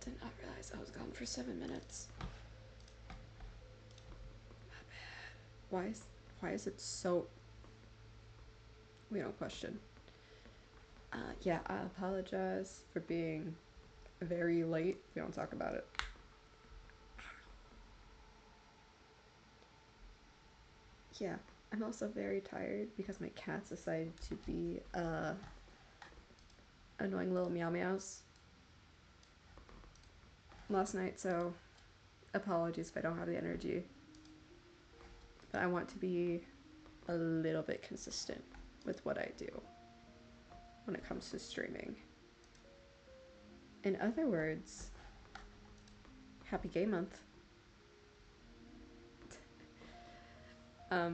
Did not realize I was gone for 7 minutes. My bad. Why is it so... We don't question. Yeah, I apologize for being very late. We don't talk about it. Yeah, I'm also very tired because my cats decided to be annoying little meow meows last night, so apologies if I don't have the energy. But I want to be a little bit consistent with what I do when it comes to streaming. In other words, happy gay month. That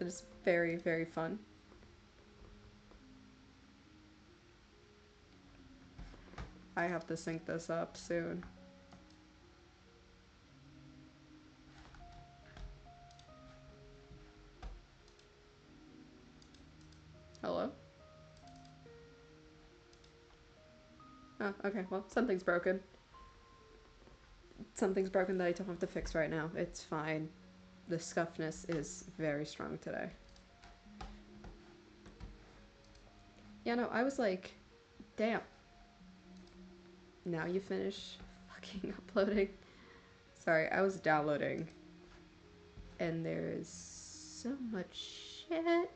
is very, very fun. I have to sync this up soon. Hello? Oh, okay, well, something's broken. Something's broken that I don't have to fix right now. It's fine. The scuffness is very strong today. Yeah, no, I was like, damn. Now you finish fucking uploading. Sorry, I was downloading. And there's so much shit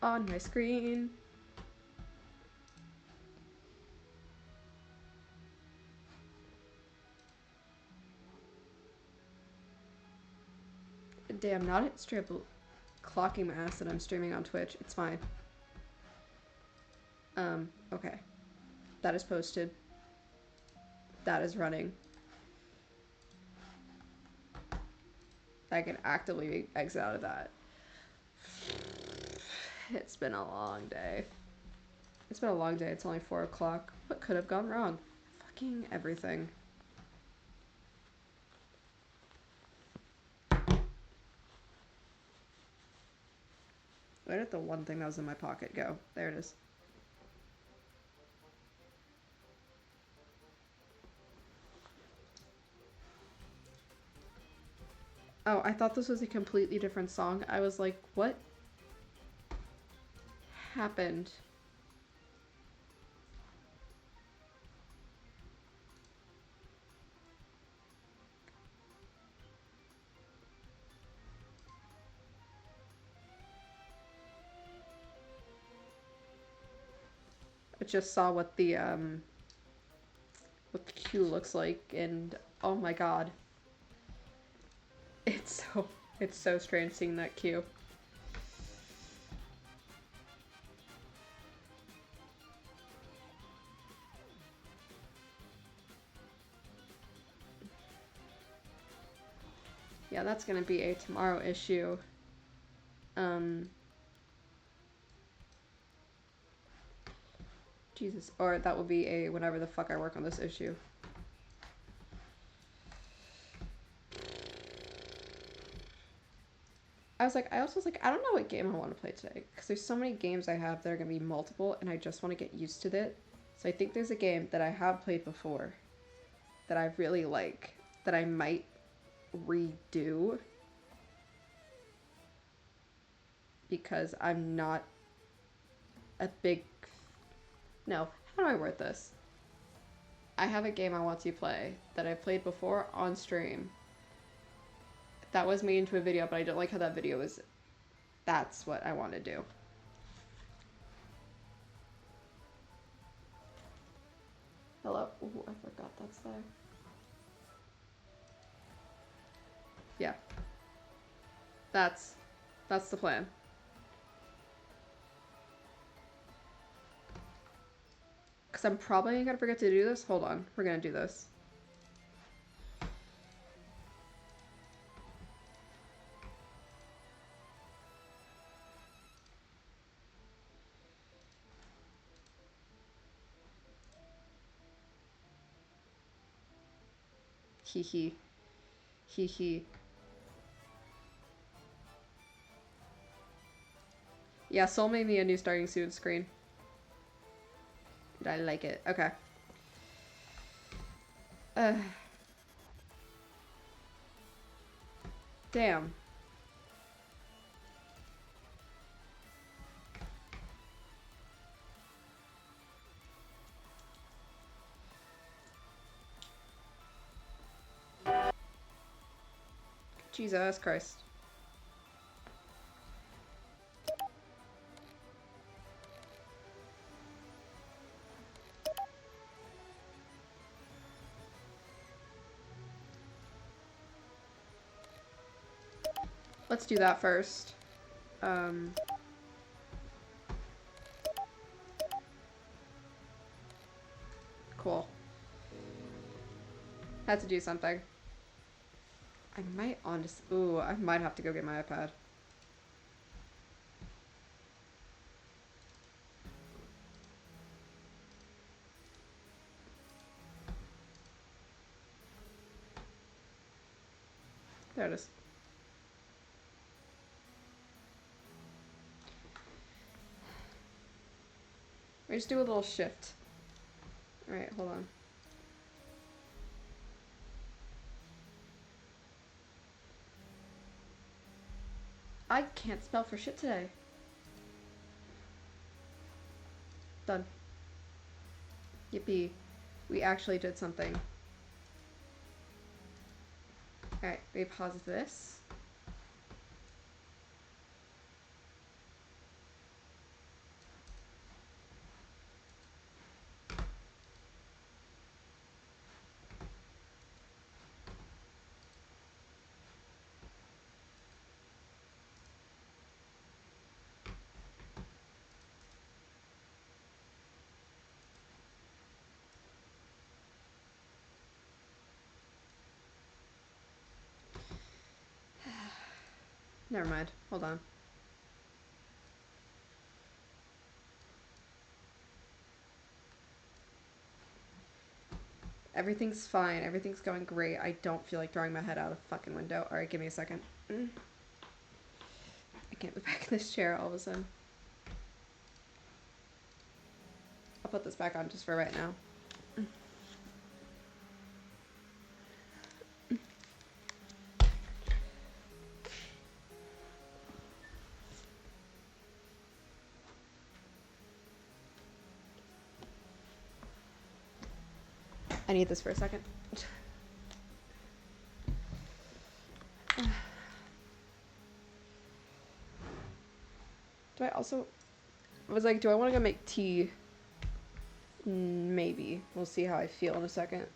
on my screen. Damn, not at strip clocking my ass that I'm streaming on Twitch. It's fine. Okay. That is posted. That is running. I can actively exit out of that. It's been a long day. It's been a long day. It's only 4 o'clock. What could have gone wrong? Fucking everything. Where did the one thing that was in my pocket go? There it is. Oh, I thought this was a completely different song. I was like, what happened? I just saw what the queue looks like, and oh my god. It's so strange seeing that queue. Yeah, that's gonna be a tomorrow issue. Jesus. Or that will be a whenever the fuck I work on this issue. I also was like, I don't know what game I want to play today. Because there's so many games I have that are going to be multiple, and I just want to get used to it. So I think there's a game that I have played before that I really like, that I might redo. Because I'm not a big... No, how do I word this? I have a game I want to play that I played before on stream. That was made into a video, but I don't like how that video was. That's what I want to do. Hello? Ooh, I forgot that's there. Yeah. That's the plan. Because I'm probably gonna forget to do this. Hold on. We're gonna do this. Hee hee. Hee hee. Yeah, Soul made me a new starting student screen. I like it. Okay. Damn. Jesus Christ. Let's do that first. Cool. Had to do something. I might honestly... Ooh, I might have to go get my iPad. There it is. We just do a little shift. Alright, hold on. I can't spell for shit today. Done. Yippee. We actually did something. Alright, we pause this. Never mind. Hold on. Everything's fine. Everything's going great. I don't feel like throwing my head out a fucking window. Alright, give me a second. I can't be back in this chair all of a sudden. I'll put this back on just for right now. I need this for a second. Do I also... I was like, do I want to go make tea? Maybe. We'll see how I feel in a second.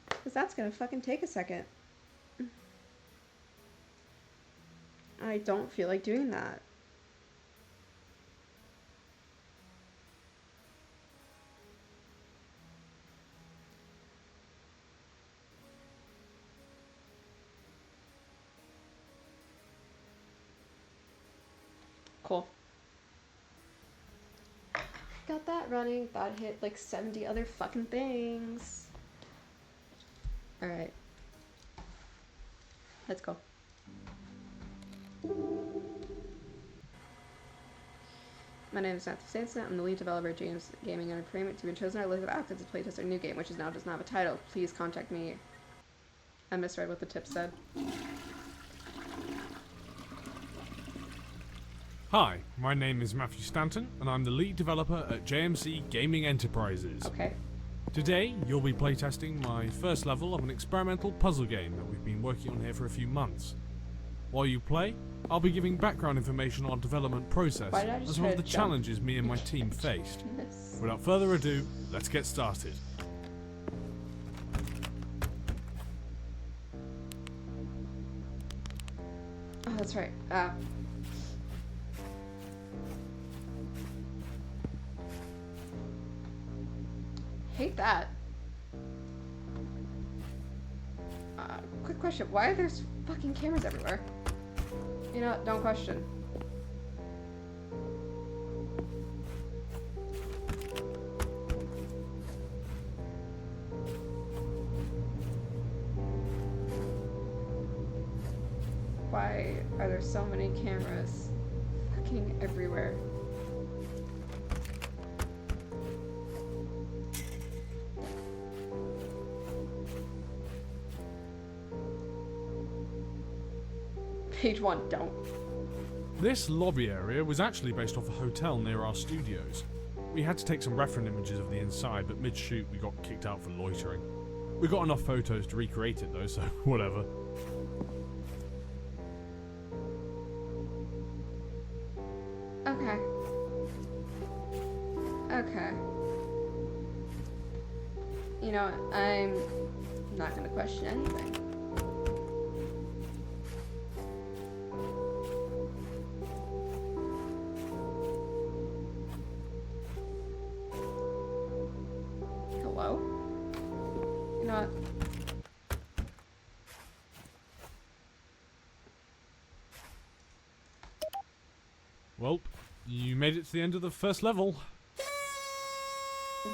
Because that's going to fucking take a second. I don't feel like doing that. Cool. Got that running. That hit like 70 other fucking things. Alright. Let's go. My name is Matthew Sanson. I'm the lead developer at James Gaming Entertainment. You've been chosen our list of applicants to playtest our new game, which is now does not have a title. Please contact me. I misread what the tip said. Hi, my name is Matthew Stanton, and I'm the lead developer at JMC Gaming Enterprises. Okay. Today, you'll be playtesting my first level of an experimental puzzle game that we've been working on here for a few months. While you play, I'll be giving background information on development process, as well as the challenges me and my team faced. Without further ado, let's get started. Oh, that's right. Hate that. Quick question. Why are there fucking cameras everywhere? You know, don't question. Why are there so many cameras fucking everywhere? Page 1, don't. This lobby area was actually based off a hotel near our studios. We had to take some reference images of the inside, but mid-shoot we got kicked out for loitering. We got enough photos to recreate it though, so whatever. Okay. Okay. You know, I'm not gonna question anything. Hello? You know what? Well, you made it to the end of the first level.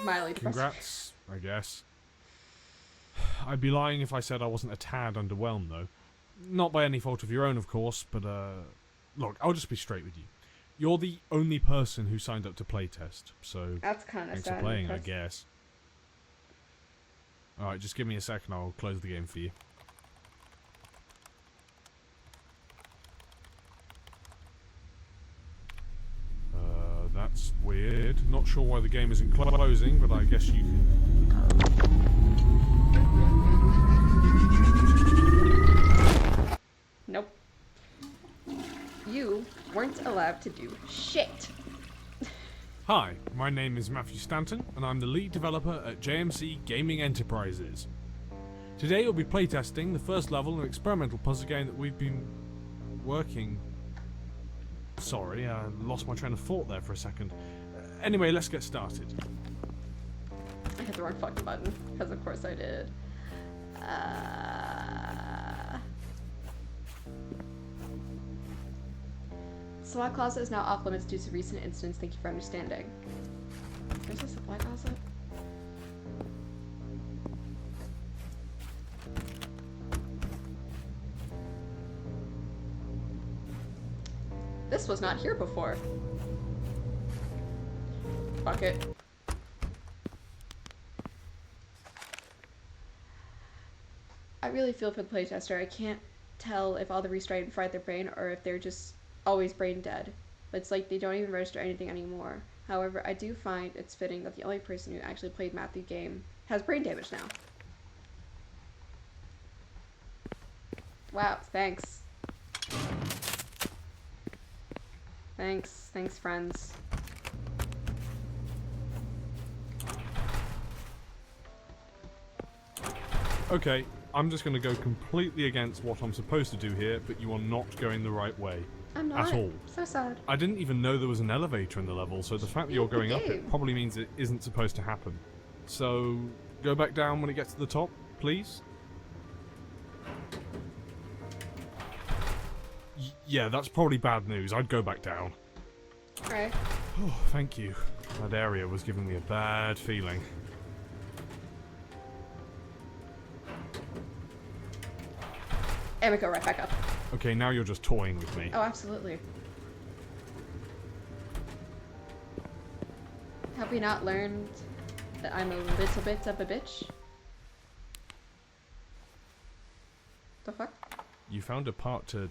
Mildly depressing. Congrats, I guess. I'd be lying if I said I wasn't a tad underwhelmed, though. Not by any fault of your own, of course, but, look, I'll just be straight with you. You're the only person who signed up to playtest, so That's kind of thanks sad. for playing, I guess. Alright, just give me a second, I'll close the game for you. That's weird. Not sure why the game isn't closing, but I guess you can... Nope. You weren't allowed to do shit. Hi, my name is Matthew Stanton, and I'm the lead developer at JMC Gaming Enterprises. Today we'll be playtesting the first level of an experimental puzzle game that we've been working... Sorry, I lost my train of thought there for a second. Anyway, let's get started. I hit the wrong fucking button, because of course I did. Supply closet is now off limits due to recent incidents. Thank you for understanding. There's a supply closet? This was not here before. Fuck it. I really feel for the playtester. I can't tell if all the restrained fried their brain or if they're just always brain dead. It's like they don't even register anything anymore. However, I do find it's fitting that the only person who actually played Matthew's game has brain damage now. Wow, thanks. Thanks friends. Okay, I'm just going to go completely against what I'm supposed to do here, but you are not going the right way. I'm not. At all. So sad. I didn't even know there was an elevator in the level, so the fact that you're going up it probably means it isn't supposed to happen. So, go back down when it gets to the top, please. Yeah, that's probably bad news. I'd go back down. Right. Oh, thank you. That area was giving me a bad feeling. And we go right back up. Okay, now you're just toying with me. Oh, absolutely. Have we not learned that I'm a little bit of a bitch? The fuck? You found a part to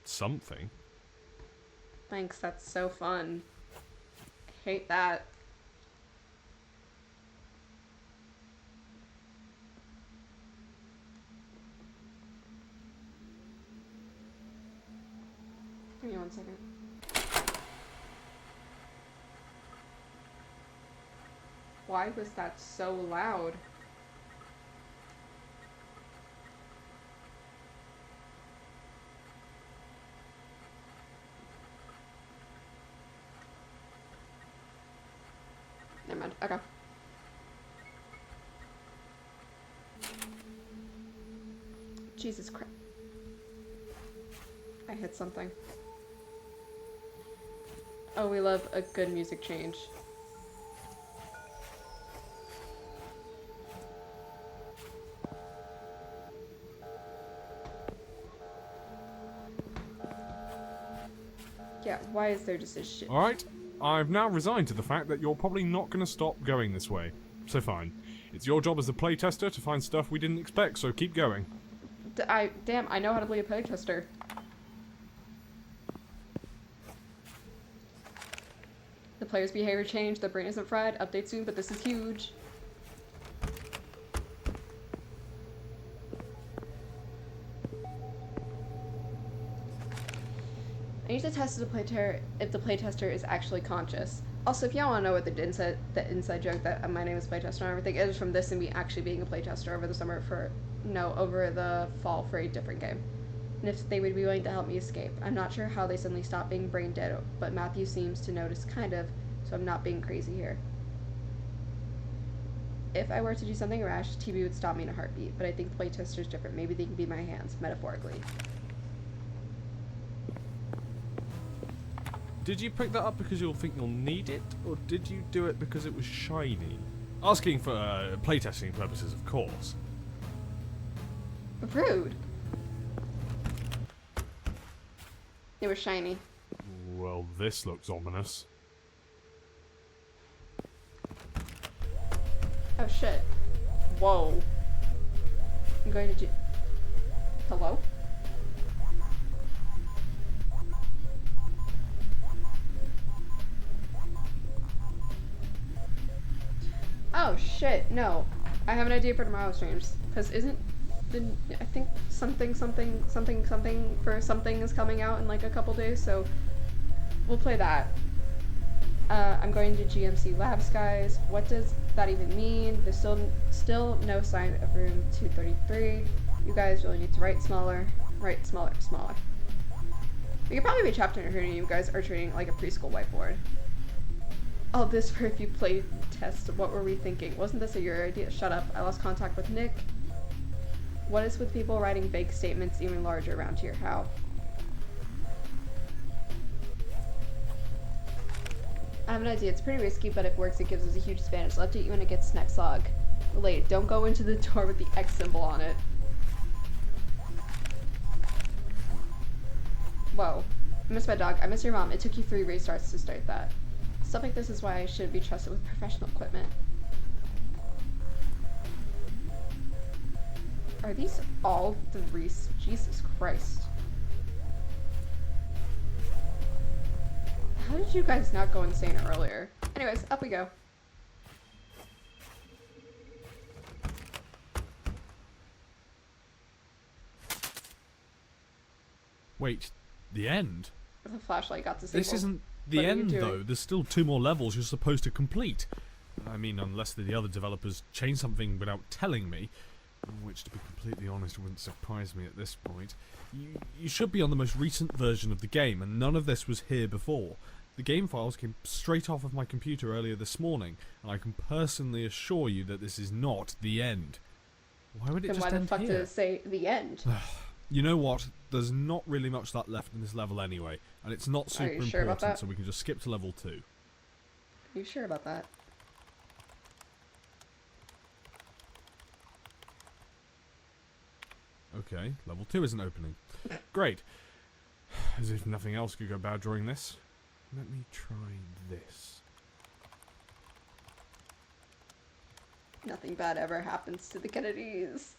something. Thanks, that's so fun. I hate that. Give me 1 second. Why was that so loud? Never mind. Okay. Jesus Christ. I hit something. Oh, we love a good music change. Yeah, why is there just a shit? Alright, I've now resigned to the fact that you're probably not going to stop going this way. So fine. It's your job as the playtester to find stuff we didn't expect, so keep going. Damn, I know how to play a playtester. players' behavior changed. The brain isn't fried. Update soon, but this is huge. I need to test if the playtester is actually conscious. Also, if y'all want to know what the inside joke that my name is playtester and everything, it is from this and me actually being a playtester over the summer over the fall for a different game. And if they would be willing to help me escape. I'm not sure how they suddenly stopped being brain dead, but Matthew seems to notice kind of, so I'm not being crazy here. If I were to do something rash, TB would stop me in a heartbeat, but I think the playtester's different. Maybe they can be my hands, metaphorically. Did you pick that up because you'll think you'll need it, or did you do it because it was shiny? Asking for playtesting purposes, of course. Rude. It was shiny. Well, this looks ominous. Oh shit. Whoa. I'm going to do... Hello? Oh shit, no. I have an idea for tomorrow's streams. Because I think something for something is coming out in like a couple days, so we'll play that. I'm going to GMC Labs, guys. What does that even mean? There's still no sign of room 233. You guys really need to write smaller. Write smaller. We could probably be trapped in a room. You guys are treating it like a preschool whiteboard. All this for if you play test. What were we thinking? Wasn't this your idea? Shut up. I lost contact with Nick. What is with people writing vague statements even larger around here? How? I have an idea. It's pretty risky, but if it works, it gives us a huge advantage. I'll update you when it gets next log. Relate. Don't go into the door with the X symbol on it. Whoa. I miss my dog. I miss your mom. It took you 3 restarts to start that. Stuff like this is why I shouldn't be trusted with professional equipment. Are these all 3? Jesus Christ. How did you guys not go insane earlier? Anyways, up we go. Wait, the end? The flashlight got disabled. This isn't the end, though. There's still 2 more levels you're supposed to complete. I mean, unless the other developers change something without telling me, which, to be completely honest, wouldn't surprise me at this point. You should be on the most recent version of the game, and none of this was here before. The game files came straight off of my computer earlier this morning, and I can personally assure you that this is not the end. Why would it just end here? Then why the fuck did it say the end? You know what? There's not really much that left in this level anyway, and it's not super important, so we can just skip to level 2. Are you sure about that? Okay, level 2 isn't opening. Great. As if nothing else could go bad during this. Let me try this. Nothing bad ever happens to the Kennedys.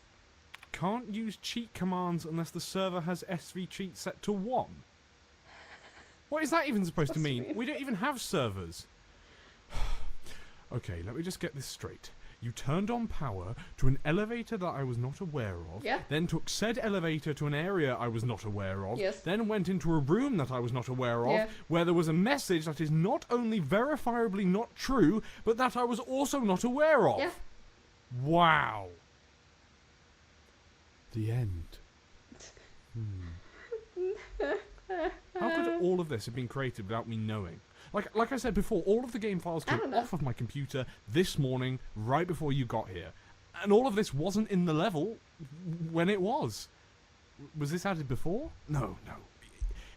Can't use cheat commands unless the server has SV cheat set to 1. What is that even supposed to mean? We don't even have servers. Okay, let me just get this straight. You turned on power to an elevator that I was not aware of, then took said elevator to an area I was not aware of, then went into a room that I was not aware of, where there was a message that is not only verifiably not true, but that I was also not aware of. Wow. The end. How could all of this have been created without me knowing? Like I said before, all of the game files came off of my computer this morning, right before you got here. And all of this wasn't in the level when it was. Was this added before? No.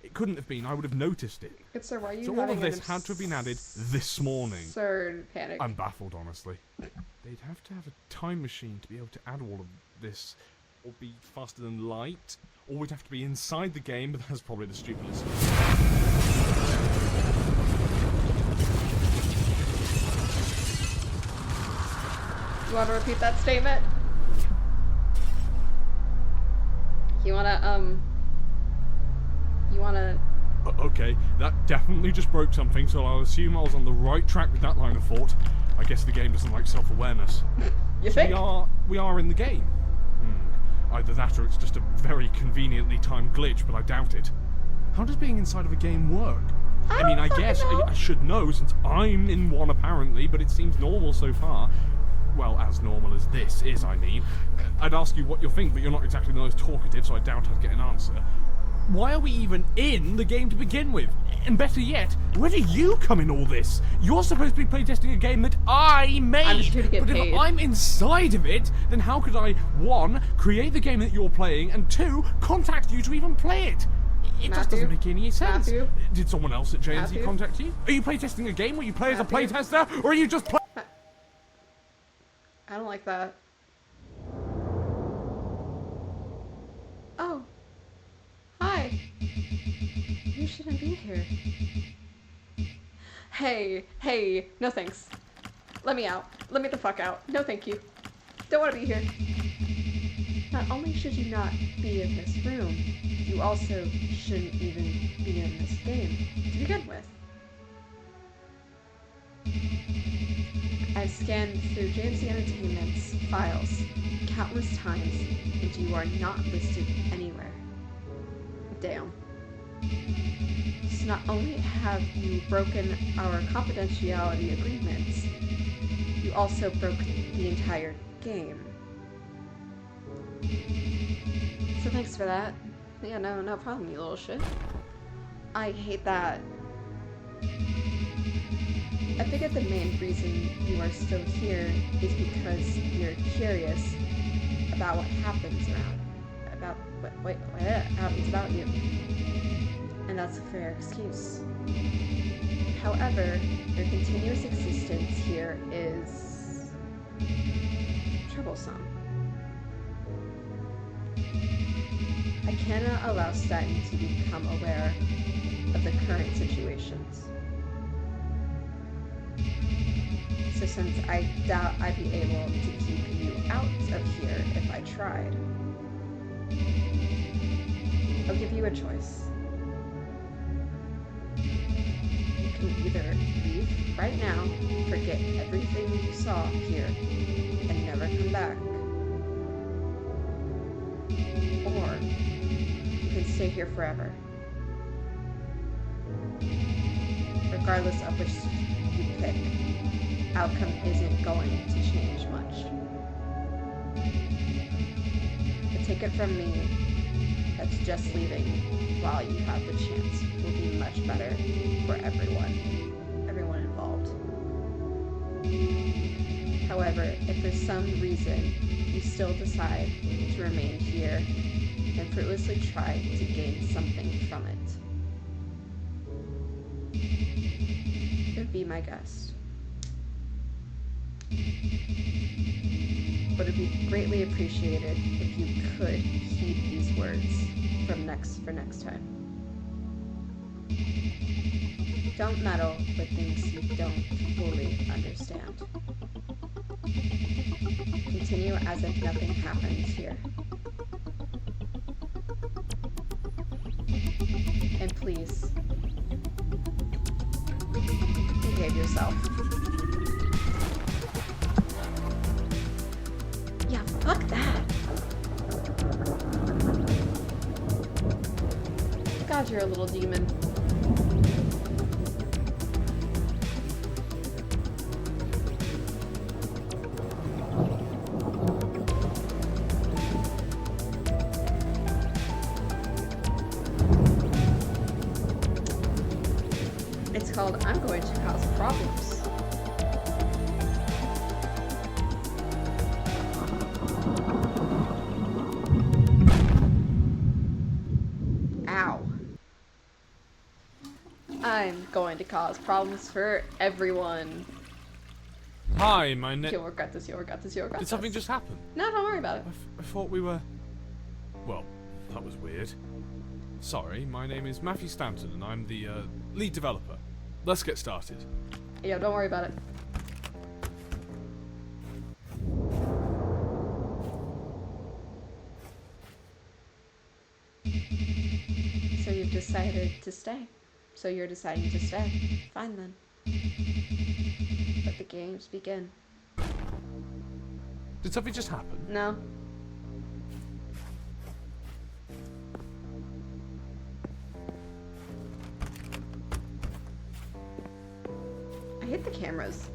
It couldn't have been. I would have noticed it. Sir, why are you so all of this had to have been added this morning. Absurd panic. I'm baffled, honestly. They'd have to have a time machine to be able to add all of this, or be faster than light, or we'd have to be inside the game, but that's probably the stupidest. You want to repeat that statement? You wanna Okay, that definitely just broke something, so I'll assume I was on the right track with that line of thought. I guess the game doesn't like self-awareness. You think? We are in the game. Either that or it's just a very conveniently timed glitch, but I doubt it. How does being inside of a game work? I mean, I guess I should know since I'm in one apparently, but it seems normal so far. Well, as normal as this is, I mean. I'd ask you what you think, but you're not exactly the most talkative, so I doubt I'd get an answer. Why are we even in the game to begin with? And better yet, where do you come in all this? You're supposed to be playtesting a game that I made! I'm just here to get but paid. if I'm inside of it, then how could I, 1, create the game that you're playing, and 2, contact you to even play it? It just doesn't make any sense. Matthew? Did someone else at JNC Matthew? contact you? Are you playtesting a game where you play as a Matthew? playtester, or are you just play- I don't like that. Oh. Hi. You shouldn't be here. Hey, no thanks. Let me out. Let me the fuck out. No thank you. Don't want to be here. Not only should you not be in this room, you also shouldn't even be in this game to begin with. I've scanned through JMC Entertainment's files countless times, and you are not listed anywhere. Damn. So not only have you broken our confidentiality agreements, you also broke the entire game. So thanks for that. Yeah, no problem, you little shit. I hate that. I figured the main reason you are still here is because you're curious about what happens around. What happens about you. And that's a fair excuse. However, your continuous existence here is troublesome. I cannot allow Staten to become aware of the current situations. So since I doubt I'd be able to keep you out of here if I tried, I'll give you a choice. You can either leave right now, forget everything you saw here, and never come back. Or you can stay here forever. Regardless of which you pick, outcome isn't going to change much. The ticket from me that's just leaving while you have the chance will be much better for everyone involved. However, if for some reason you still decide to remain here and fruitlessly try to gain something from it, it would be my guest. But it'd be greatly appreciated if you could heed these words for next time. Don't meddle with things you don't fully understand. Continue as if nothing happened here. And please, behave yourself. Yeah, fuck that. God, you're a little demon. It's called I'm going to cause problems. Ow. I'm going to cause problems for everyone. Hi, my name... You'll regret this, you'll regret this, you'll regret Did this. something just happen? No, don't worry about it. I thought we were... Well, that was weird. Sorry, my name is Matthew Stanton, and I'm the lead developer. Let's get started. Yeah, don't worry about it. So you've decided to stay. So you're deciding to stay. Fine then. Let the games begin. Did something just happen? No. I hate the cameras.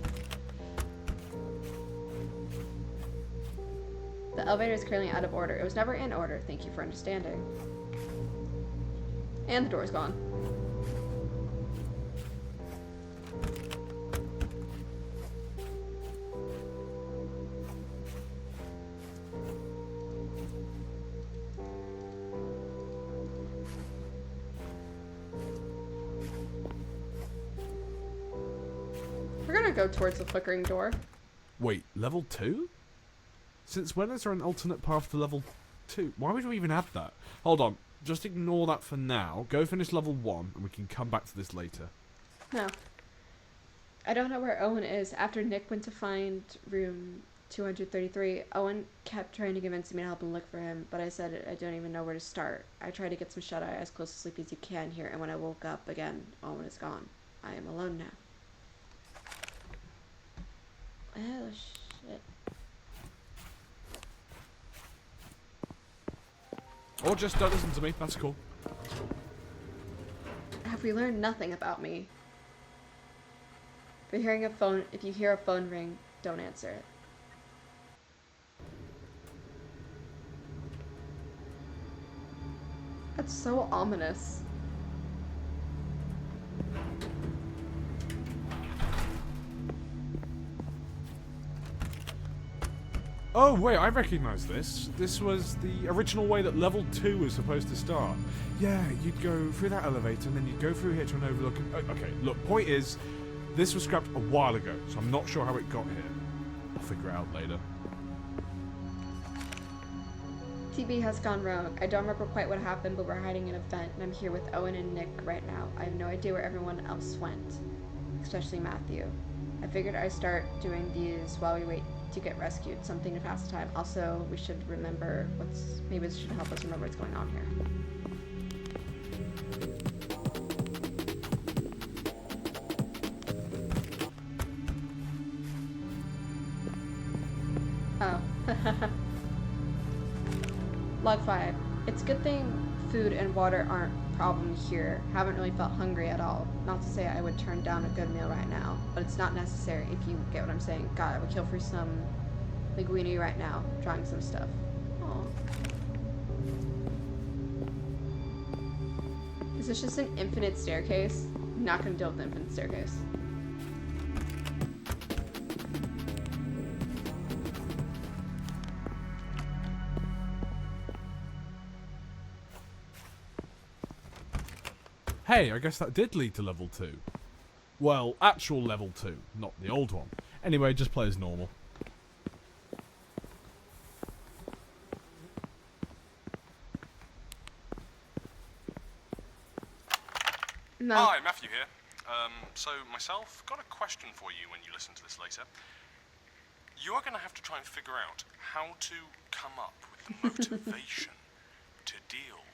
The elevator is currently out of order. It was never in order. Thank you for understanding. And the door's gone. We're gonna go towards the flickering door. Wait, level 2? Since when is there an alternate path to level 2? Why would we even have that? Hold on, just ignore that for now. Go finish level 1 and we can come back to this later. No. I don't know where Owen is. After Nick went to find room 233, Owen kept trying to convince me to help him look for him, but I said I don't even know where to start. I tried to get some shut-eye as close to sleep as you can here, and when I woke up again, Owen is gone. I am alone now. Oh, shit. Or just don't listen to me, that's cool. Have we learned nothing about me? If you hear a phone ring, don't answer it. That's so ominous. Oh wait, I recognise this. This was the original way that level 2 was supposed to start. Yeah, you'd go through that elevator and then you'd go through here to an overlook. And, okay, look, point is, this was scrapped a while ago, so I'm not sure how it got here. I'll figure it out later. TB has gone rogue. I don't remember quite what happened, but we're hiding in a vent, and I'm here with Owen and Nick right now. I have no idea where everyone else went, especially Matthew. I figured I'd start doing these while we wait to get rescued, something to pass the time. Also, we should remember maybe this should help us remember what's going on here. Oh. Log 5. It's a good thing food and water aren't a problem here. Haven't really felt hungry at all. Not to say I would turn down a good meal right now, but it's not necessary if you get what I'm saying. God, I would kill for some linguine right now, trying some stuff. Aww. Is this just an infinite staircase? I'm not gonna deal with the infinite staircase. Hey, I guess that did lead to level 2. Well, actual level 2, not the old one. Anyway, just play as normal. No. Hi, Matthew here. So myself, got a question for you when you listen to this later. You are going to have to try and figure out how to come up with the motivation to deal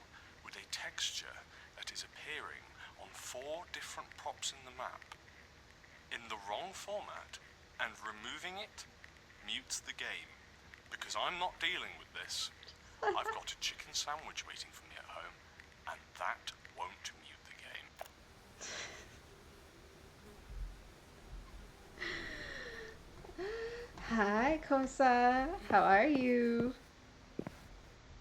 with a texture that is appearing on 4 different props in the map in the wrong format, and removing it mutes the game. Because I'm not dealing with this. I've got a chicken sandwich waiting for me at home, and that won't mute the game. Hi, Kosa. How are you?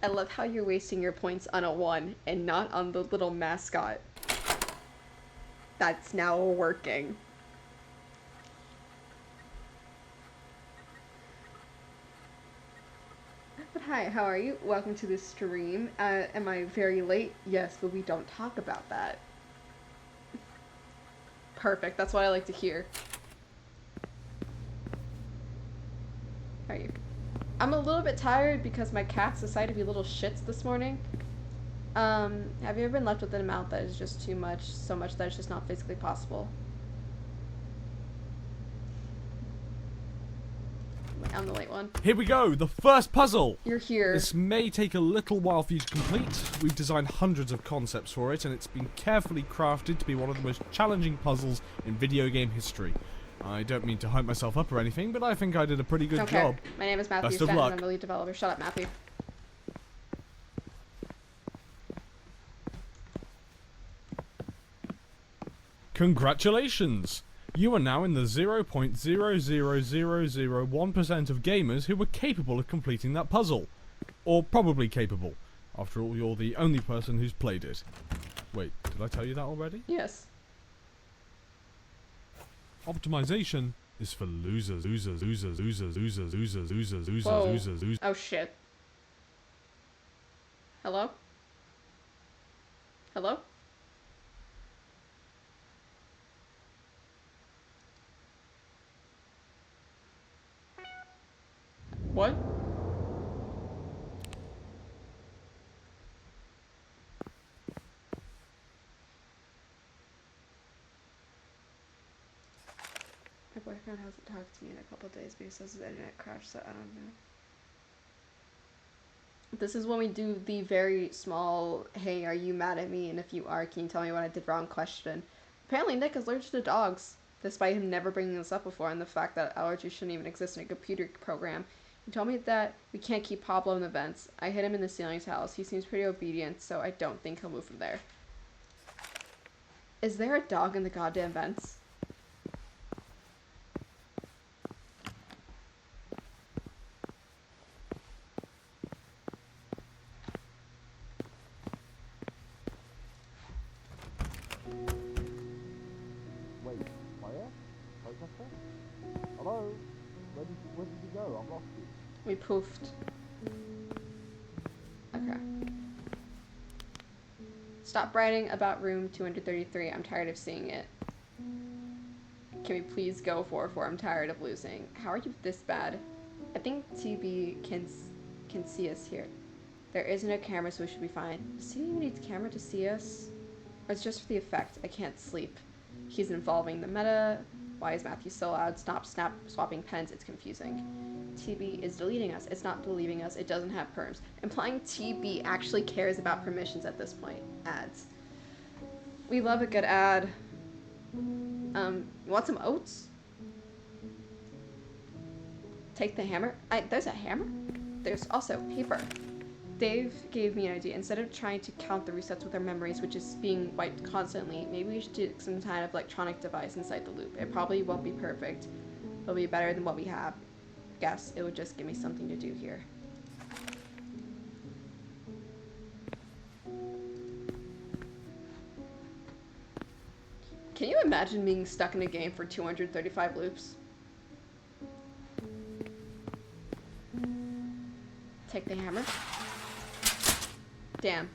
I love how you're wasting your points on a 1 and not on the little mascot. That's now working. But hi, how are you? Welcome to the stream. Am I very late? Yes, but we don't talk about that. Perfect, that's what I like to hear. How are you? I'm a little bit tired because my cats decided to be little shits this morning. Have you ever been left with an amount that is just too much, so much that it's just not physically possible? I'm the late one. one. Here we go, the first puzzle! You're here. This may take a little while for you to complete. We've designed hundreds of concepts for it, and it's been carefully crafted to be one of the most challenging puzzles in video game history. I don't mean to hype myself up or anything, but I think I did a pretty good job. My name is Matthew Best of Stanton, luck. I'm the lead developer. Shut up, Matthew. Congratulations! You are now in the 0.00001% of gamers who were capable of completing that puzzle. Or probably capable. After all, you're the only person who's played it. Wait, did I tell you that already? Yes. Optimization is for losers, losers, losers, losers, losers, losers, losers, losers, Whoa. losers, losers. Oh shit. Hello? Hello? What? My boyfriend hasn't talked to me in a couple days because his internet crashed, so I don't know. This is when we do the very small, hey, are you mad at me? And if you are, can you tell me what I did wrong question. Apparently Nick is allergic to dogs, despite him never bringing this up before, and the fact that allergies shouldn't even exist in a computer program. He told me that we can't keep Pablo in the vents. I hid him in the ceiling's house. He seems pretty obedient, so I don't think he'll move from there. Is there a dog in the goddamn vents? Wait, Maya? Protester? Hello? Where did you go? I've lost you. We poofed. Okay. Stop writing about room 233. I'm tired of seeing it. Can we please go 4-4? I'm tired of losing. How are you this bad? I think TB can see us here. There isn't a camera, so we should be fine. Does he even need a camera to see us? Or it's just for the effect? I can't sleep. He's involving the meta. Why is Matthew so loud? Stop swapping pens. It's confusing. TB is deleting us. It's not deleting us. It doesn't have perms. Implying TB actually cares about permissions at this point. Ads. We love a good ad. You want some oats? Take the hammer. There's a hammer? There's also paper. Dave gave me an idea. Instead of trying to count the resets with our memories, which is being wiped constantly, maybe we should do some kind of electronic device inside the loop. It probably won't be perfect. It'll be better than what we have. Guess it would just give me something to do here. Can you imagine being stuck in a game for 235 loops? Take the hammer. Damn.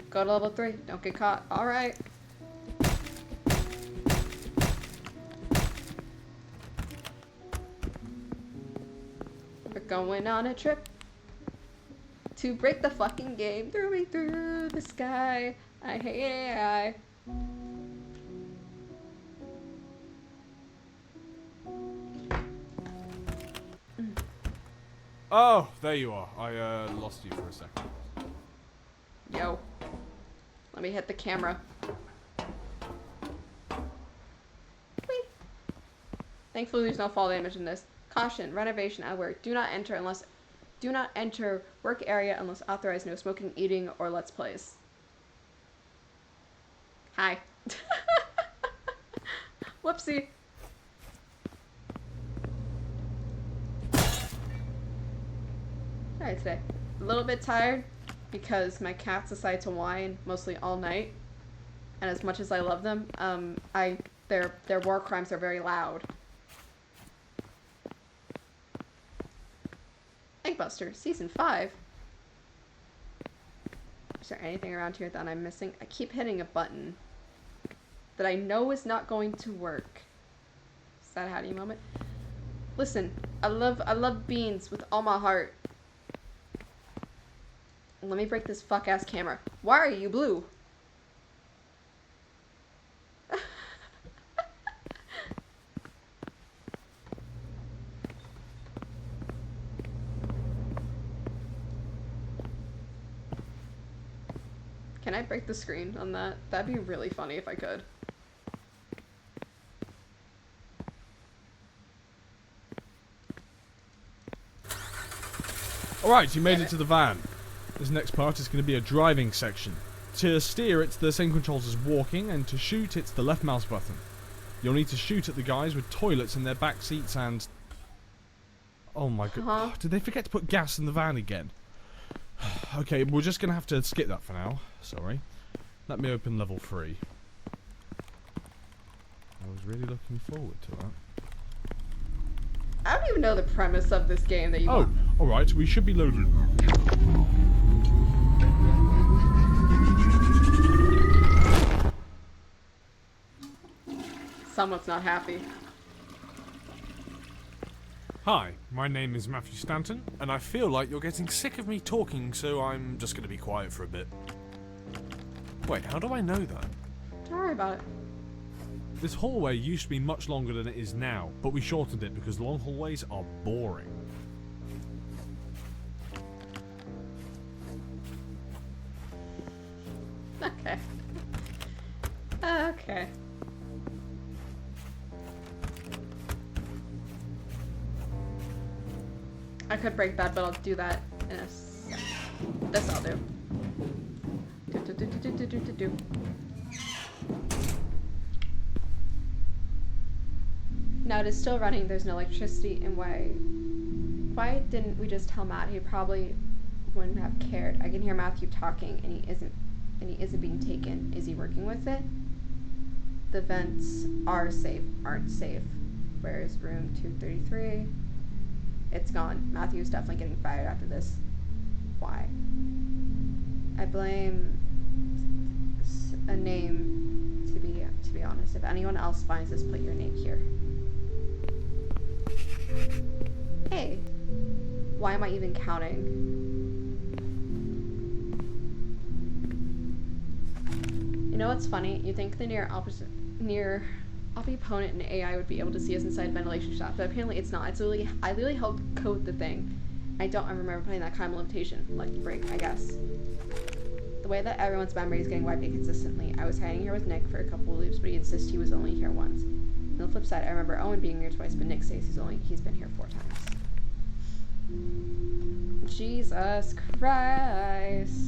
Go to level 3. Don't get caught. Alright. We're going on a trip to break the fucking game. Through the sky. I hate AI. Oh, there you are. I lost you for a second. Yo. Let me hit the camera. Whee! Thankfully there's no fall damage in this. Caution, renovation at work. Do not enter work area unless authorized. No smoking, eating, or let's plays. Hi. Whoopsie. Alright, today. A little bit tired because my cats decide to whine mostly all night. And as much as I love them, their war crimes are very loud. Eggbuster, Season 5. Is there anything around here that I'm missing? I keep hitting a button that I know is not going to work. Sad Hattie moment. Listen, I love beans with all my heart. Let me break this fuck-ass camera. Why are you blue? Can I break the screen on that? That'd be really funny if I could. Alright, you made it to the van. This next part is going to be a driving section. To steer, it's the same controls as walking, and to shoot, it's the left mouse button. You'll need to shoot at the guys with toilets in their back seats and... Oh my god. Did they forget to put gas in the van again? Okay, we're just going to have to skip that for now. Sorry. Let me open level 3. I was really looking forward to that. I don't even know the premise of this game that you want. Oh, alright, we should be loaded. Someone's not happy. Hi, my name is Matthew Stanton, and I feel like you're getting sick of me talking, so I'm just going to be quiet for a bit. Wait, how do I know that? Don't worry about it. This hallway used to be much longer than it is now, but we shortened it because long hallways are boring. Okay. Okay. I could break that, but I'll do that in a second. This I'll do. Do. Now it is still running, there's no electricity, and why didn't we just tell Matt? He probably wouldn't have cared. I can hear Matthew talking, and he isn't being taken. Is he working with it? The vents aren't safe. Where is room 233? It's gone. Matthew's definitely getting fired after this. Why? I blame a name, to be honest. If anyone else finds this, put your name here. Hey, why am I even counting? You know what's funny? You think the near opponent in AI would be able to see us inside ventilation shaft, but apparently it's not. I literally helped code the thing. I don't remember putting that kind of limitation. Lucky break, I guess. The way that everyone's memory is getting wiped consistently. I was hiding here with Nick for a couple of loops, but he insists he was only here once. On the flip side, I remember Owen being here twice, but Nick says he's been here 4 times. Jesus Christ.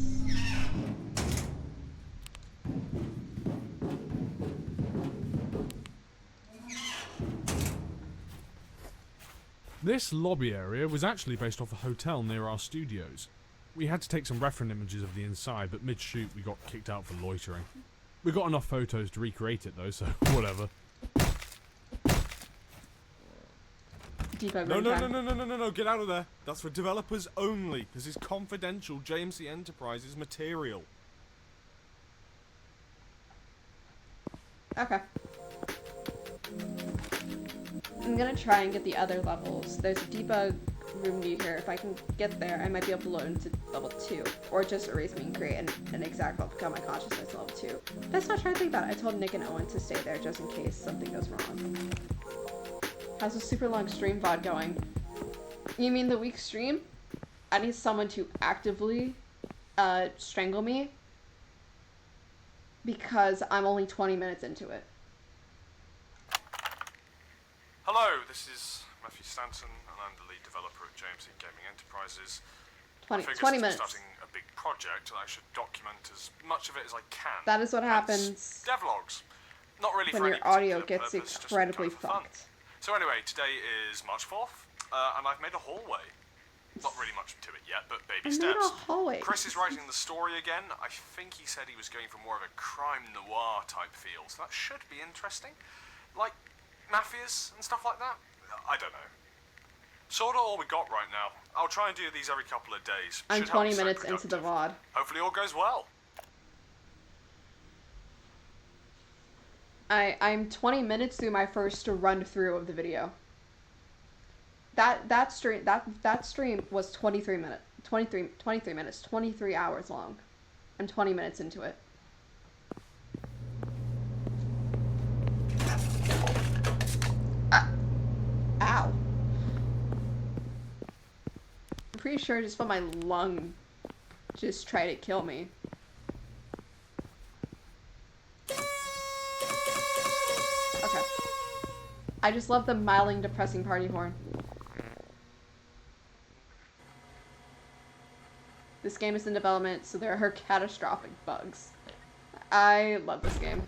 This lobby area was actually based off a hotel near our studios. We had to take some reference images of the inside, but mid-shoot we got kicked out for loitering. We got enough photos to recreate it though, so whatever. No, get out of there. That's for developers only. This is confidential JMC Enterprises material. Okay. I'm gonna try and get the other levels. There's a debug room near here. If I can get there, I might be able to load into level 2. Or just erase me and create an exact replica of my consciousness level 2. That's not trying to think about it. I told Nick and Owen to stay there just in case something goes wrong. How's a super long stream VOD going? You mean the week stream? I need someone to actively strangle me because I'm only 20 minutes into it. Hello, this is Matthew Stanton, and I'm the lead developer at JMC Gaming Enterprises. 20 minutes. Starting a big project that I should document as much of it as I can. That is what happens devlogs. Not really when for your any audio particular gets purpose, incredibly just kind of for fun. fucked. So anyway, today is March 4th, and I've made a hallway. Not really much to it yet, but baby steps. Made a hallway. Chris is writing the story again. I think he said he was going for more of a crime noir type feel, so that should be interesting. Like mafias and stuff like that? I don't know. Sort of all we got right now. I'll try and do these every couple of days. I'm Should help 20 me stay minutes into the productive. VOD. Hopefully all goes well. I'm 20 minutes through my first run through of the video. That stream was 23 minutes, 23 hours long. I'm 20 minutes into it. Ow. I'm pretty sure just felt my lung just try to kill me. I just love the mildly depressing party horn. This game is in development, so there are catastrophic bugs. I love this game.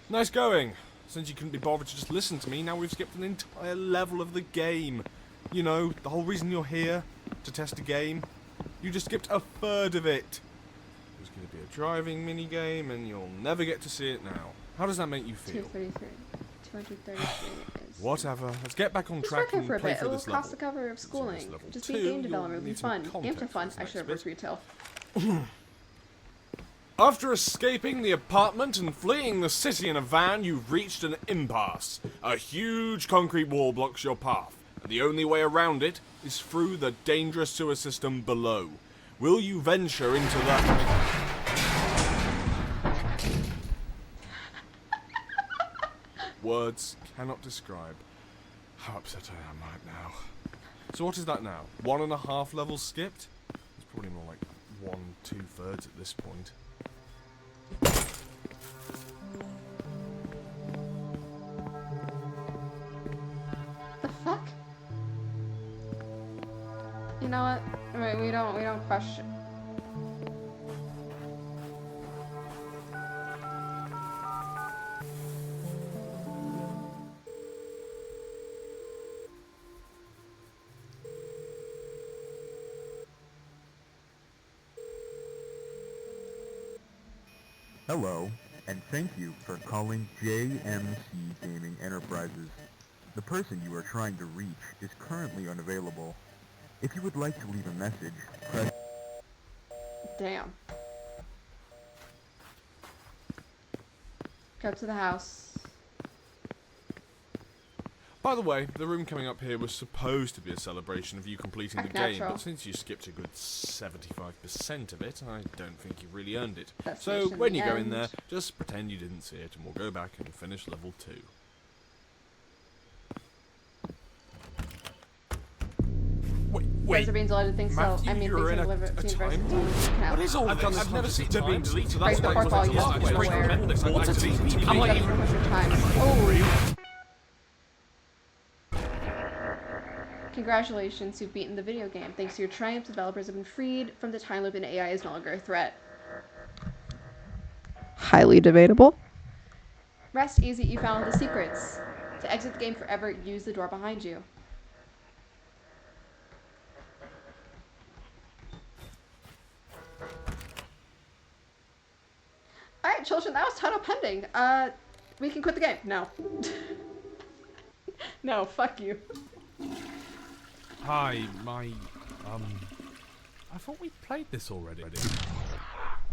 Nice going. Since you couldn't be bothered to just listen to me, now we've skipped an entire level of the game. You know, the whole reason you're here, to test a game. You just skipped a third of it. There's going to be a driving mini-game, and you'll never get to see it now. How does that make you feel? 233. 233 is... Whatever. Let's get back on track and for a play bit. through It will this level. cost the cover of schooling. Level Just 2, be game development. It'll be need some fun. Games are context fun. for I this should have next worked retail. After escaping the apartment and fleeing the city in a van, you've reached an impasse. A huge concrete wall blocks your path, and the only way around it is through the dangerous sewer system below. Will you venture into that? Words cannot describe how upset I am right now. So what is that now? 1.5 levels skipped? It's probably more like 1/2 at this point. The fuck? You know what? Right, we don't question. Hello, and thank you for calling JMC Gaming Enterprises. The person you are trying to reach is currently unavailable. If you would like to leave a message, press... Damn. Go to the house. By the way, the room coming up here was supposed to be a celebration of you completing the game, Natural. but since you skipped a good 75% of it, I don't think you really earned it. That's So mission when you go end. in there, just pretend you didn't see it, and we'll go back and finish level 2. Guys are being deleted things, so Matthew, I mean you're things in are a delivered to time university. warp? Now. What is all this? I've never seen them being deleted. So that's Break the why fourth wall, you it's just aware. tremendous. What a team! I'm not even push your time. Oh! Congratulations, you've beaten the video game. Thanks to your triumph, developers have been freed from the time loop and AI is no longer a threat. Highly debatable. Rest easy, you found the secrets. To exit the game forever, use the door behind you. Alright, children, that was title pending. We can quit the game. No. No, fuck you. Hi, I thought we played this already.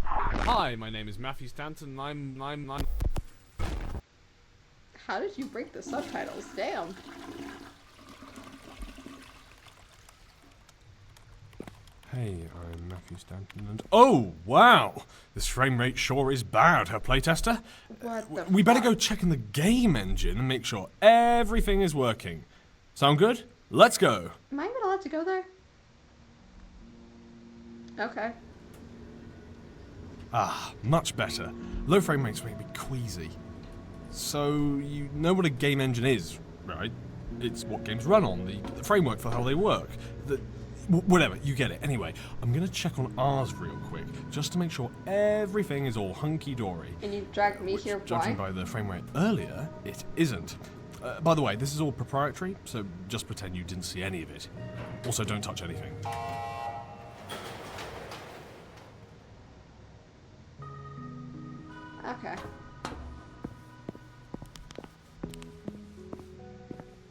Hi, my name is Matthew Stanton, and I'm... How did you break the subtitles? Damn. Hey, I'm Matthew Stanton, and... Oh, wow! This frame rate sure is bad, huh, playtester? What the We better fuck? go check in the game engine and make sure everything is working. Sound good? Let's go! Am I even allowed to go there? Okay. Ah, much better. Low frame rates make me queasy. So, you know what a game engine is, right? It's what games run on, the framework for how they work. Whatever, you get it. Anyway, I'm gonna check on ours real quick, just to make sure everything is all hunky-dory. And you dragged me here, Judging why? by the frame rate earlier, it isn't. By the way, this is all proprietary, so just pretend you didn't see any of it. Also, don't touch anything. Okay.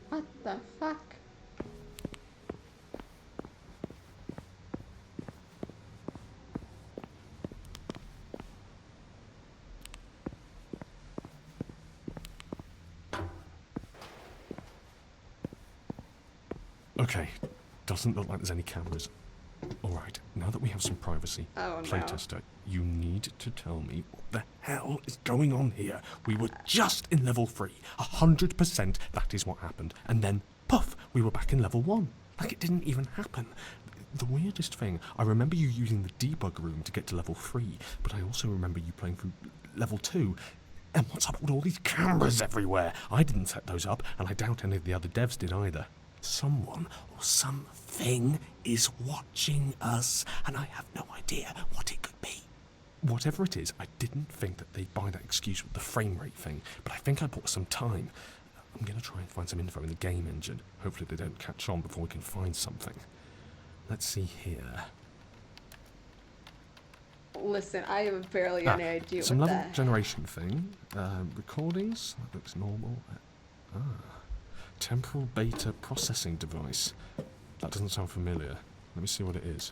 What the fuck? Okay, doesn't look like there's any cameras. Alright, now that we have some privacy, Oh, no. playtester, you need to tell me what the hell is going on here. We were just in level 3. 100% that is what happened. And then, puff, we were back in level 1. Like it didn't even happen. The weirdest thing, I remember you using the debug room to get to level 3, but I also remember you playing through level 2. And what's up with all these cameras everywhere? I didn't set those up, and I doubt any of the other devs did either. Someone or something is watching us, and I have no idea what it could be. Whatever it is, I didn't think that they'd buy that excuse with the frame rate thing, but I think I bought some time. I'm going to try and find some info in the game engine. Hopefully they don't catch on before we can find something. Let's see here. Listen, I have barely any idea some what level that. generation thing. Recordings. That looks normal. Temporal beta processing device. That doesn't sound familiar. Let me see what it is.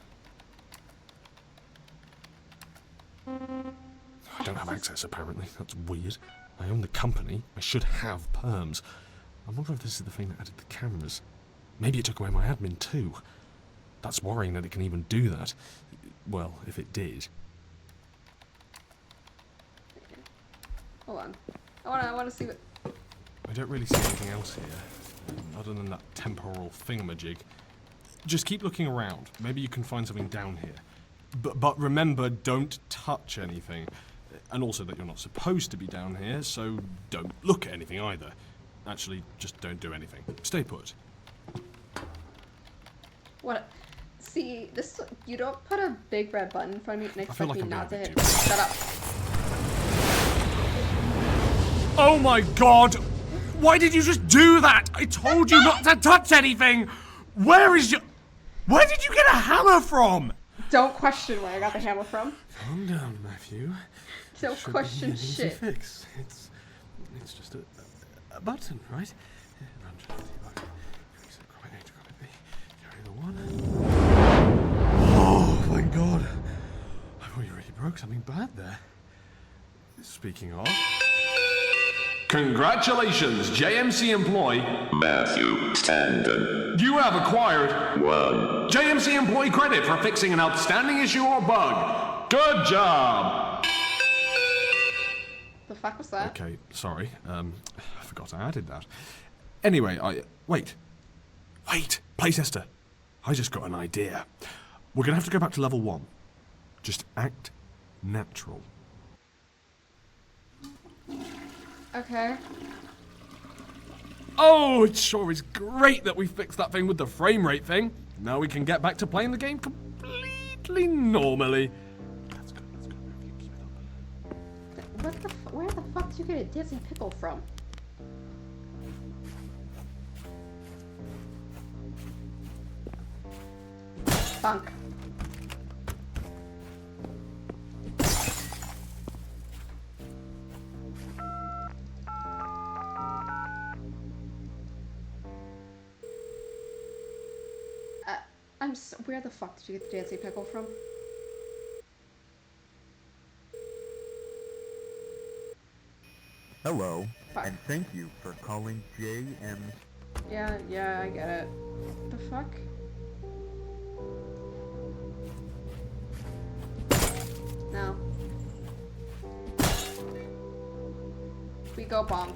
I don't have access, apparently. That's weird. I own the company. I should have perms. I wonder if this is the thing that added the cameras. Maybe it took away my admin too. That's worrying that it can even do that. Well, if it did. Hold on. I want to see what... I don't really see anything else here, other than that temporal thingamajig. Just keep looking around. Maybe you can find something down here. But remember, don't touch anything. And also that you're not supposed to be down here, so don't look at anything either. Actually, just don't do anything. Stay put. What? See, this... You don't put a big red button in front of me and expect like me I'm not to being hit... Shut up. Oh my god! Why did you just do that? I told you not to touch anything! Where did you get a hammer from? Don't question where I got the hammer from. Calm down, Matthew. Don't question shit. Fix. It's just a button, right? Carry the one. Oh, thank God. I thought you really broke something bad there. Speaking of... Congratulations, JMC employee Matthew Standen. You have acquired 1 JMC employee credit for fixing an outstanding issue or bug. Good job. The fuck was that? Okay, sorry. I forgot I added that. Anyway, Wait, playtester. I just got an idea. We're gonna have to go back to level 1. Just act natural. Okay. Oh, it sure is great that we fixed that thing with the frame rate thing. Now we can get back to playing the game completely normally. That's good. Keep it up. Where the fuck did you get a Disney pickle from? Funk. Where the fuck did you get the Dancy pickle from? Hello, Fuck. and thank you for calling JM. Yeah, I get it. The fuck? No. We go bonk.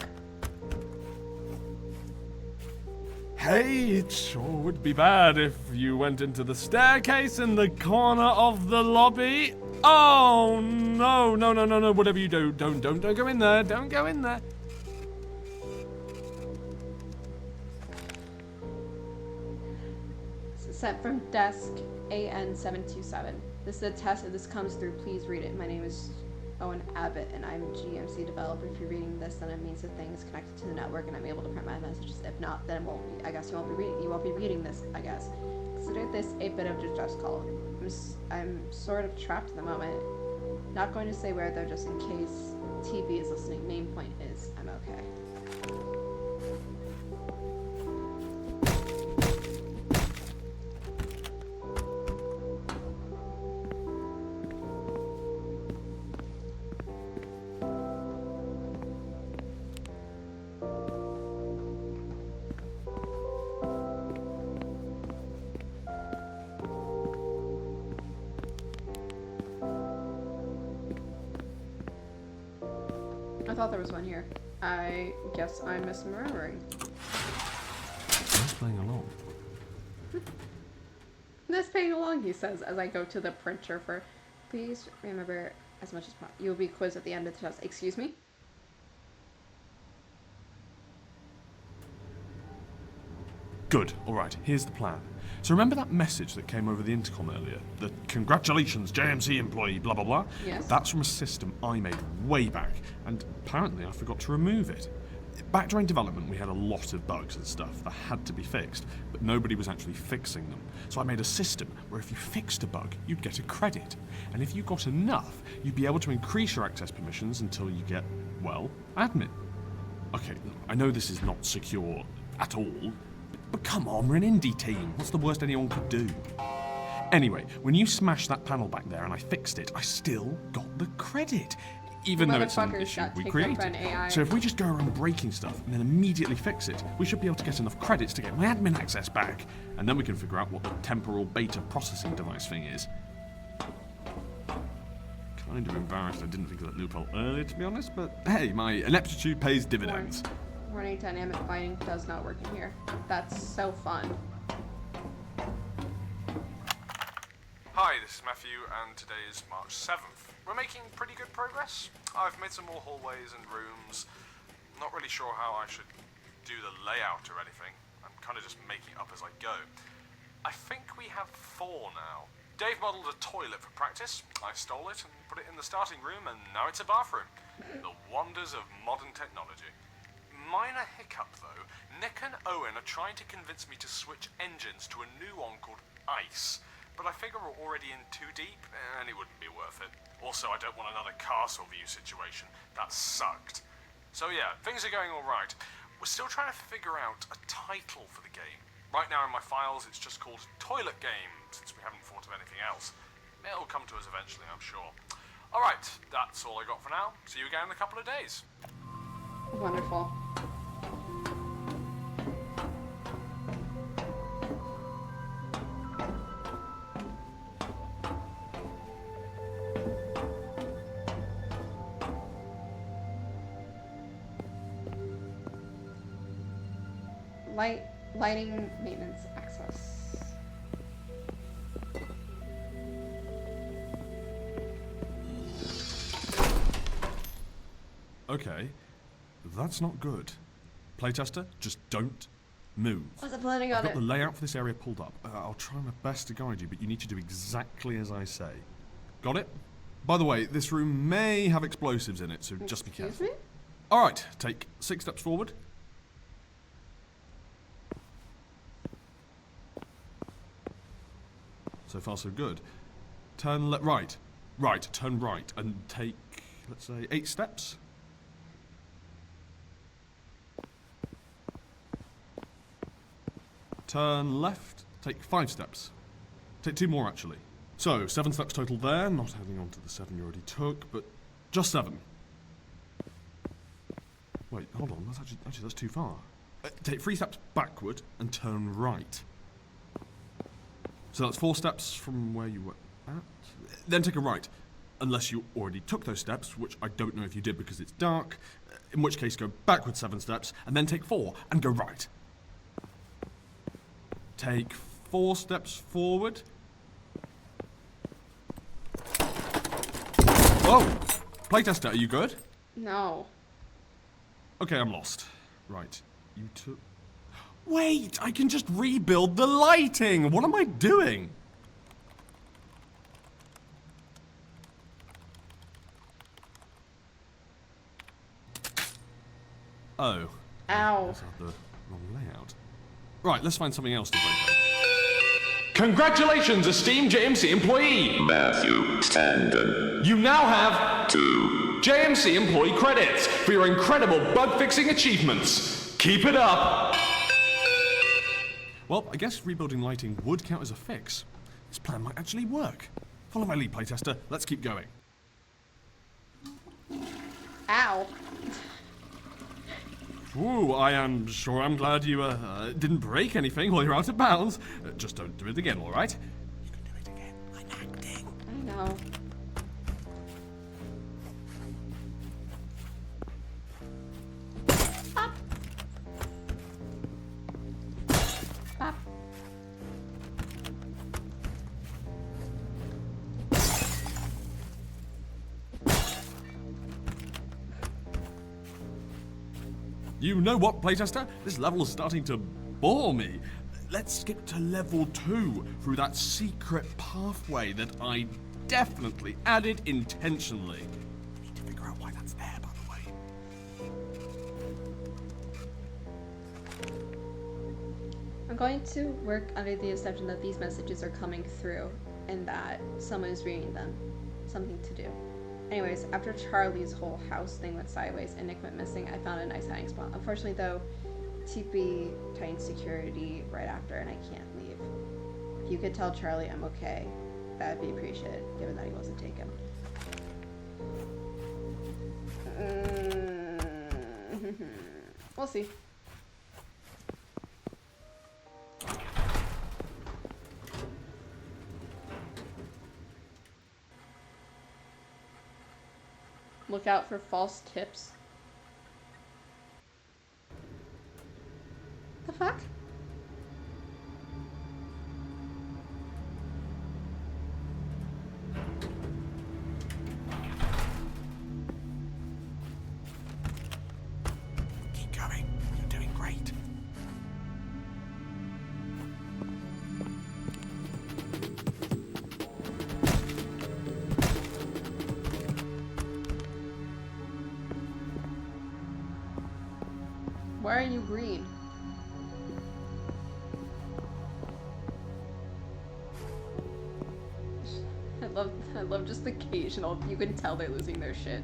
Hey, it sure would be bad if you went into the staircase in the corner of the lobby. Oh, no. Whatever you do, don't go in there. Don't go in there. Sent from desk AN727. This is a test. If this comes through, please read it. My name is Owen Abbott, and I'm GMC developer. If you're reading this, then it means the thing is connected to the network, and I'm able to print my messages. If not, then it won't be. I guess you won't be reading this. I guess. Consider this a bit of a distress call. I'm sort of trapped at the moment. Not going to say where though, just in case TV is listening. Main point is I'm okay. I thought there was one here. I guess I'm misremembering. Just playing along. Just playing along, he says, as I go to the printer for... Please remember as much as possible. You'll be quizzed at the end of the test. Excuse me? Good, alright, here's the plan. So remember that message that came over the intercom earlier? The congratulations, JMC employee, blah blah blah? Yes. That's from a system I made way back, and apparently I forgot to remove it. Back during development, we had a lot of bugs and stuff that had to be fixed, but nobody was actually fixing them. So I made a system where if you fixed a bug, you'd get a credit. And if you got enough, you'd be able to increase your access permissions until you get, well, admin. Okay, I know this is not secure at all, but come on, we're an indie team. What's the worst anyone could do? Anyway, when you smashed that panel back there and I fixed it, I still got the credit. Even though it's an issue we created. So if we just go around breaking stuff and then immediately fix it, we should be able to get enough credits to get my admin access back. And then we can figure out what the temporal beta processing device thing is. Kind of embarrassed I didn't think of that loophole earlier, to be honest, but hey, my ineptitude pays dividends. Warning, dynamic binding does not work in here. That's so fun. Hi, this is Matthew, and today is March 7th. We're making pretty good progress. I've made some more hallways and rooms. Not really sure how I should do the layout or anything. I'm kind of just making it up as I go. I think we have 4 now. Dave modelled a toilet for practice. I stole it and put it in the starting room, and now it's a bathroom. The wonders of modern technology. Minor hiccup, though. Nick and Owen are trying to convince me to switch engines to a new one called Ice. But I figure we're already in too deep, and it wouldn't be worth it. Also, I don't want another castle view situation. That sucked. So yeah, things are going alright. We're still trying to figure out a title for the game. Right now in my files, it's just called Toilet Game, since we haven't thought of anything else. It'll come to us eventually, I'm sure. Alright, that's all I got for now. See you again in a couple of days. Wonderful. Lighting maintenance access. Okay, that's not good. Playtester, just don't move. Wasn't planning on I've got it. the layout for this area pulled up. I'll try my best to guide you, but you need to do exactly as I say. Got it? By the way, this room may have explosives in it, so just be careful. Excuse me? Alright, take 6 steps forward. So far, so good. Turn right. Right, turn right, and take, let's say, 8 steps. Turn left, take 5 steps. Take 2 more, actually. So, 7 steps total there, not adding on to the 7 you already took, but just 7. Wait, hold on, that's too far. Take 3 steps backward and turn right. So that's 4 steps from where you were at. Then take a right. Unless you already took those steps, which I don't know if you did because it's dark. In which case, go backward 7 steps, and then take 4, and go right. Take 4 steps forward. Whoa! Playtester, are you good? No. Okay, I'm lost. Right. You took... Wait! I can just rebuild the lighting! What am I doing? Oh. Ow. I had the wrong layout. Right, let's find something else to break. Congratulations, esteemed JMC employee! Matthew Standen. You now have 2. JMC employee credits for your incredible bug-fixing achievements. Keep it up! Well, I guess rebuilding lighting would count as a fix. This plan might actually work. Follow my lead, playtester. Let's keep going. Ow. Ooh, I'm glad you didn't break anything while you're out of bounds. Just don't do it again, all right? You can do it again. I'm acting. I know. Up. Up. You know what, playtester? This level is starting to bore me. let's skip to level 2 through that secret pathway that I definitely added intentionally. Need to figure out why that's there, by the way. I'm going to work under the assumption that these messages are coming through and that someone is reading them. Something to do. Anyways, after Charlie's whole house thing went sideways and Nick went missing, I found a nice hiding spot. Unfortunately, though, TP tightened security right after and I can't leave. If you could tell Charlie I'm okay, that would be appreciated, given that he wasn't taken. We'll see. Look out for false tips. The fuck? Keep going. You're doing great. Why are you green? I love just the occasional, you can tell they're losing their shit.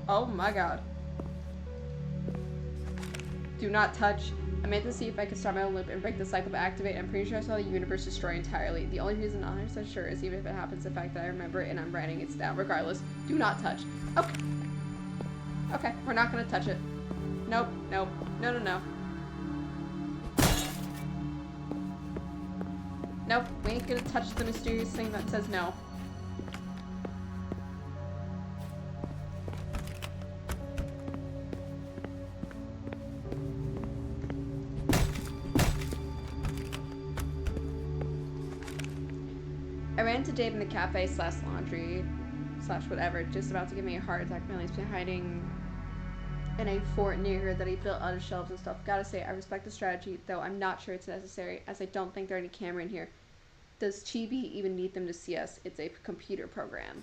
Oh my god. Do not touch. I meant to see if I could start my own loop and break the cycle but activate. I'm pretty sure I saw the universe destroy entirely. The only reason I'm not 100% sure is even if it happens, the fact that I remember it and I'm writing it down. Regardless, do not touch. Okay. Okay, we're not gonna touch it. Nope, nope, no, no, no. Nope, we ain't gonna touch the mysterious thing that says no. I ran into Dave in the cafe / laundry / whatever, just about to give me a heart attack. Millie's been hiding in a fort near her that he built out of shelves and stuff. Gotta say, I respect the strategy, though I'm not sure it's necessary, as I don't think there are any camera in here. Does Chibi even need them to see us? It's a computer program.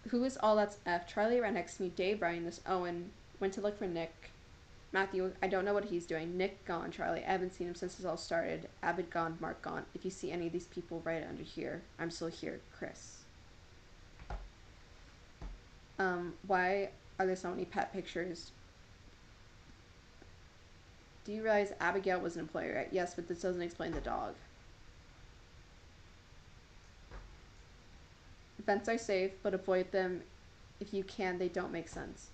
Who is all that's F? Charlie ran next to me, Dave writing this, Owen went to look for Nick. Matthew, I don't know what he's doing. Nick gone, Charlie. I haven't seen him since this all started. Abed gone, Mark gone. If you see any of these people, write it under here. I'm still here, Chris. Why are there so many pet pictures? Do you realize Abigail was an employee, right? Yes, but this doesn't explain the dog. Events are safe, but avoid them if you can. They don't make sense.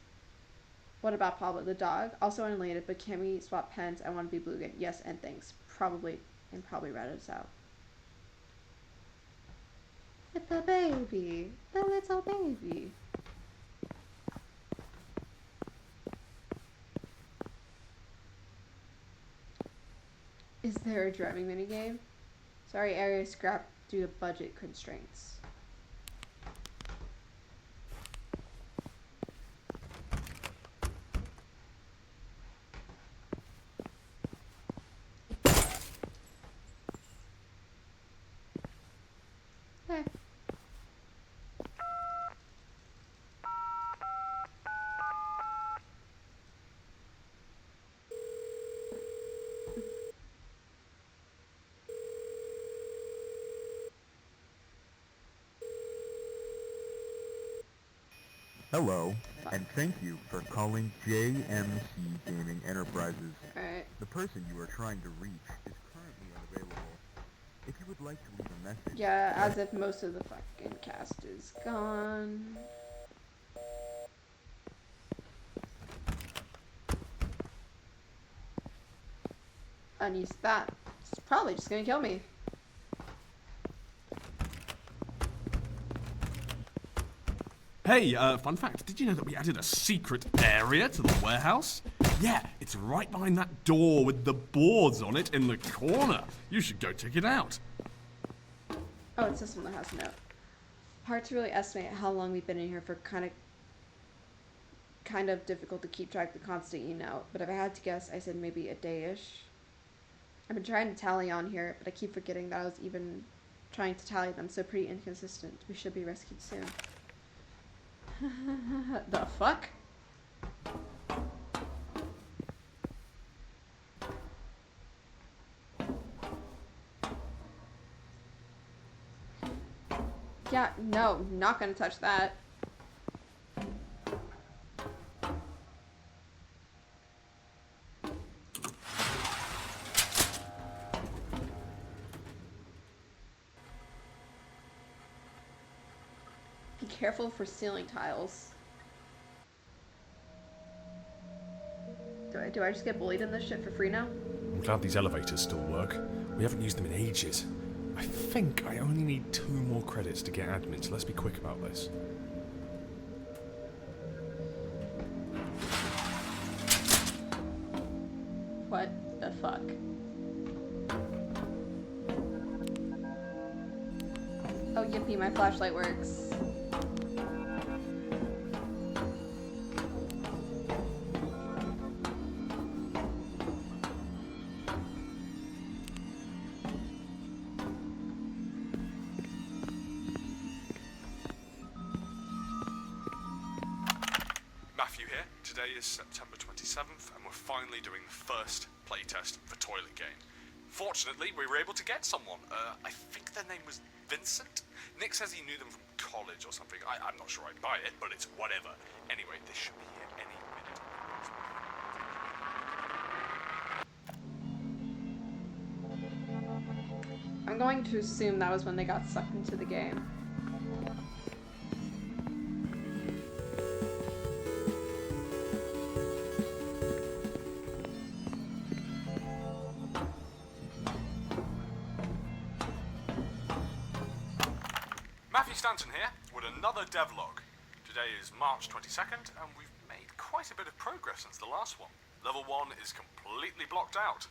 What about Pablo the dog? Also unrelated, but can we swap pens? I want to be blue again. Yes, and thanks. Probably, and probably rat us out. The baby. The little baby. Is there a driving minigame? Sorry, area scrapped due to budget constraints. Okay. Hello, and thank you for calling JMC Gaming Enterprises. Alright. The person you are trying to reach is currently unavailable. If you would like to leave a message... Yeah, as if most of the fucking cast is gone. Unused that. It's probably just gonna kill me. Hey, fun fact, did you know that we added a secret area to the warehouse? Yeah, it's right behind that door with the boards on it in the corner. You should go check it out. Oh, it's this one that has a note. Hard to really estimate how long we've been in here for. Kind of difficult to keep track of the constant in and out, but if I had to guess, I said maybe a day-ish. I've been trying to tally on here, but I keep forgetting that I was even trying to tally them, so pretty inconsistent. We should be rescued soon. The fuck? Yeah, no, not gonna touch that. Be careful for ceiling tiles. Do I just get bullied in this shit for free now? I'm glad these elevators still work. We haven't used them in ages. I think I only need 2 more credits to get admin, so let's be quick about this. What the fuck? Oh, yippee, my flashlight works. Matthew here. Today is September 27th, and we're finally doing the first playtest for Toilet Game. Fortunately, we were able to get someone. I think their name was Vincent. Nick says he knew them from college or something. I'm not sure I'd buy it, but it's whatever. Anyway, this should be here any minute. I'm going to assume that was when they got sucked into the game. Matthew Stanton here with another devlog. Today is March 22nd, and we've made quite a bit of progress since the last one. Level 1 is completely blocked out.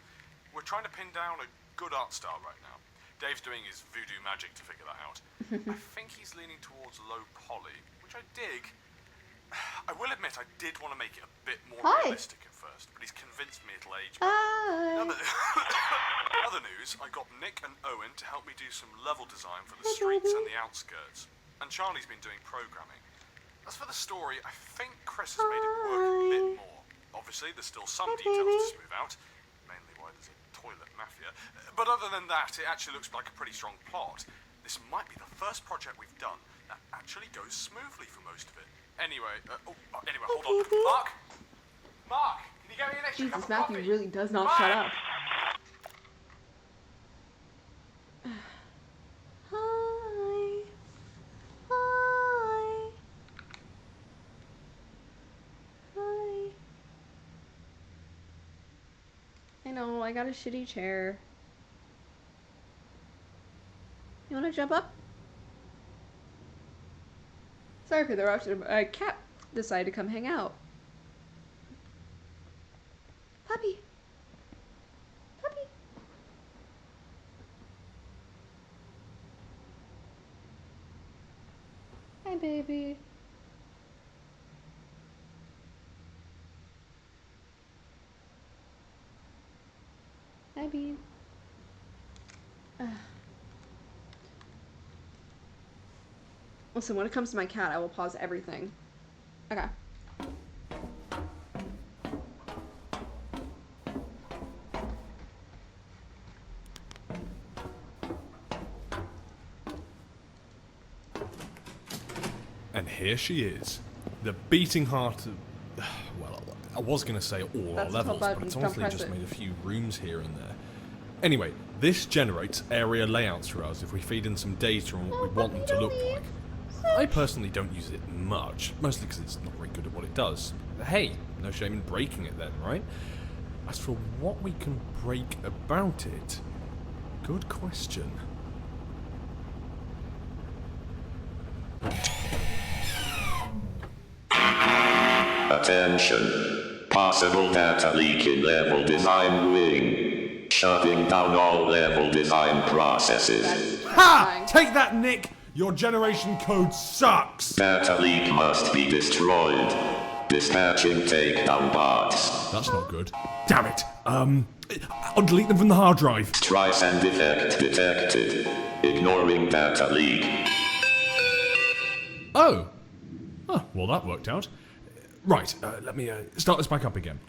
We're trying to pin down a good art style right now. Dave's doing his voodoo magic to figure that out. I think he's leaning towards low poly, which I dig. I will admit I did want to make it a bit more realistic at first, but he's convinced me it'll age better. Other news, I got Nick and Owen to help me do some level design for the streets and the outskirts. And Charlie's been doing programming. As for the story, I think Chris has made it work a bit more. Obviously, there's still some details to smooth out, mainly why there's a toilet mafia. But other than that, it actually looks like a pretty strong plot. This might be the first project we've done that actually goes smoothly for most of it. Anyway, hold on. Mark, can you get me an extra cup Jesus, of Matthew coffee? really does not Mark! shut up. Hi. Hi. Hi. I know, I got a shitty chair. You wanna jump up? Sorry for the interruption. A cat decided to come hang out. Puppy. Puppy. Hi, baby. Hi, Bean. Listen, when it comes to my cat, I will pause everything. Okay. And here she is. The beating heart of... Well, I was going to say all our levels, but it's honestly just made a few rooms here and there. Anyway, this generates area layouts for us if we feed in some data on what we want them to look like. I personally don't use it much, mostly because it's not very good at what it does. But hey, no shame in breaking it then, right? As for what we can break about it, good question. Attention. Possible data leak in level design wing. Shutting down all level design processes. Ha! Take that, Nick! Your generation code sucks! Data leak must be destroyed. Dispatching takedown bots. That's not good. Damn it! I'll delete them from the hard drive. Trice and defect detected. Ignoring data leak. Oh! Oh, well that worked out. Right, let me start this back up again.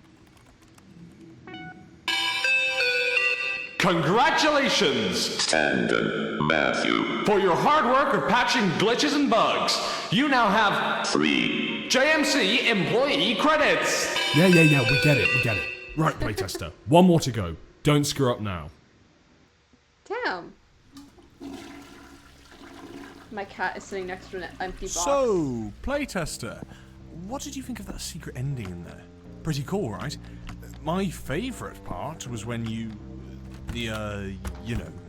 Congratulations! Standen, Matthew. For your hard work of patching glitches and bugs, you now have 3. JMC employee credits! Yeah, we get it. Right, playtester, one more to go. Don't screw up now. Damn. My cat is sitting next to an empty box. So, playtester, what did you think of that secret ending in there? Pretty cool, right? My favourite part was when you know,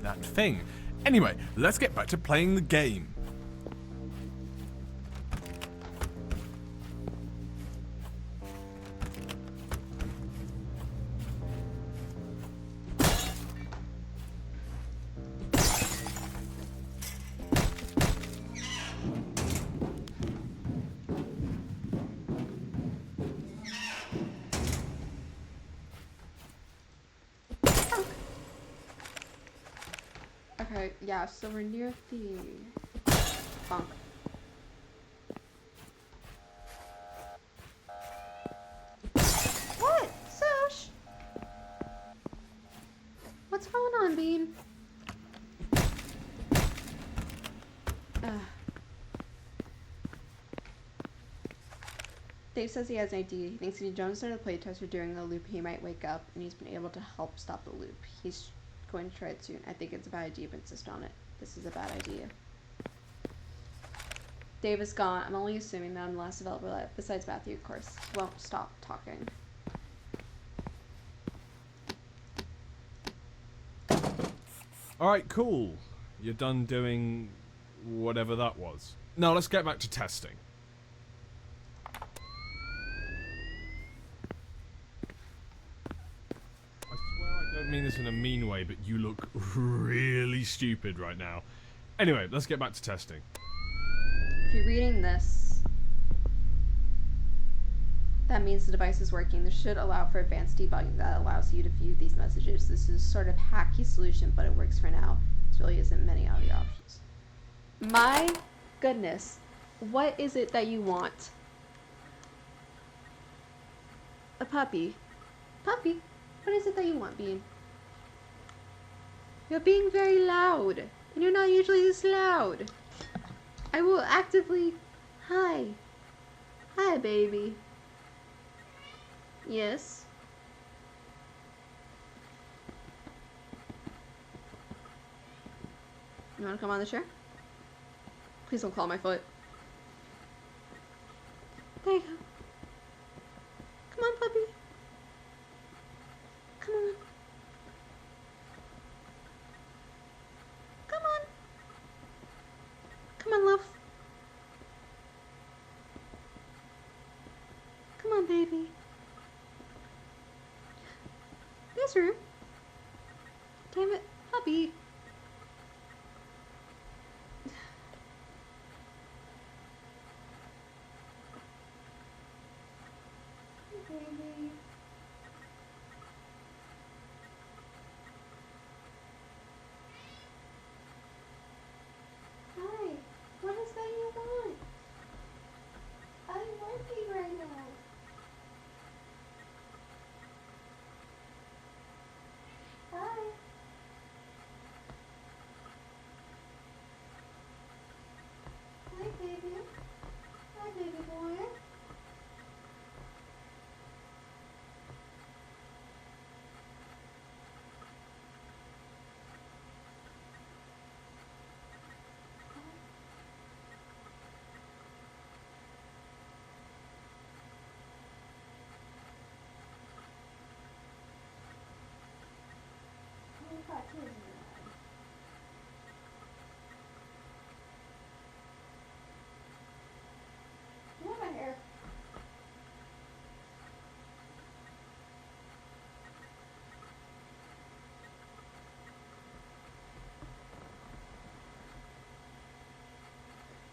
that thing. Anyway, let's get back to playing the game. Okay, yeah, so we're near the bunk. What? Sash? What's going on, Bean? Dave says he has an idea. He thinks if he joins the playtester during the loop, he might wake up, and he's been able to help stop the loop. He's going to try it soon. I think it's a bad idea, but insist on it. This is a bad idea. Dave is gone. I'm only assuming that I'm the last developer left, besides Matthew, of course. He won't stop talking. Alright, cool. You're done doing whatever that was. Now let's get back to testing. I swear I don't mean this in a mean way, but you look really stupid right now. Anyway, let's get back to testing. If you're reading this, that means the device is working. This should allow for advanced debugging that allows you to view these messages. This is sort of hacky solution, but it works for now. There really isn't many other options. My goodness, what is it that you want? A puppy. Puppy? What is it that you want, Bean? You're being very loud, and you're not usually this loud. I will actively... Hi. Hi, baby. Yes. You want to come on the chair? Please don't claw my foot. There you go. Come on, puppy. Come on. Come on. Come on, love. Come on, baby. There's room. Damn it, puppy. Baby. Hi, what is that you want? I'm working right now. Hi. Hi, baby. Hi, baby boy.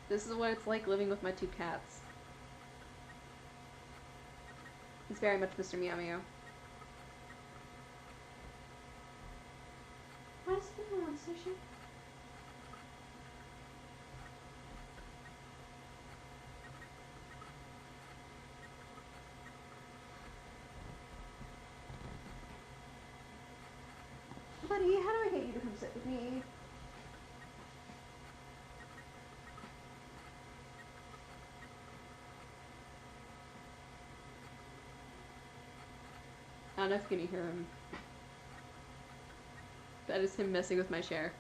This is what it's like living with my 2 cats. He's very much Mr. Meow Meow. What is going on, Sushi? Buddy, how do I get you to come sit with me? I don't know if you can hear him. That is him messing with my chair.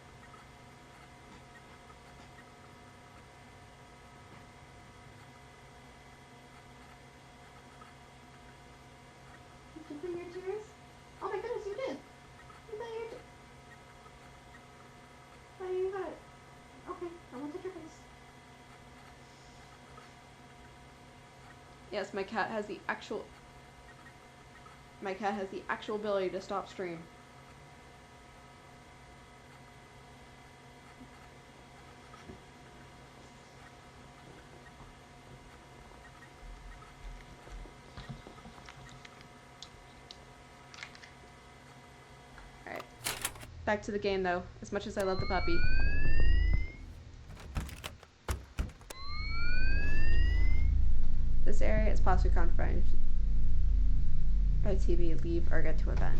Did you bring your tears? Oh my goodness, you did! You got your tears. Oh, you got it. Okay, I won't touch your face. Yes, my cat has the actual ability to stop stream. Alright. Back to the game though, as much as I love the puppy. This area is possibly confined by TV, leave or get to event.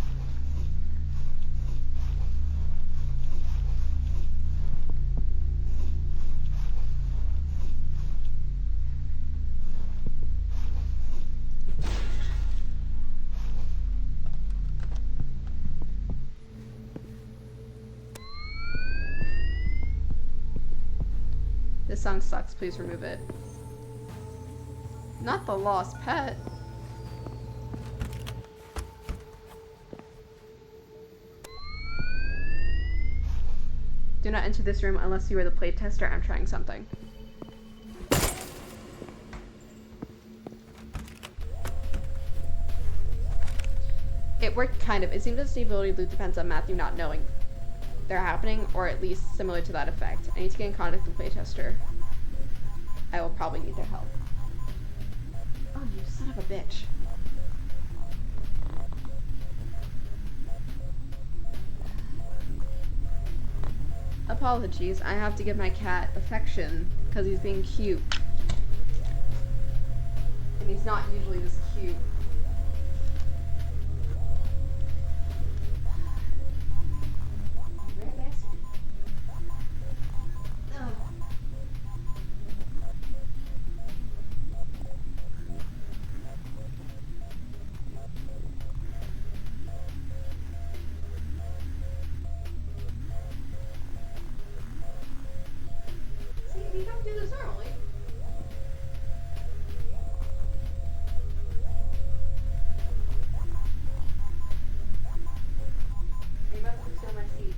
This song sucks, please remove it. Not the lost pet. Do not enter this room unless you are the playtester. I'm trying something. It worked kind of. It seems that stability loop depends on Matthew not knowing they're happening, or at least similar to that effect. I need to get in contact with the playtester. I will probably need their help. Oh, you son of a bitch. Apologies, I have to give my cat affection because he's being cute. And he's not usually this cute. You don't do this normally. You're about to steal my seat.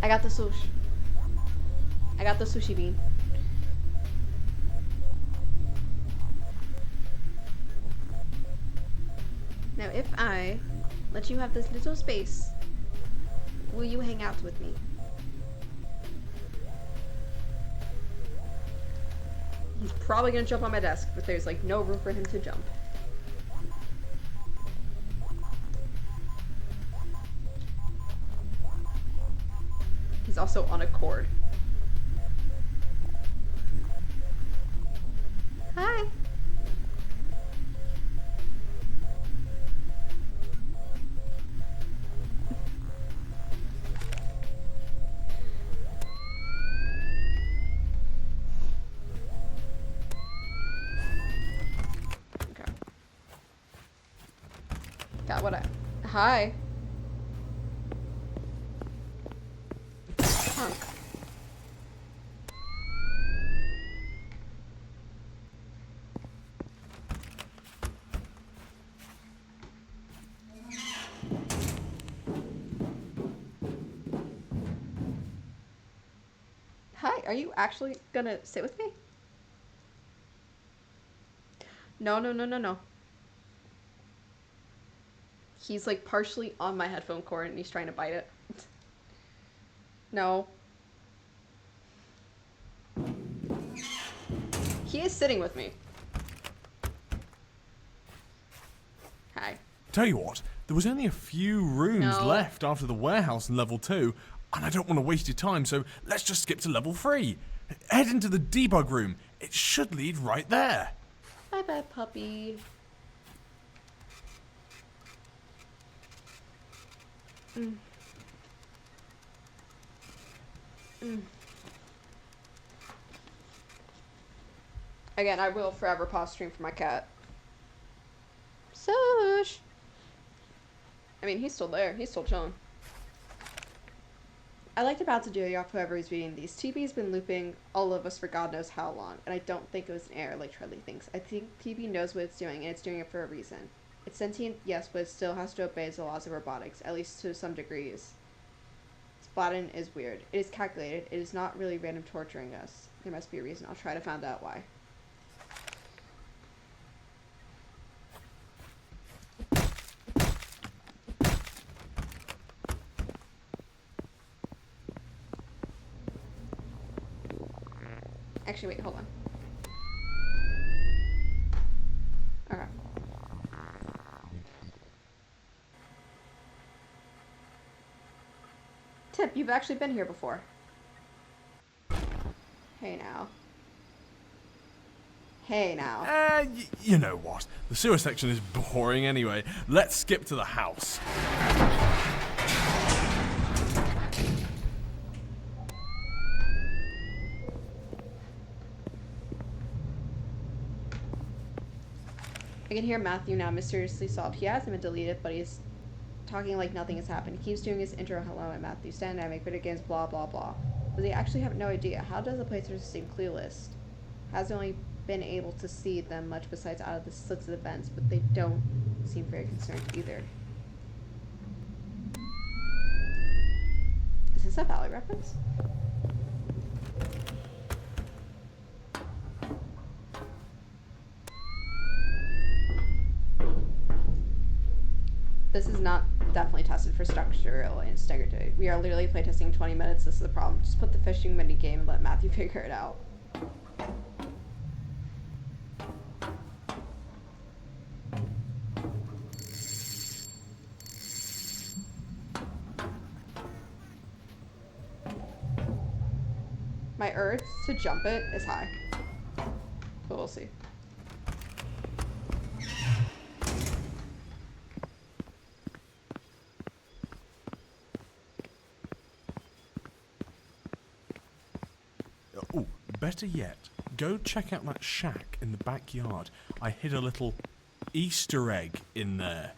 I got the sushi. I got the sushi bean. Now if I let you have this little space. Will you hang out with me? He's probably gonna jump on my desk, but there's like no room for him to jump. He's also on a cord. Hi. Okay. Got what I... Hi. Punk. Hi, are you actually gonna sit with me? No, no, no, no, no. He's like partially on my headphone cord and he's trying to bite it. No. He is sitting with me. Hi. Tell you what, there was only a few rooms No. left after the warehouse in level 2, and I don't want to waste your time, so let's just skip to level 3. Head into the debug room. It should lead right there. Bye-bye, puppy. Mm. Mm. Again, I will forever pause stream for my cat. Sush! I mean, he's still there. He's still chilling. I liked about to do it off whoever is reading these. TB's been looping all of us for God knows how long, and I don't think it was an error like Treadley thinks. I think TB knows what it's doing, and it's doing it for a reason. It's sentient, yes, but it still has to obey the laws of robotics, at least to some degrees. Splatin is weird. It is calculated. It is not really random torturing us. There must be a reason. I'll try to find out why. Actually, wait, hold on. Okay. Tip, you've actually been here before. Hey now. Hey now. You know what? The sewer section is boring anyway. Let's skip to the house. I can hear Matthew now mysteriously sobbed. He hasn't been deleted, but he's talking like nothing has happened. He keeps doing his intro hello and Matthew dynamic, but against blah blah blah. But they actually have no idea. How does the playthrough seem clueless? Hasn't only been able to see them much besides out of the slits of the vents, but they don't seem very concerned either. Is this a Valley reference? This is not definitely tested for structural integrity. We are literally playtesting 20 minutes. This is the problem. Just put the fishing mini game and let Matthew figure it out. My urge to jump it is high. But we'll see. Oh, better yet, go check out that shack in the backyard. I hid a little Easter egg in there.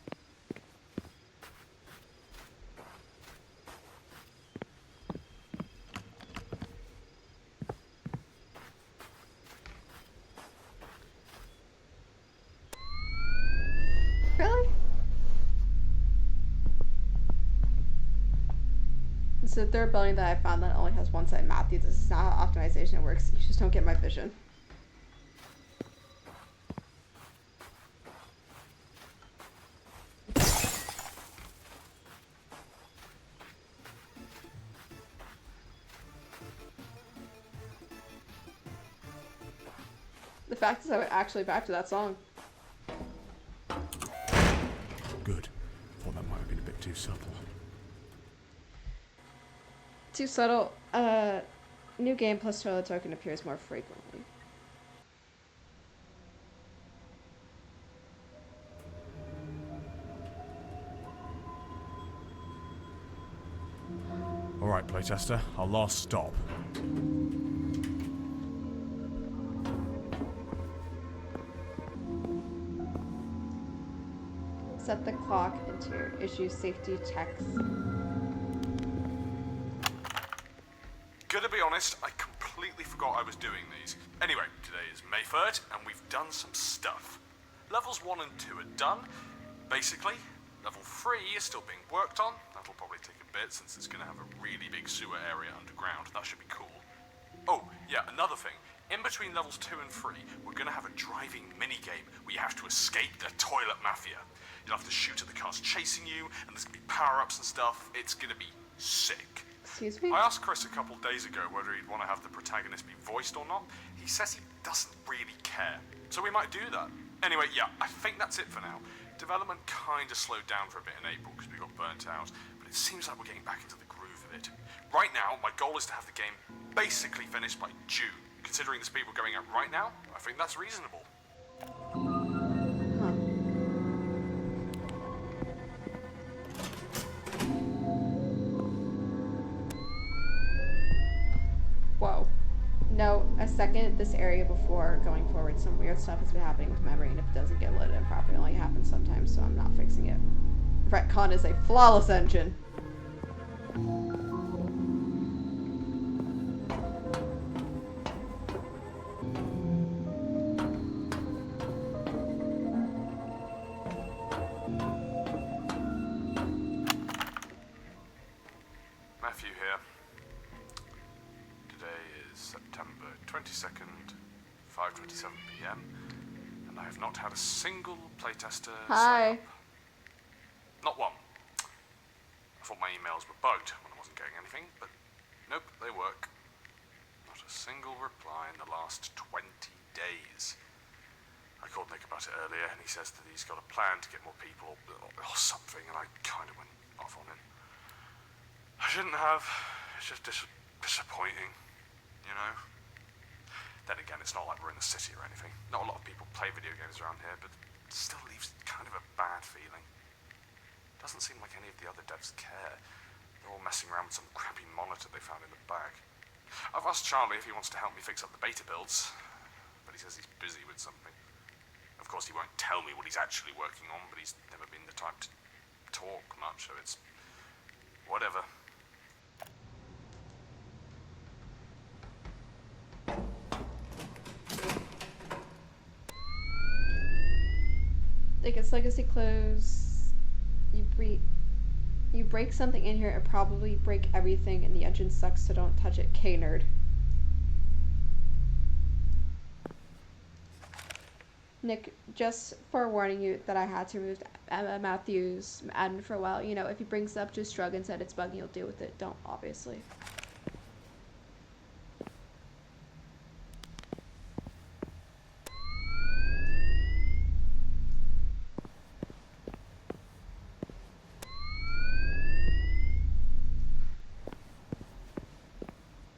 Really? It's the third building that I found that only has one side. Matthew, this is not how optimization works. You just don't get my vision. The fact is I went actually back to that song. Good. Thought that might have been a bit too subtle. Too subtle. New game plus toilet token appears more frequently. Alright, playtester, our last stop. Set the clock into issue safety checks. Gonna be honest, I completely forgot I was doing these. Anyway, today is May 3rd, and we've done some stuff. Levels 1 and 2 are done. Basically, level 3 is still being worked on. That'll probably take a bit, since it's gonna have a really big sewer area underground. That should be cool. Oh, yeah, another thing. In between levels 2 and 3, we're gonna have a driving minigame where you have to escape the toilet mafia. You'll have to shoot at the cars chasing you, and there's gonna be power-ups and stuff. It's gonna be sick. Excuse me? I asked Chris a couple days ago whether he'd want to have the protagonist be voiced or not. He says he doesn't really care. So we might do that. Anyway, yeah, I think that's it for now. Development kind of slowed down for a bit in April because we got burnt out, but it seems like we're getting back into the groove of it. Right now, my goal is to have the game basically finished by June. Considering the speed we're going at right now, I think that's reasonable. Whoa. No, a second this area before going forward, some weird stuff has been happening with memory, and if it doesn't get lit in properly, it only happens sometimes, so I'm not fixing it. Retcon is a flawless engine. Matthew here. Today is September 22nd, 5:27 p.m. and I have not had a single playtester sign Hi. up. Not one. I thought my emails were bugged when I wasn't getting anything, but nope, they work. Not a single reply in the last 20 days. I called Nick about it earlier, and he says that he's got a plan to get more people or something, and I kind of went off on him. I shouldn't have. It's just disappointing, you know? Then again, it's not like we're in the city or anything. Not a lot of people play video games around here, but it still leaves kind of a bad feeling. Doesn't seem like any of the other devs care. They're all messing around with some crappy monitor they found in the bag. I've asked Charlie if he wants to help me fix up the beta builds, but he says he's busy with something. Of course, he won't tell me what he's actually working on, but he's never been the type to talk much, so it's whatever. Like, it's legacy close. You break something in here, it probably break everything, and the engine sucks, so don't touch it. K-nerd. Nick, just forewarning you that I had to remove Matthew's admin for a while. You know, if he brings it up, just shrug and said it's bugging, you'll deal with it. Don't, obviously.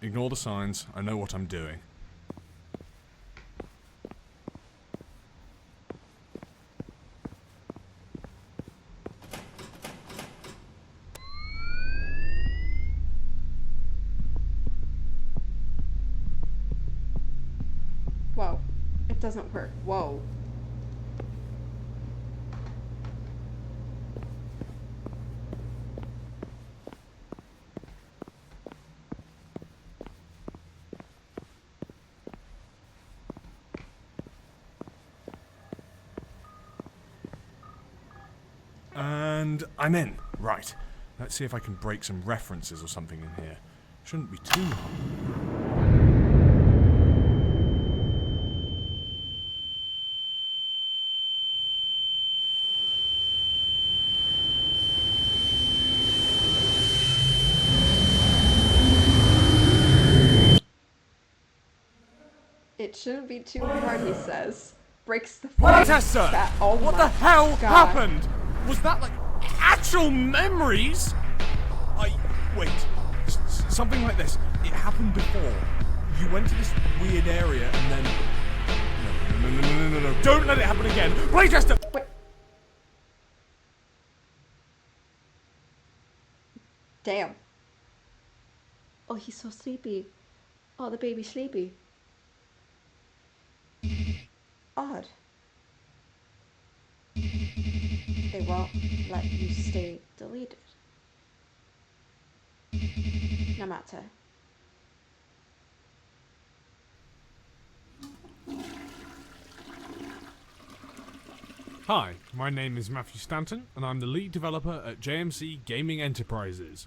Ignore the signs, I know what I'm doing. Whoa. It doesn't work. Whoa. And I'm in. Right. Let's see if I can break some references or something in here. Shouldn't be too hard. It shouldn't be too hard, he says. Breaks the Playtester! fat. Oh What my the hell God. happened? Was that like actual memories? Wait. Something like this. It happened before. You went to this weird area and then. No. Don't let it happen again. Playtester! Wait. Damn. Oh, he's so sleepy. Oh, the baby's sleepy. Odd. They won't let you stay deleted. No matter. Hi, my name is Matthew Stanton, and I'm the lead developer at JMC Gaming Enterprises.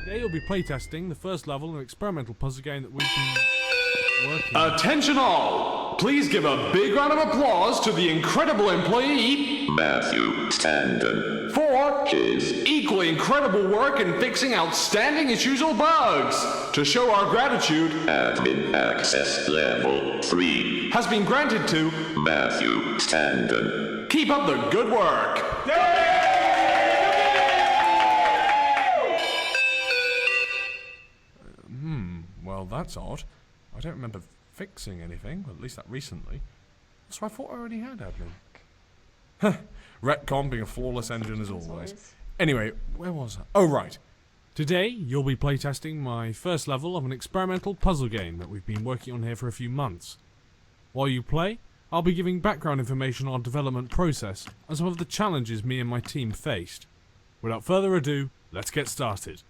Today you'll be playtesting the first level of an experimental puzzle game that we've been working on. Attention all! Please give a big round of applause to the incredible employee, Matthew Stanton. for his equally incredible work in fixing outstanding issues or bugs. To show our gratitude, Admin access level 3. has been granted to Matthew Stanton. keep up the good work. Well, that's odd. I don't remember fixing anything, at least that recently. So I thought I already had admin. Retcon being a flawless engine as always. Anyway, where was I? Oh, right. Today, you'll be playtesting my first level of an experimental puzzle game that we've been working on here for a few months. While you play, I'll be giving background information on development process and some of the challenges me and my team faced. Without further ado, let's get started.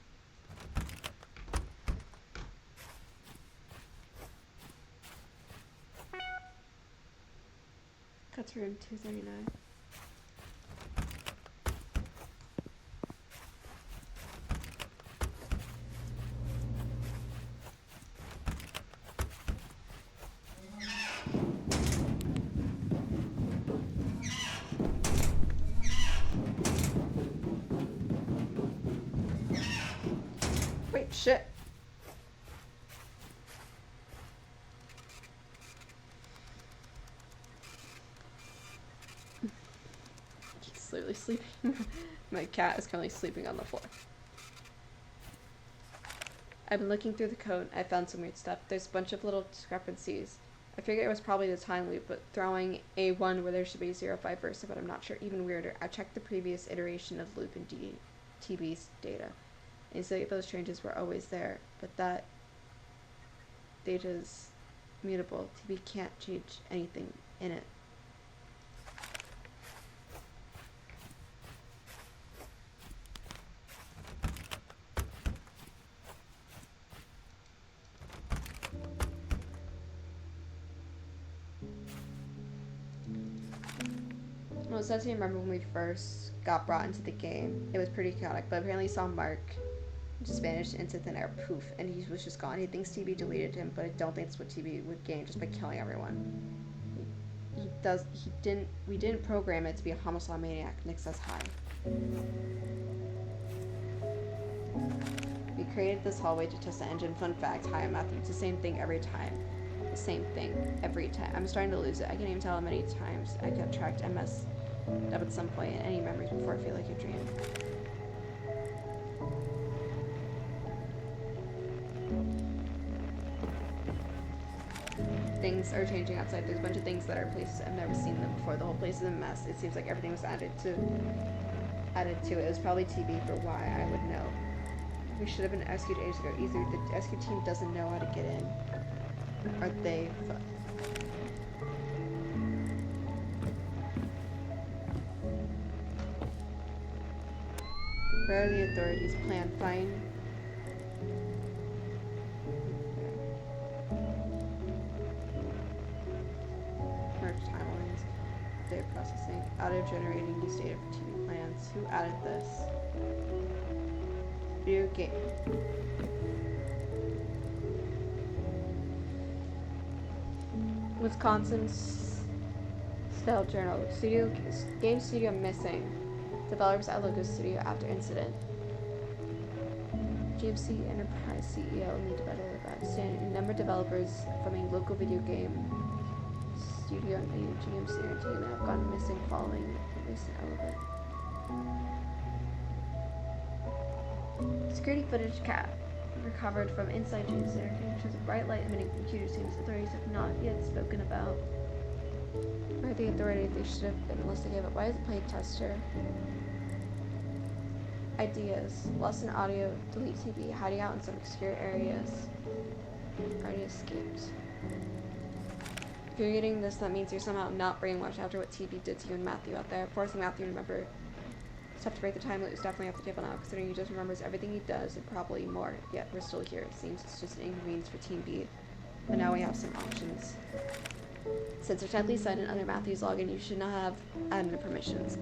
Cut to room 239. Wait, shit. He's literally sleeping. My cat is currently sleeping on the floor. I've been looking through the code. I found some weird stuff. There's a bunch of little discrepancies. I figured it was probably the time loop, but throwing a 1 where there should be a 0.5 versa, but I'm not sure. Even weirder, I checked the previous iteration of loop in TB's data. And so those changes were always there, but that data's mutable. TB can't change anything in it. Well, it says here, remember when we first got brought into the game, it was pretty chaotic, but apparently he saw Mark just vanished into thin air, poof, and he was just gone. He thinks TB deleted him, but I don't think that's what TB would gain just by killing everyone. We didn't program it to be a homicide maniac. Nick says hi. We created this hallway to test the engine. Fun fact, hi, I'm Matthew. It's the same thing every time. The same thing every time. I'm starting to lose it. I can't even tell how many times I got tracked. I messed up at some point in any memories before I feel like a dream. Things are changing outside. There's a bunch of things that are places I've never seen them before. The whole place is a mess. It seems like everything was added to it. It was probably TB for why I would know. We should have been rescued ages ago. Either the rescue team doesn't know how to get in, or they where are the authorities? Plan fine. Merge timelines. Data processing. Auto generating new data for TV plans. Who added this? Video game. Wisconsin's Style Journal. Game studio missing. Developers at Logo Studio after incident. GMC Enterprise CEO need to better about standard. A number of developers from a local video game studio named GMC Entertainment have gone missing following a recent element. Security footage recovered from inside GMC Entertainment shows a bright light emitting from computer scenes authorities have not yet spoken about. Or the authorities they should have been unless they gave up. Why is it playing tester? Ideas. Lost in audio. Delete TV. Hiding out in some obscure areas. Already escaped. If you're getting this, that means you're somehow not brainwashed after what TV did to you and Matthew out there. Forcing Matthew to remember. It's tough to break the time loop. It's definitely off the table now, considering he just remembers everything he does and probably more. Yet we're still here. It seems it's just an inconvenience for Team B. But now we have some options. Since there's technically signed in under Matthew's login, you should not have admin permissions.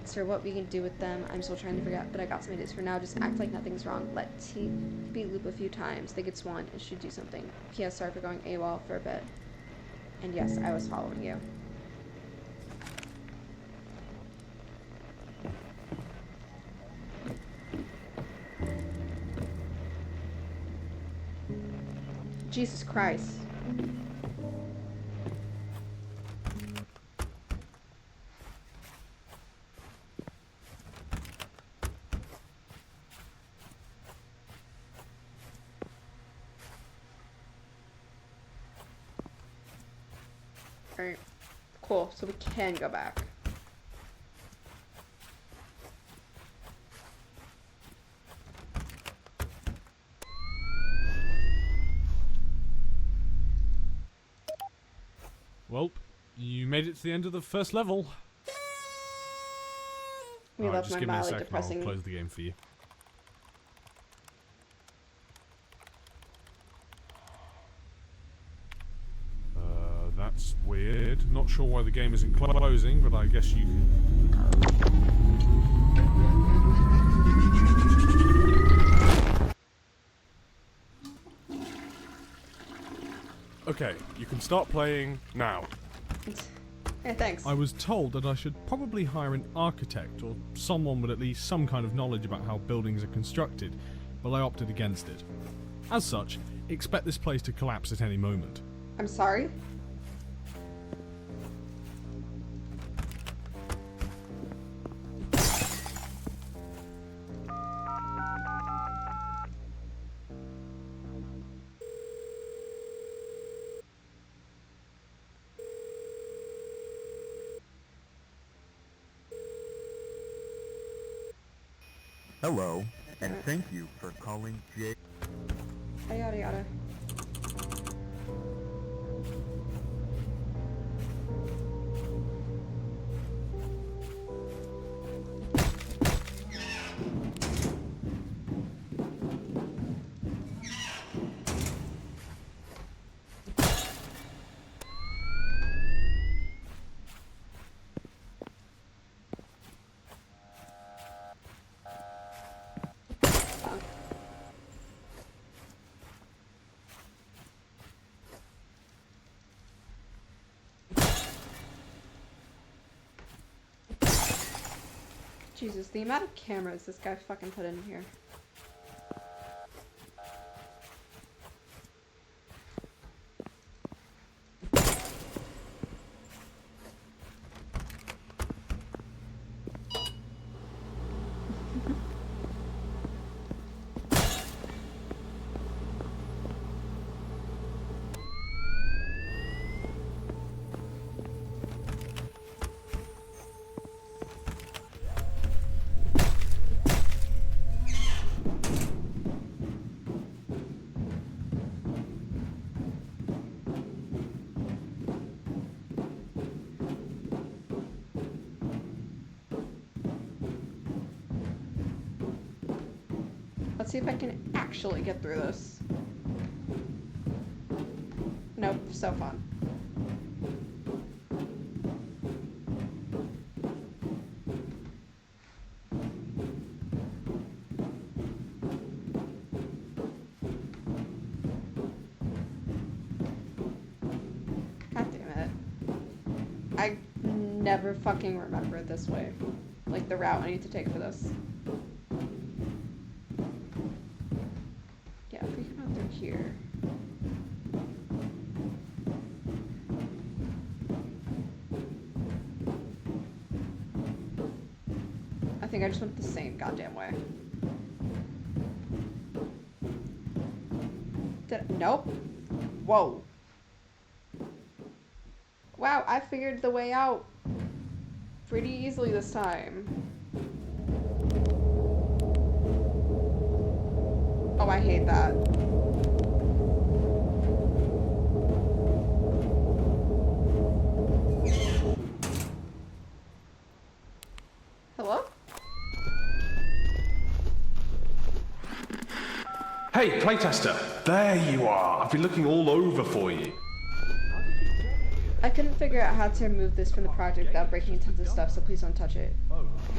So what we can do with them, I'm still trying to figure out, but I got some ideas. For now, just act like nothing's wrong. Let Team B loop a few times. Think it's one and should do something. P.S. Sorry for going AWOL for a bit. And yes, I was following you. Jesus Christ. Alright, cool, so we can go back. Well, you made it to the end of the first level. We left just my give me a mildly second, depressing. I'll close the game for you. That's weird. Not sure why the game isn't closing, but I guess you can... Okay, you can start playing now. Yeah, thanks. I was told that I should probably hire an architect or someone with at least some kind of knowledge about how buildings are constructed, but I opted against it. As such, expect this place to collapse at any moment. I'm sorry? Hello, and thank you for calling J. Yada yada. Jesus, the amount of cameras this guy fucking put in here. Let's see if I can actually get through this. Nope, so fun. God damn it. I never fucking remember it this way. Like the route I need to take for this. think I just went the same goddamn way. Nope. Whoa. Wow, I figured the way out pretty easily this time. Oh, I hate that. Hello? Hey, playtester! There you are! I've been looking all over for you. I couldn't figure out how to remove this from the project without breaking tons of stuff, so please don't touch it.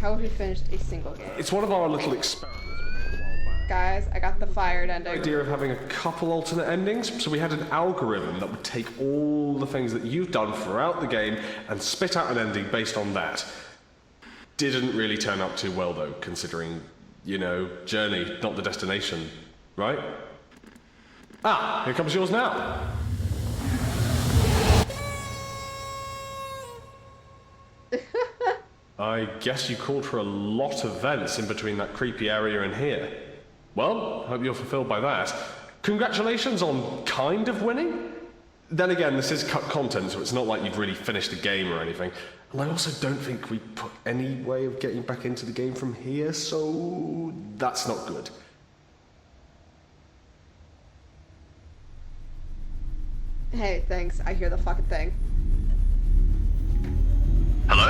How have we finished a single game? It's one of our little experiments. Guys, I got the fired ending. The idea of having a couple alternate endings, so we had an algorithm that would take all the things that you've done throughout the game and spit out an ending based on that. Didn't really turn out too well though, considering, you know, journey, not the destination, right? Ah, here comes yours now. I guess you called for a lot of vents in between that creepy area and here. Well, hope you're fulfilled by that. Congratulations on kind of winning. Then again, this is cut content, so it's not like you've really finished the game or anything. And I also don't think we put any way of getting back into the game from here, so that's not good. Hey, thanks. I hear the fucking thing. Hello?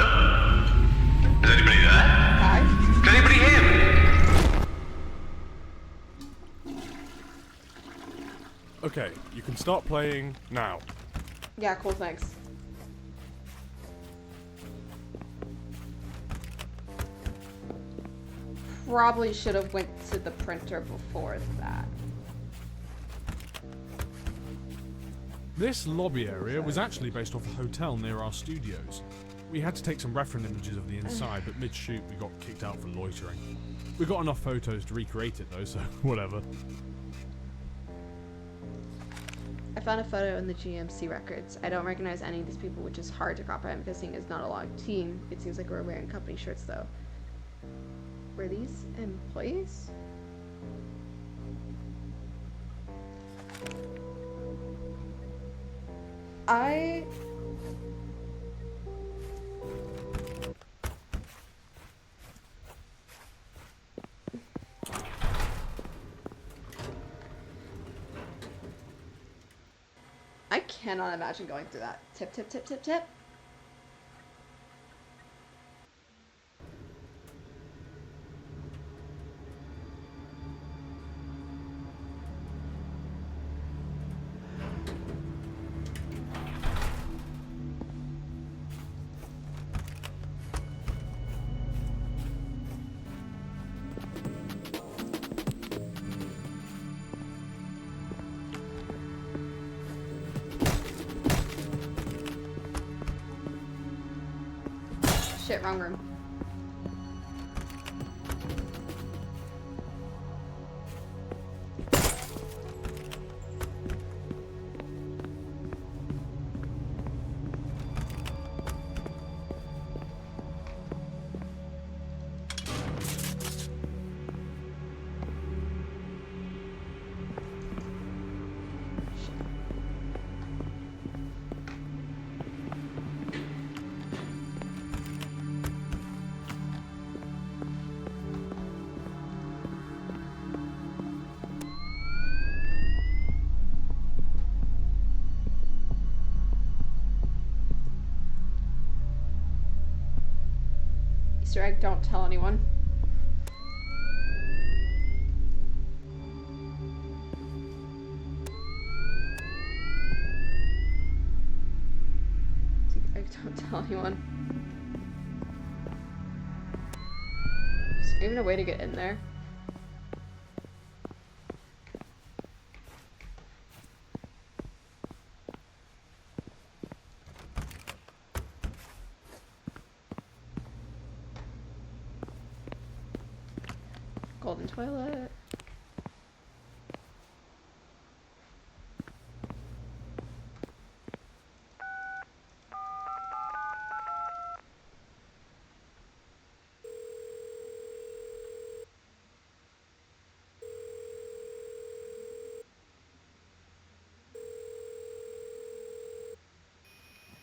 Is anybody there? Hi? Can anybody hear me? Okay, you can start playing now. Yeah, cool, thanks. Probably should have went to the printer before that. This lobby area was actually based off a hotel near our studios. We had to take some reference images of the inside, but mid-shoot we got kicked out for loitering. We got enough photos to recreate it though, so whatever. I found a photo in the GMC records. I don't recognize any of these people, which is hard to comprehend because seeing as not a long team, it seems like we're wearing company shirts though. Were these employees? I cannot imagine going through that. Tip, tip, tip, tip, tip. Shit, wrong room. Easter egg, don't tell anyone. Easter egg, don't tell anyone. Is there even a way to get in there? Golden toilet.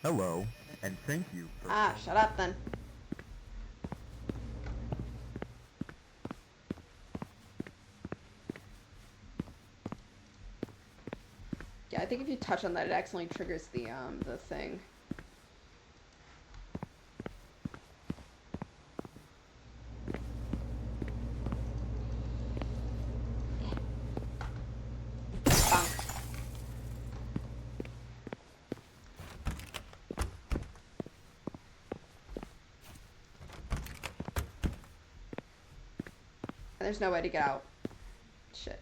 Hello, and thank you for... Ah, shut up then. Yeah, I think if you touch on that, it accidentally triggers the thing. There's no way to get out. Shit.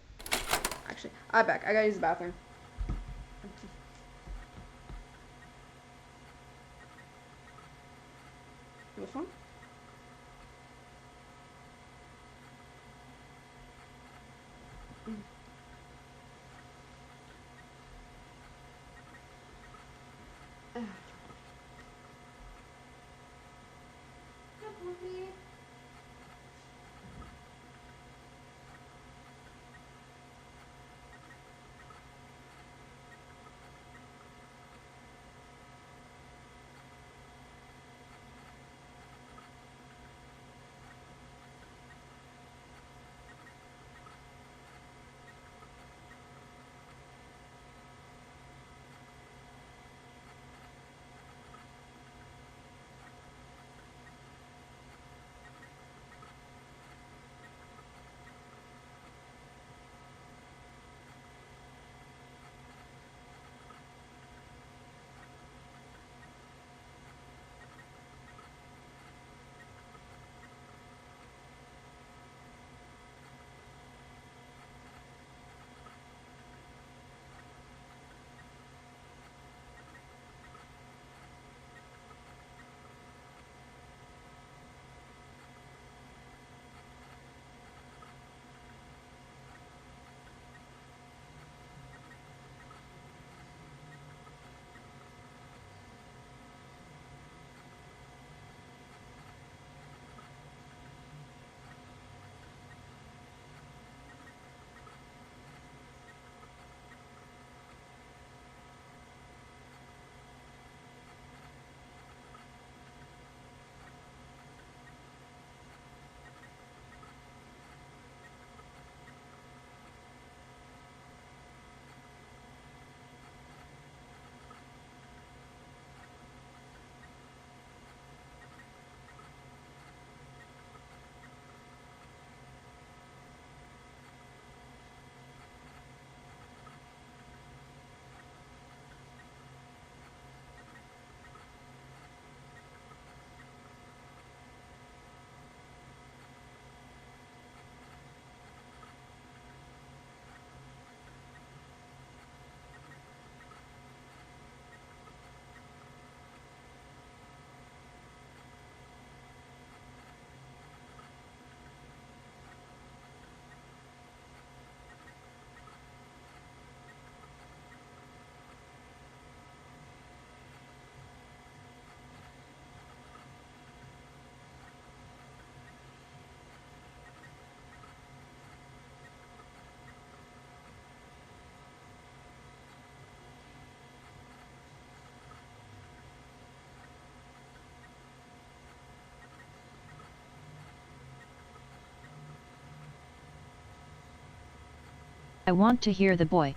Actually, I'm back. I gotta use the bathroom. This one? I want to hear the boy.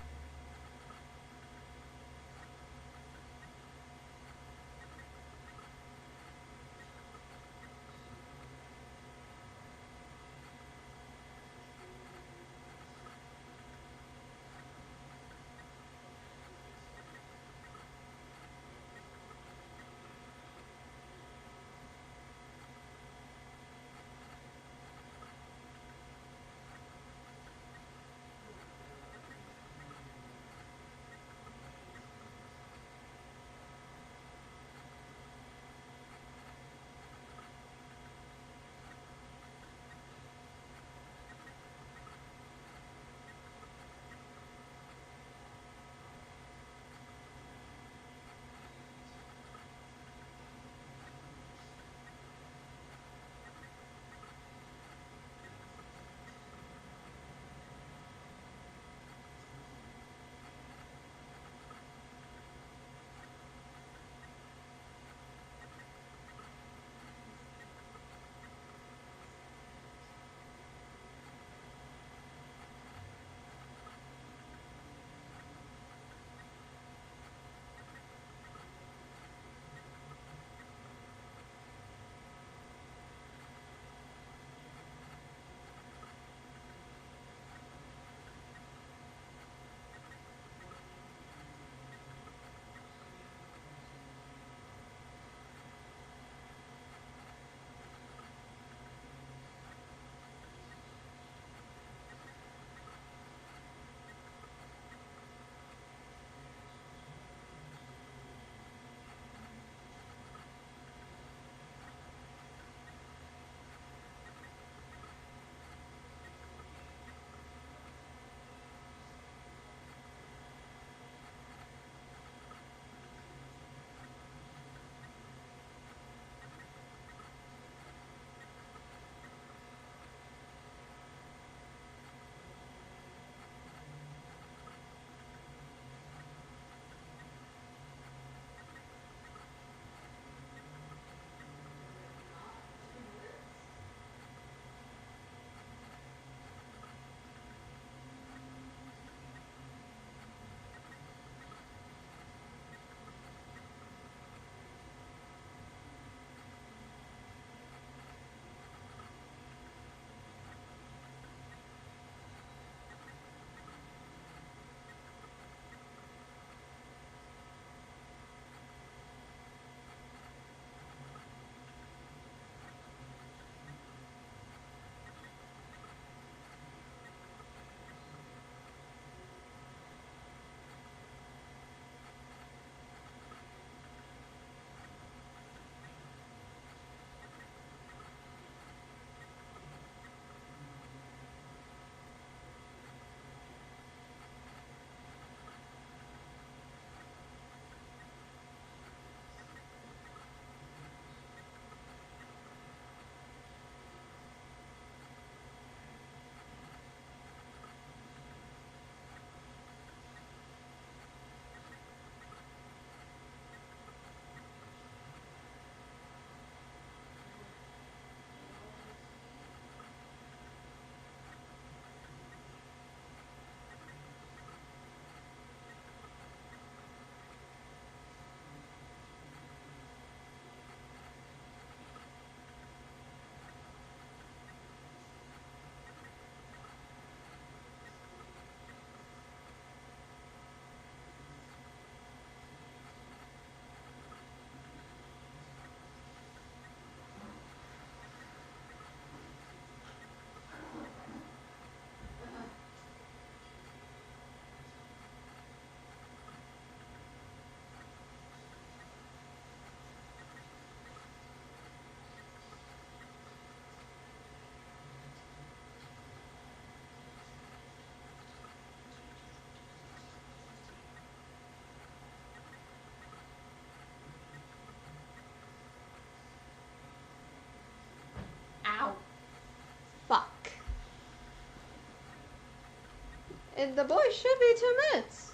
And the boy should be 2 minutes.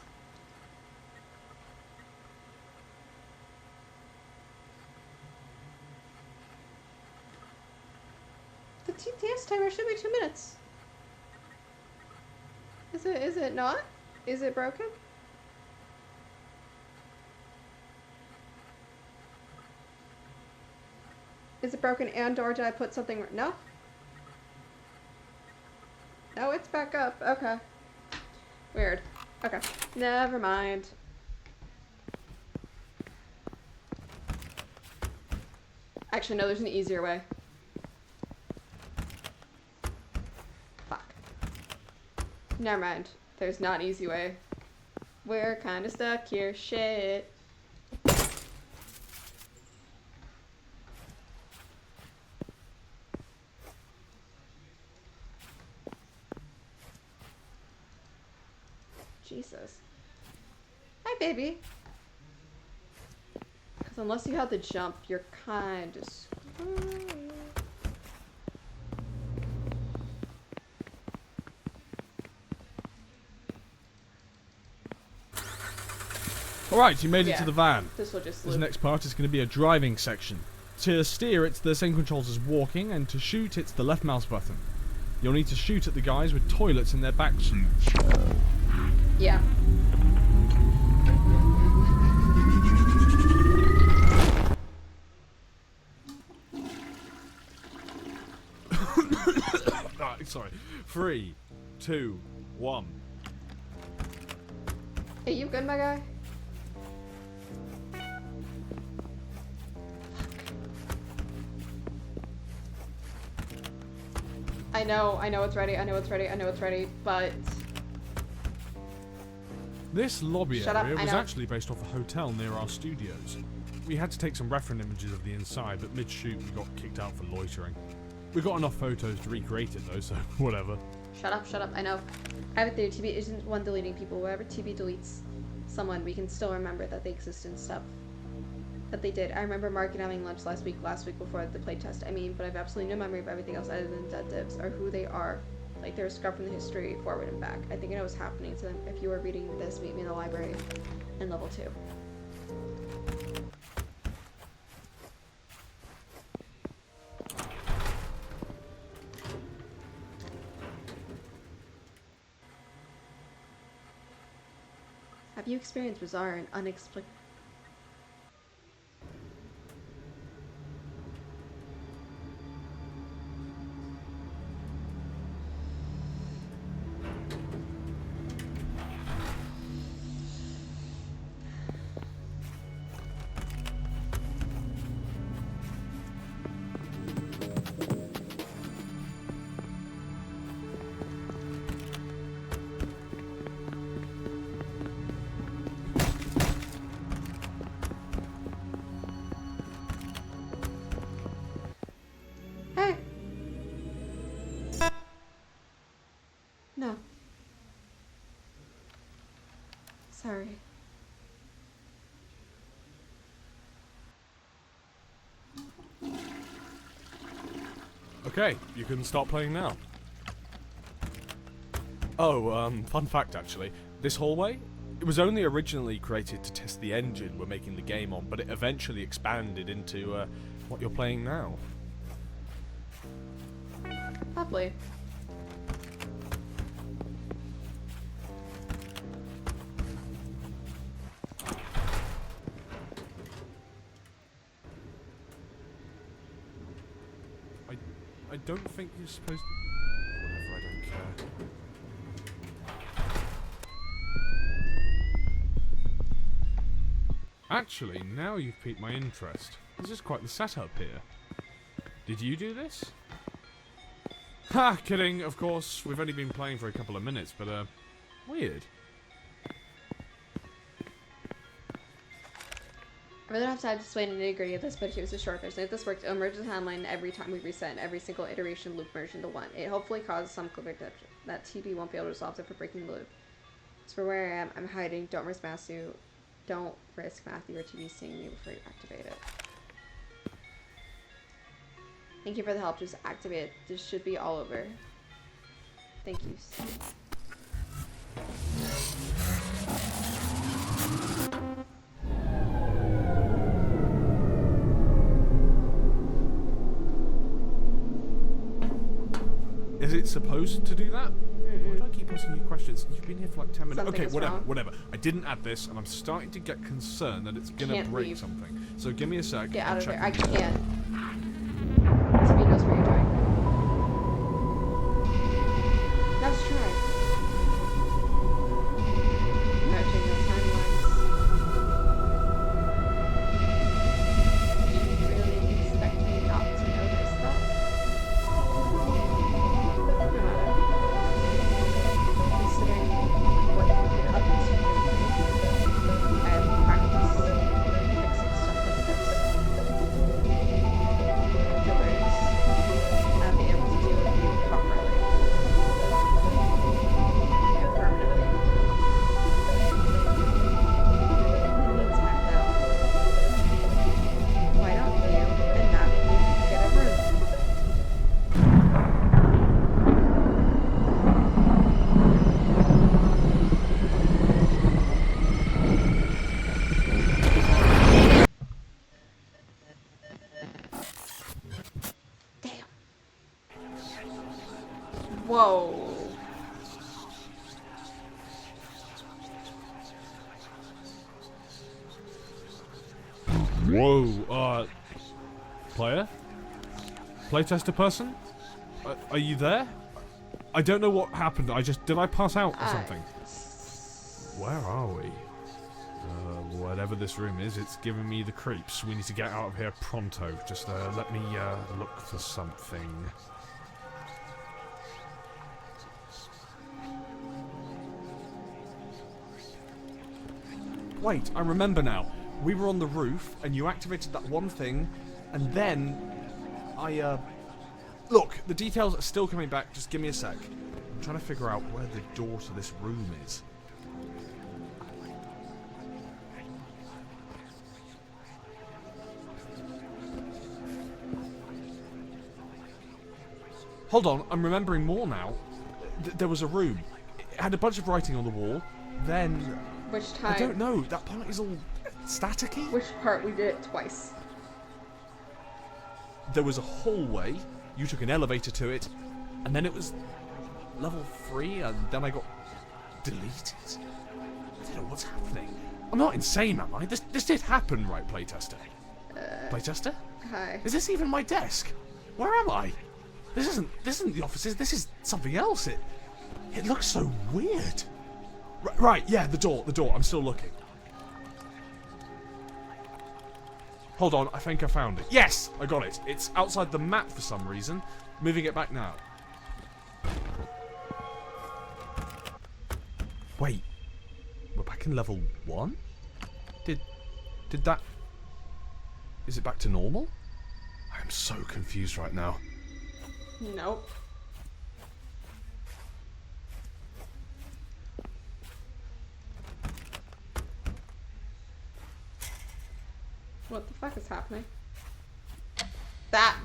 The TTS timer should be 2 minutes. Is it not? Is it broken? Is it broken and or did I put something... No? No, it's back up. Okay. Weird. Okay. Never mind. Actually, no, there's an easier way. Fuck. Never mind. There's not an easy way. We're kinda stuck here. Shit. Jesus. Hi, baby. Because unless you have the jump, you're kind of screwed. Alright, you made it to the van. This will just This loop. next part is going to be a driving section. To steer, it's the same controls as walking, and to shoot, it's the left mouse button. You'll need to shoot at the guys with toilets in their back seats. Yeah. Alright, sorry. 3, 2, 1. Hey, you good, my guy? I know it's ready, I know it's ready, but... This lobby Shut up, area I was know. actually based off a hotel near our studios. We had to take some reference images of the inside, but mid-shoot we got kicked out for loitering. We got enough photos to recreate it though, so whatever. Shut up, I know. I have a theory, TB isn't one deleting people. Wherever TB deletes someone, we can still remember that they exist and stuff. That they did. I remember Mark and having lunch last week before the playtest. I mean, but I have absolutely no memory of everything else other than dead divs, or who they are. Like, they're scrubbed from the history forward and back. I think I know what's happening to them. If you were reading this, meet me in the library in level 2. Have you experienced bizarre and unexplicable... Hey! No. Sorry. Okay, you can start playing now. Oh, fun fact actually. This hallway, it was only originally created to test the engine we're making the game on, but it eventually expanded into what you're playing now. Lovely. I don't think you're supposed to... Whatever, I don't care. Actually, now you've piqued my interest. This is quite the setup here. Did you do this? Ha! Kidding, of course. We've only been playing for a couple of minutes, but, weird. I really don't have time to explain the nitty-gritty of this, but here's the short version. If this worked, it'll merge the timeline every time we reset, and every single iteration loop merged into one. It hopefully causes some clever that TB won't be able to solve it for breaking the loop. As for where I am, I'm hiding. Don't risk Matthew or TB seeing me before you activate it. Thank you for the help. Just activate it. This should be all over. Thank you. Is it supposed to do that? Why do I keep asking you questions? You've been here for like 10 minutes. Something Okay, is whatever, wrong. whatever. I didn't add this, and I'm starting to get concerned that it's gonna Can't break leave. something. So give me a sec. Get I'll out of check there. I the details. can't. Speed knows what you're doing. Let's try. Matching the timelines. Really expect me not to notice that? No matter. Considering what you've been up to lately, I have practiced fixing stuff like this. Afterwards, I'll be able to deal with you properly. And permanently. In the meantime, though, why don't you and Navi get a room? Damn. Whoa. Whoa, player? Playtester person? Are you there? I don't know what happened. Did I pass out or something? Where are we? Whatever this room is, it's giving me the creeps. We need to get out of here pronto. Just, let me, look for something. Wait, I remember now. We were on the roof, and you activated that one thing, and then Look, the details are still coming back. Just give me a sec. I'm trying to figure out where the door to this room is. Hold on, I'm remembering more now. There was a room. It had a bunch of writing on the wall. Then... Which time? I don't know. That part is all staticky. Which part? We did it twice. There was a hallway. You took an elevator to it. And then it was level 3. And then I got deleted. I don't know what's happening. I'm not insane, am I? This did happen, right, Playtester? Playtester? Hi. Is this even my desk? Where am I? This isn't the offices. This is something else. It looks so weird. Right, yeah, the door. I'm still looking. Hold on, I think I found it. Yes, I got it. It's outside the map for some reason. Moving it back now. Wait, we're back in level 1? Did that... Is it back to normal? I am so confused right now. Nope. What the fuck is happening? That.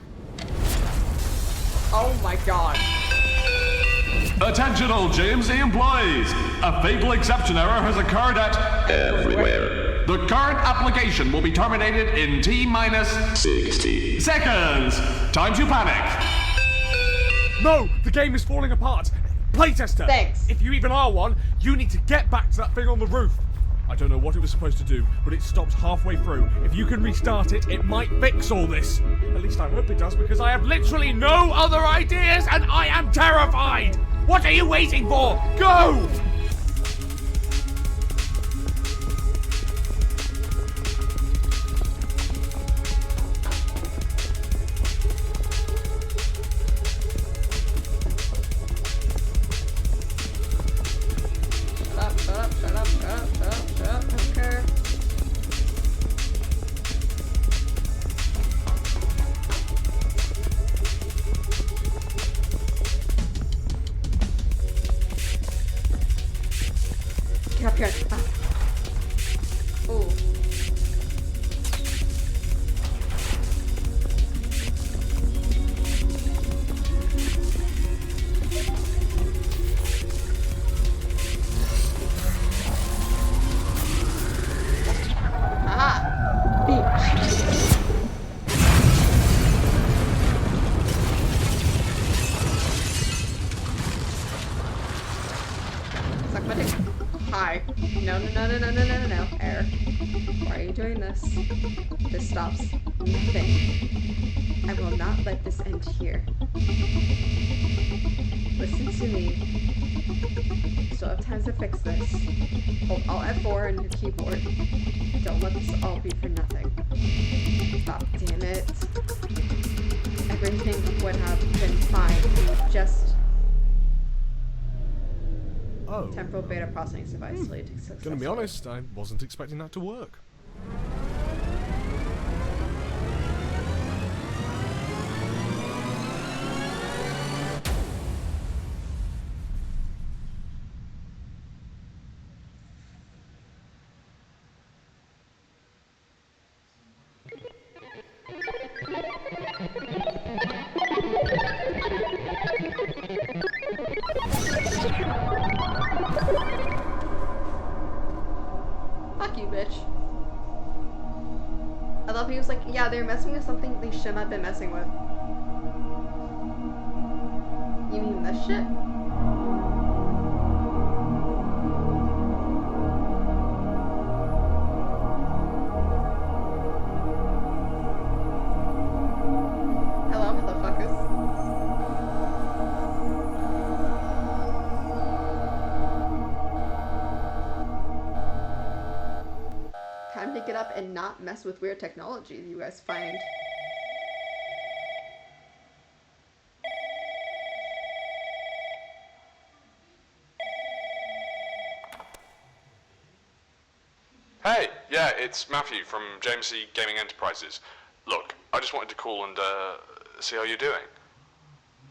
Oh my god. Attention all JMC employees! A fatal exception error has occurred at Everywhere. The current application will be terminated in T-minus 60 seconds. Time to panic. No! The game is falling apart! Playtester! Thanks. If you even are one, you need to get back to that thing on the roof! I don't know what it was supposed to do, but it stopped halfway through. If you can restart it, it might fix all this. At least I hope it does, because I have literally no other ideas, and I am terrified! What are you waiting for? Go! Shut up. Okay. Get up here. Ah. Ooh. Suck my dick. Hi. No, no, no, no, no, no, no, no, no. Error. Why are you doing this? This stops nothing. I will not let this end here. Listen to me. You still have time to fix this. Hold Alt F4 on your keyboard. Don't let this all be for nothing. Stop, damn it. Everything would have been fine if you just... Oh. Temporal beta processing device lead to success. Gonna be honest, I wasn't expecting that to work. Fuck you, bitch. I love he was like, yeah, they're messing with something they should not have been messing with. You mean this shit? Hello, motherfuckers. Time to get up and not mess with weird technology you guys find. Hey, yeah, it's Matthew from JMC Gaming Enterprises. Look, I just wanted to call and see how you're doing.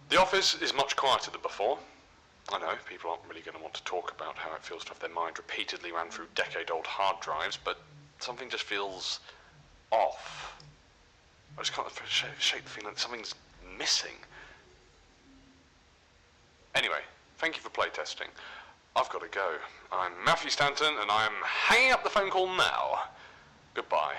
The office is much quieter than before. I know, people aren't really going to want to talk about how it feels to have their mind repeatedly ran through decade-old hard drives, but something just feels off. I just can't shake the feeling that something's missing. Anyway, thank you for playtesting. I've got to go. I'm Matthew Stanton, and I'm hanging up the phone call now. Goodbye.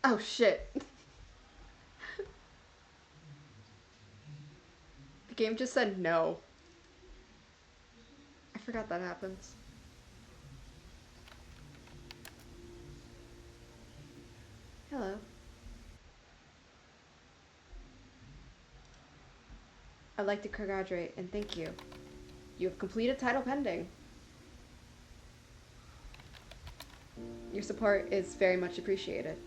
Oh shit. The game just said no. I forgot that happens. Hello. I'd like to congratulate and thank you. You have completed title pending. Your support is very much appreciated.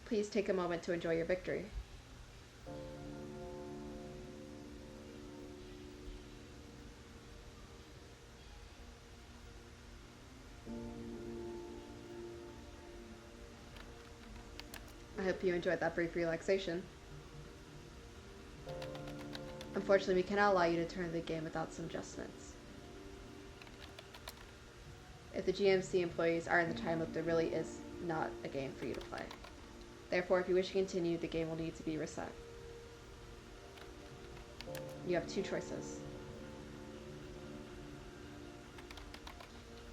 Please take a moment to enjoy your victory. I hope you enjoyed that brief relaxation. Unfortunately, we cannot allow you to turn the game without some adjustments. If the GMC employees are in the time loop, there really is not a game for you to play. Therefore, if you wish to continue, the game will need to be reset. You have two choices.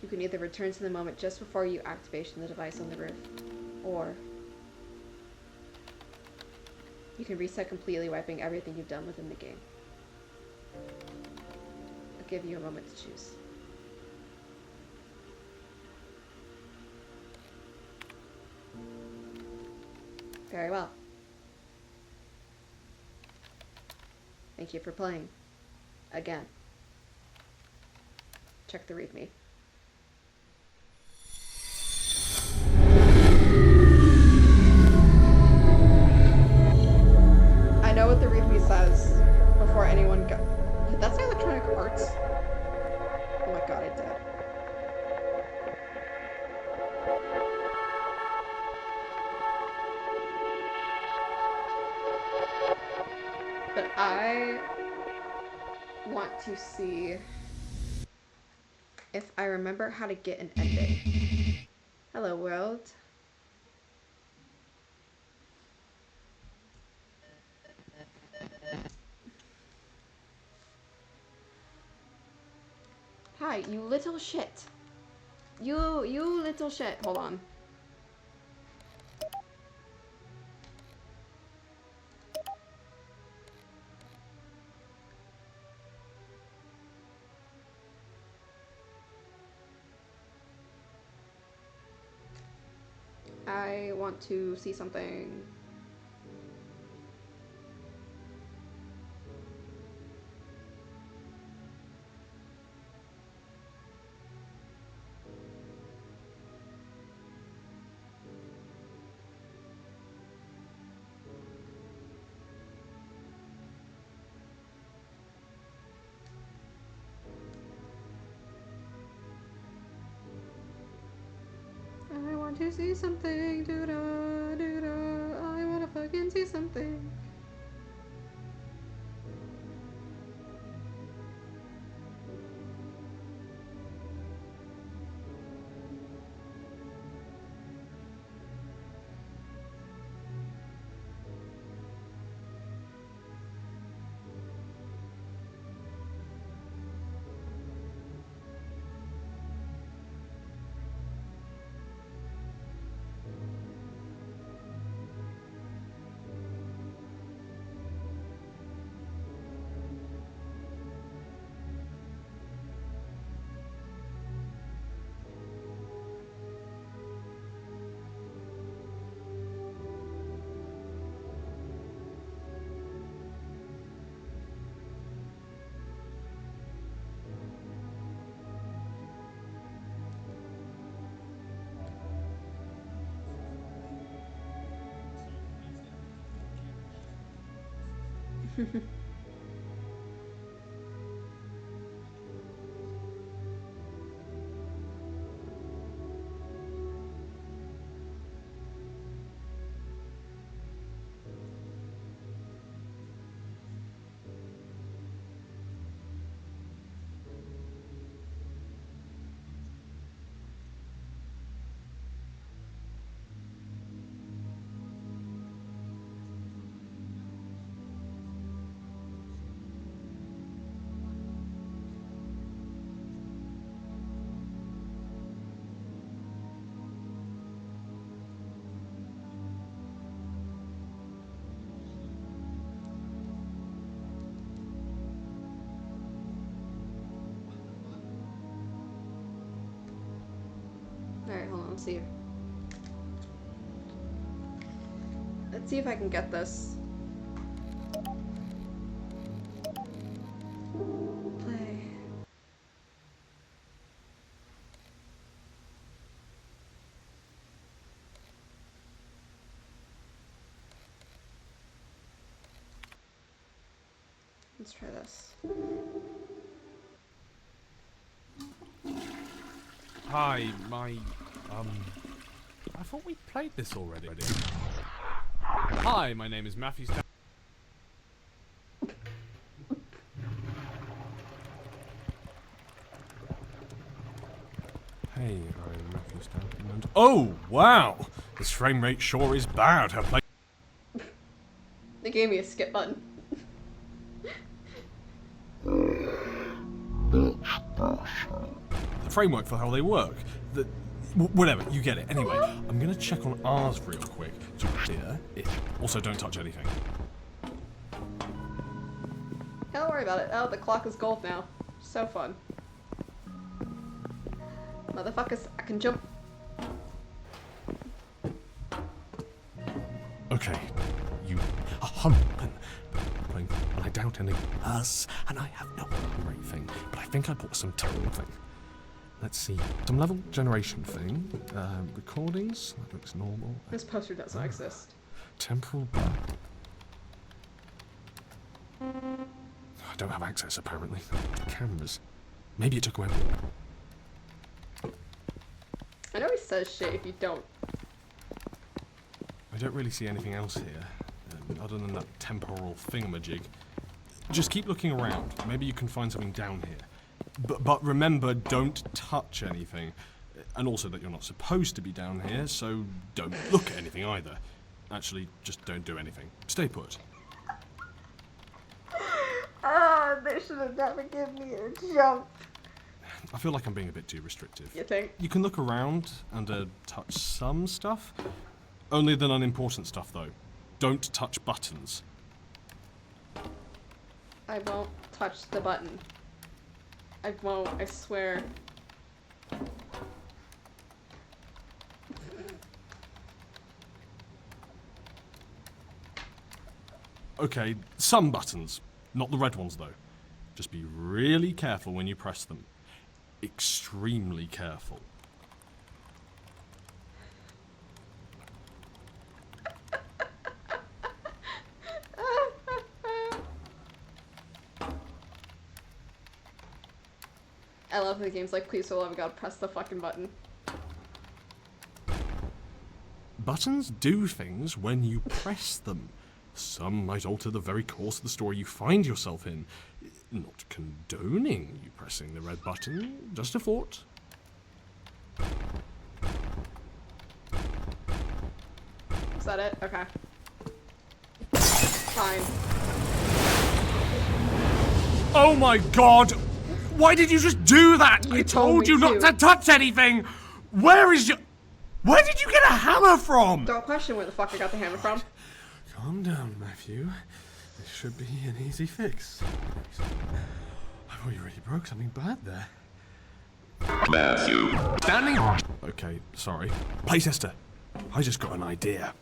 You can either return to the moment just before you activation the device on the roof, or you can reset completely, wiping everything you've done within the game. I'll give you a moment to choose. Very well. Thank you for playing. Again. Check the README. I know what the README says before anyone go. Did that say Electronic Arts? Oh my god, it did. But I want to see if I remember how to get an ending. Hello, world. Hi, you little shit. You little shit. Hold on. I want to see something. I want to see something, doo-da, doo-da. I wanna fucking see something. Alright, hold on, let's see. Let's see if I can get this. Play. Let's try this. Hi, I thought we played this already. Hi, my name is Matthew Stan- Hey, I'm Matthew Stanton and... Oh, wow! This frame rate sure is bad. Her play... They gave me a skip button. The framework for how they work. Whatever, you get it. Anyway, I'm gonna check on ours real quick to clear it. Also, don't touch anything. Don't worry about it. Oh, the clock is gold now. So fun. Motherfuckers, I can jump. Okay, you are humping. And I doubt any us, and I have no great thing, but I think I bought some thing. Let's see, some level generation thing, recordings, that looks normal. This poster does not exist. Temporal bar. I don't have access apparently to cameras. Maybe it took away. I know he says shit if you don't. I don't really see anything else here, other than that temporal thingamajig. Just keep looking around. Maybe you can find something down here. But remember, don't touch anything. And also that you're not supposed to be down here, so don't look at anything either. Actually, just don't do anything. Stay put. Ah, they should have never given me a jump. I feel like I'm being a bit too restrictive. You think? You can look around and touch some stuff. Only the unimportant stuff, though. Don't touch buttons. I won't touch the button. I won't, I swear. Okay, some buttons. Not the red ones, though. Just be really careful when you press them. Extremely careful. I love the game's like, please for the love of God, press the fucking button. Buttons do things when you press them. Some might alter the very course of the story you find yourself in. Not condoning you pressing the red button, just a thought. Is that it? Okay. Fine. Oh my god! Why did you just do that? You I told told me you not to. to touch anything! Where is your... Where did you get a hammer from? Don't question where the fuck I got the hammer from. Calm down, Matthew. This should be an easy fix. I thought you really broke something bad there. Matthew. Standing... Okay, sorry. Playtester, I just got an idea.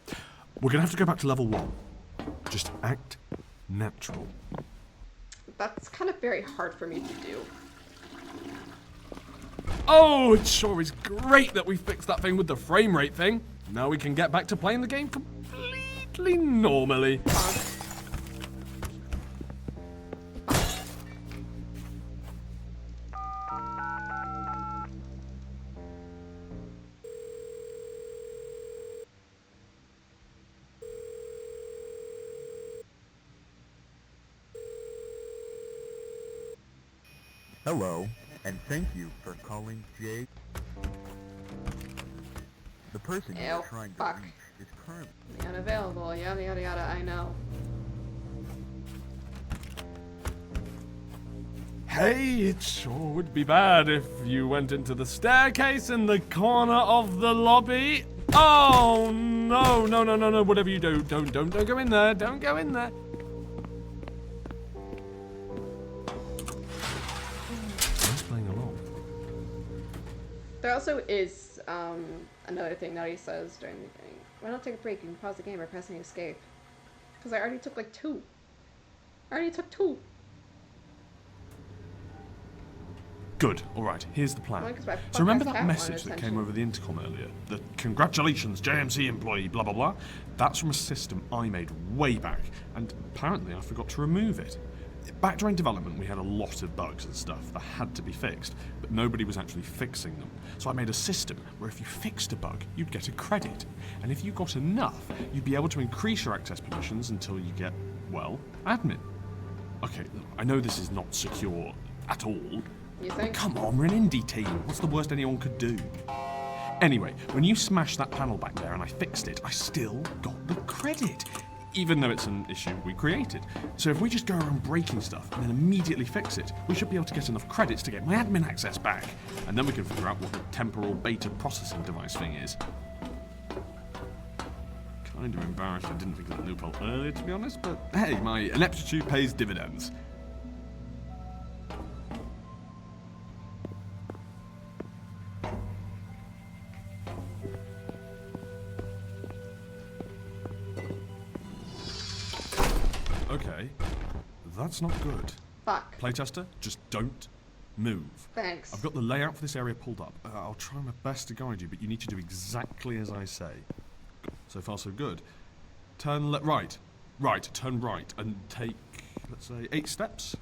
We're gonna have to go back to level 1. Just act natural. That's kind of very hard for me to do. Oh, it sure is great that we fixed that thing with the frame rate thing. Now we can get back to playing the game completely normally. Hello, and thank you for calling Jay. The person you are trying to fuck. reach is currently... Unavailable, yada yada yada, I know. Hey, it sure would be bad if you went into the staircase in the corner of the lobby. Oh, no, no, no, no, no, whatever you do, don't go in there, don't go in there. Just playing along. There also is another thing that he says during the game. Why not take a break? You can pause the game by pressing escape. Because I already took like 2. I already took 2. Good, alright, here's the plan. Well, 'cause my So remember fuck-ass that cat message wanted that attention. came over the intercom earlier? The congratulations, JMC employee, blah blah blah? That's from a system I made way back, and apparently I forgot to remove it. Back during development we had a lot of bugs and stuff that had to be fixed, but nobody was actually fixing them. So I made a system where if you fixed a bug, you'd get a credit. And if you got enough, you'd be able to increase your access permissions until you get, well, admin. Okay, look, I know this is not secure at all. You think? Come on, we're an indie team. What's the worst anyone could do? Anyway, when you smashed that panel back there and I fixed it, I still got the credit. Even though it's an issue we created. So if we just go around breaking stuff and then immediately fix it, we should be able to get enough credits to get my admin access back. And then we can figure out what the temporal beta processing device thing is. Kind of embarrassed I didn't think of that loophole earlier, to be honest, but hey, my ineptitude pays dividends. Okay, that's not good. Fuck. Playtester, just don't move. Thanks. I've got the layout for this area pulled up. I'll try my best to guide you, but you need to do exactly as I say. So far, so good. Turn right. Right, turn right, and take, let's say, 8 steps.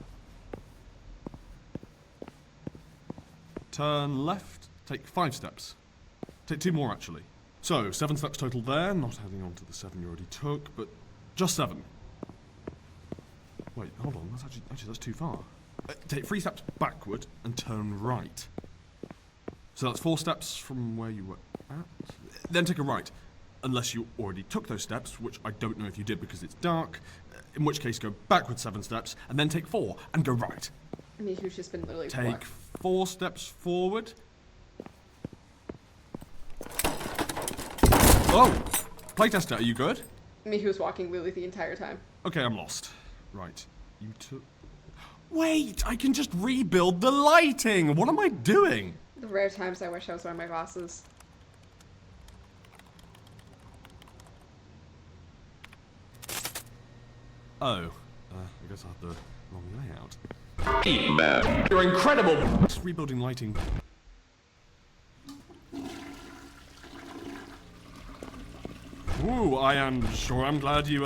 Turn left, take 5 steps. Take 2 more, actually. So, 7 steps total there, not adding on to the 7 you already took, but just 7. Wait, hold on, that's actually that's too far. Take 3 steps backward and turn right. So that's 4 steps from where you were at. Then take a right. Unless you already took those steps, which I don't know if you did because it's dark. In which case, go backward 7 steps, and then take 4 and go right. Mihu's just been literally Take 4 steps forward. Oh! Playtester, are you good? Mihu's walking literally the entire time. Okay, I'm lost. Right. You took... Wait! I can just rebuild the lighting! What am I doing? The rare times I wish I was wearing my glasses. Oh. I guess I had the wrong layout. Man, you're incredible! Just rebuilding lighting. Ooh, I am sure I'm glad you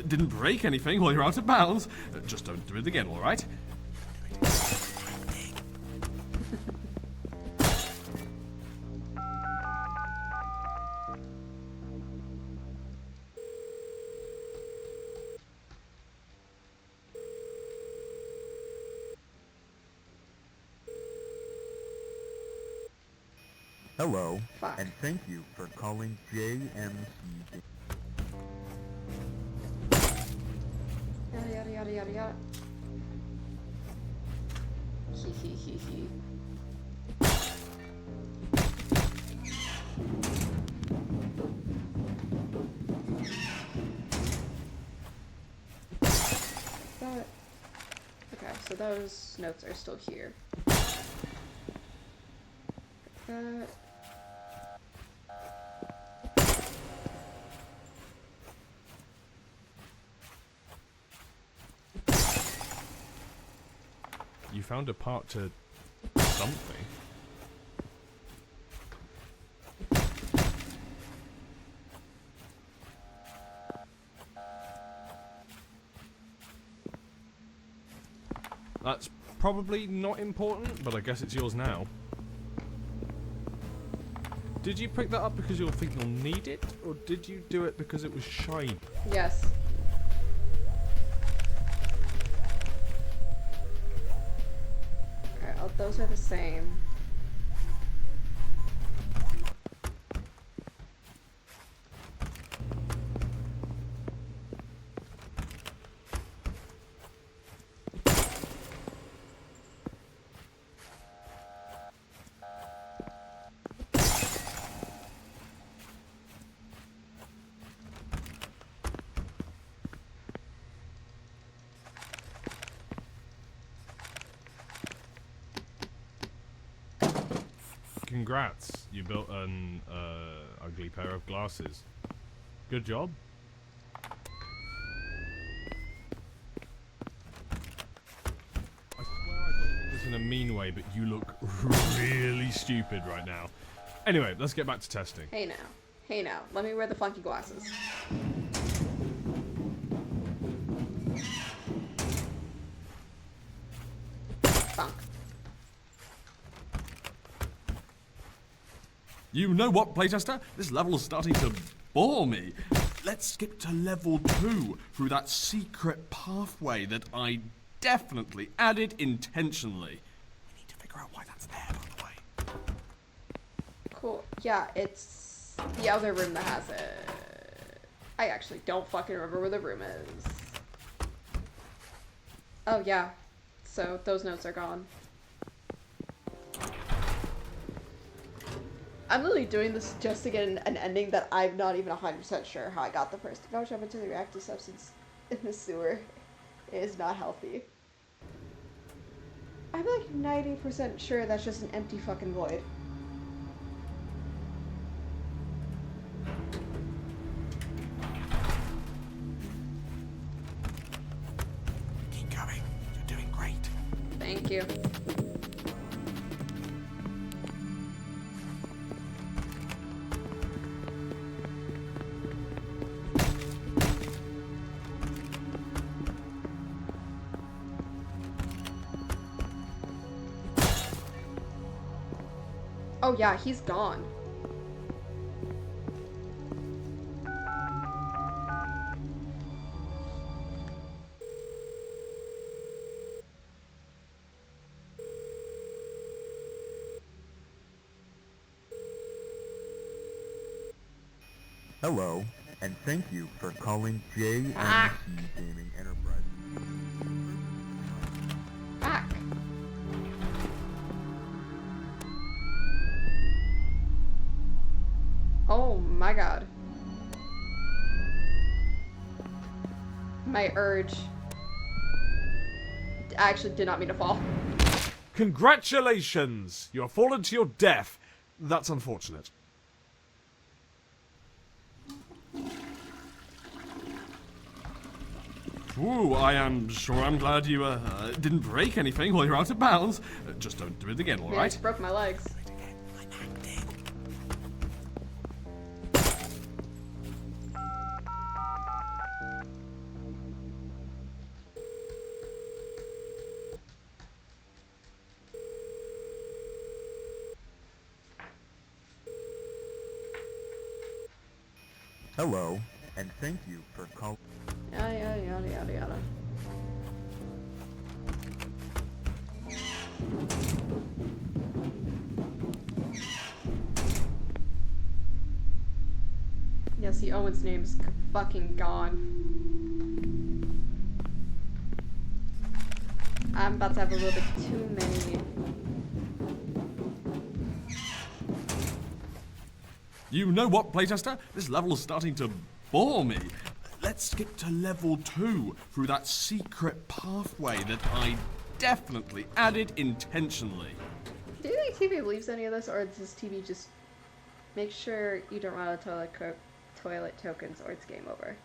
didn't break anything while you're out of bounds. Just don't do it again, alright? Hello, Fuck. and thank you for calling JMC. Yada yada yada yada yada. Hee hee hee hee. That. Okay, so those notes are still here. That. You found a part to something. That's probably not important, but I guess it's yours now. Did you pick that up because you'll think you'll need it, or did you do it because it was shiny? Yes. Alright, those are the same. Congrats, you built an ugly pair of glasses. Good job. I swear I don't mean this in a mean way, but you look really stupid right now. Anyway, let's get back to testing. Hey now. Hey now. Let me wear the funky glasses. Funk. You know what, playtester? This level is starting to bore me. Let's skip to level 2 through that secret pathway that I definitely added intentionally. We need to figure out why that's there, by the way. Cool. Yeah, it's the other room that has it. I actually don't fucking remember where the room is. Oh, yeah. So those notes are gone. I'm literally doing this just to get an ending that I'm not even 100% sure how I got the first. If I jump into the reactive substance in the sewer, it is not healthy. I'm like 90% sure that's just an empty fucking void. Keep going. You're doing great. Thank you. Oh yeah, he's gone. Hello, and thank you for calling JMC Gaming Enterprises. Fuck. Oh my god. My urge. I actually did not mean to fall. Congratulations! You have fallen to your death. That's unfortunate. Ooh, I am sure I'm glad you didn't break anything while you're out of bounds. Just don't do it again, I alright? just broke my legs. Hello, and thank you for calling. Yada yada yada yada yada. Yeah, see, Owen's name's fucking gone. I'm about to have a little bit too many. You know what, playtester? This level is starting to bore me. Let's skip to level 2 through that secret pathway that I definitely added intentionally. Do you think TV believes any of this, or does TV just make sure you don't run out of toilet tokens, or it's game over?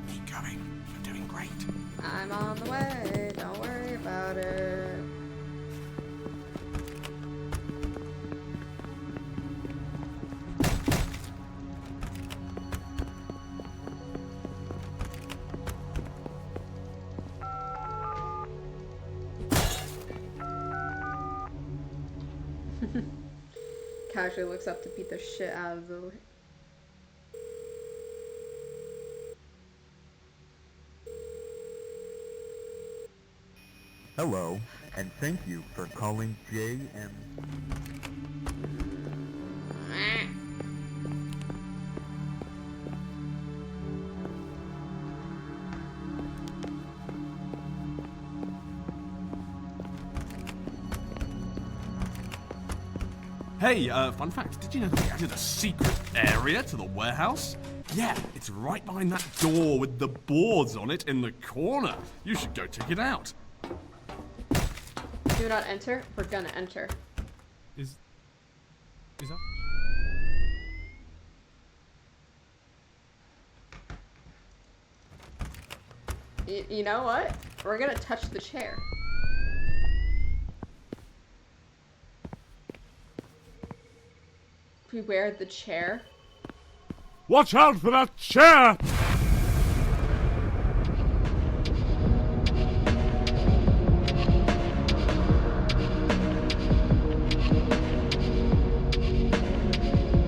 Keep going. You're doing great. I'm on the way, don't worry about it. Casually looks up to beat the shit out of the... Hello, and thank you for calling JM. Hey, fun fact, did you know that we added a secret area to the warehouse? Yeah, it's right behind that door with the boards on it in the corner. You should go check it out. Do not enter, we're gonna enter. Is that? You know what? We're gonna touch the chair. Beware the chair. Watch out for that chair!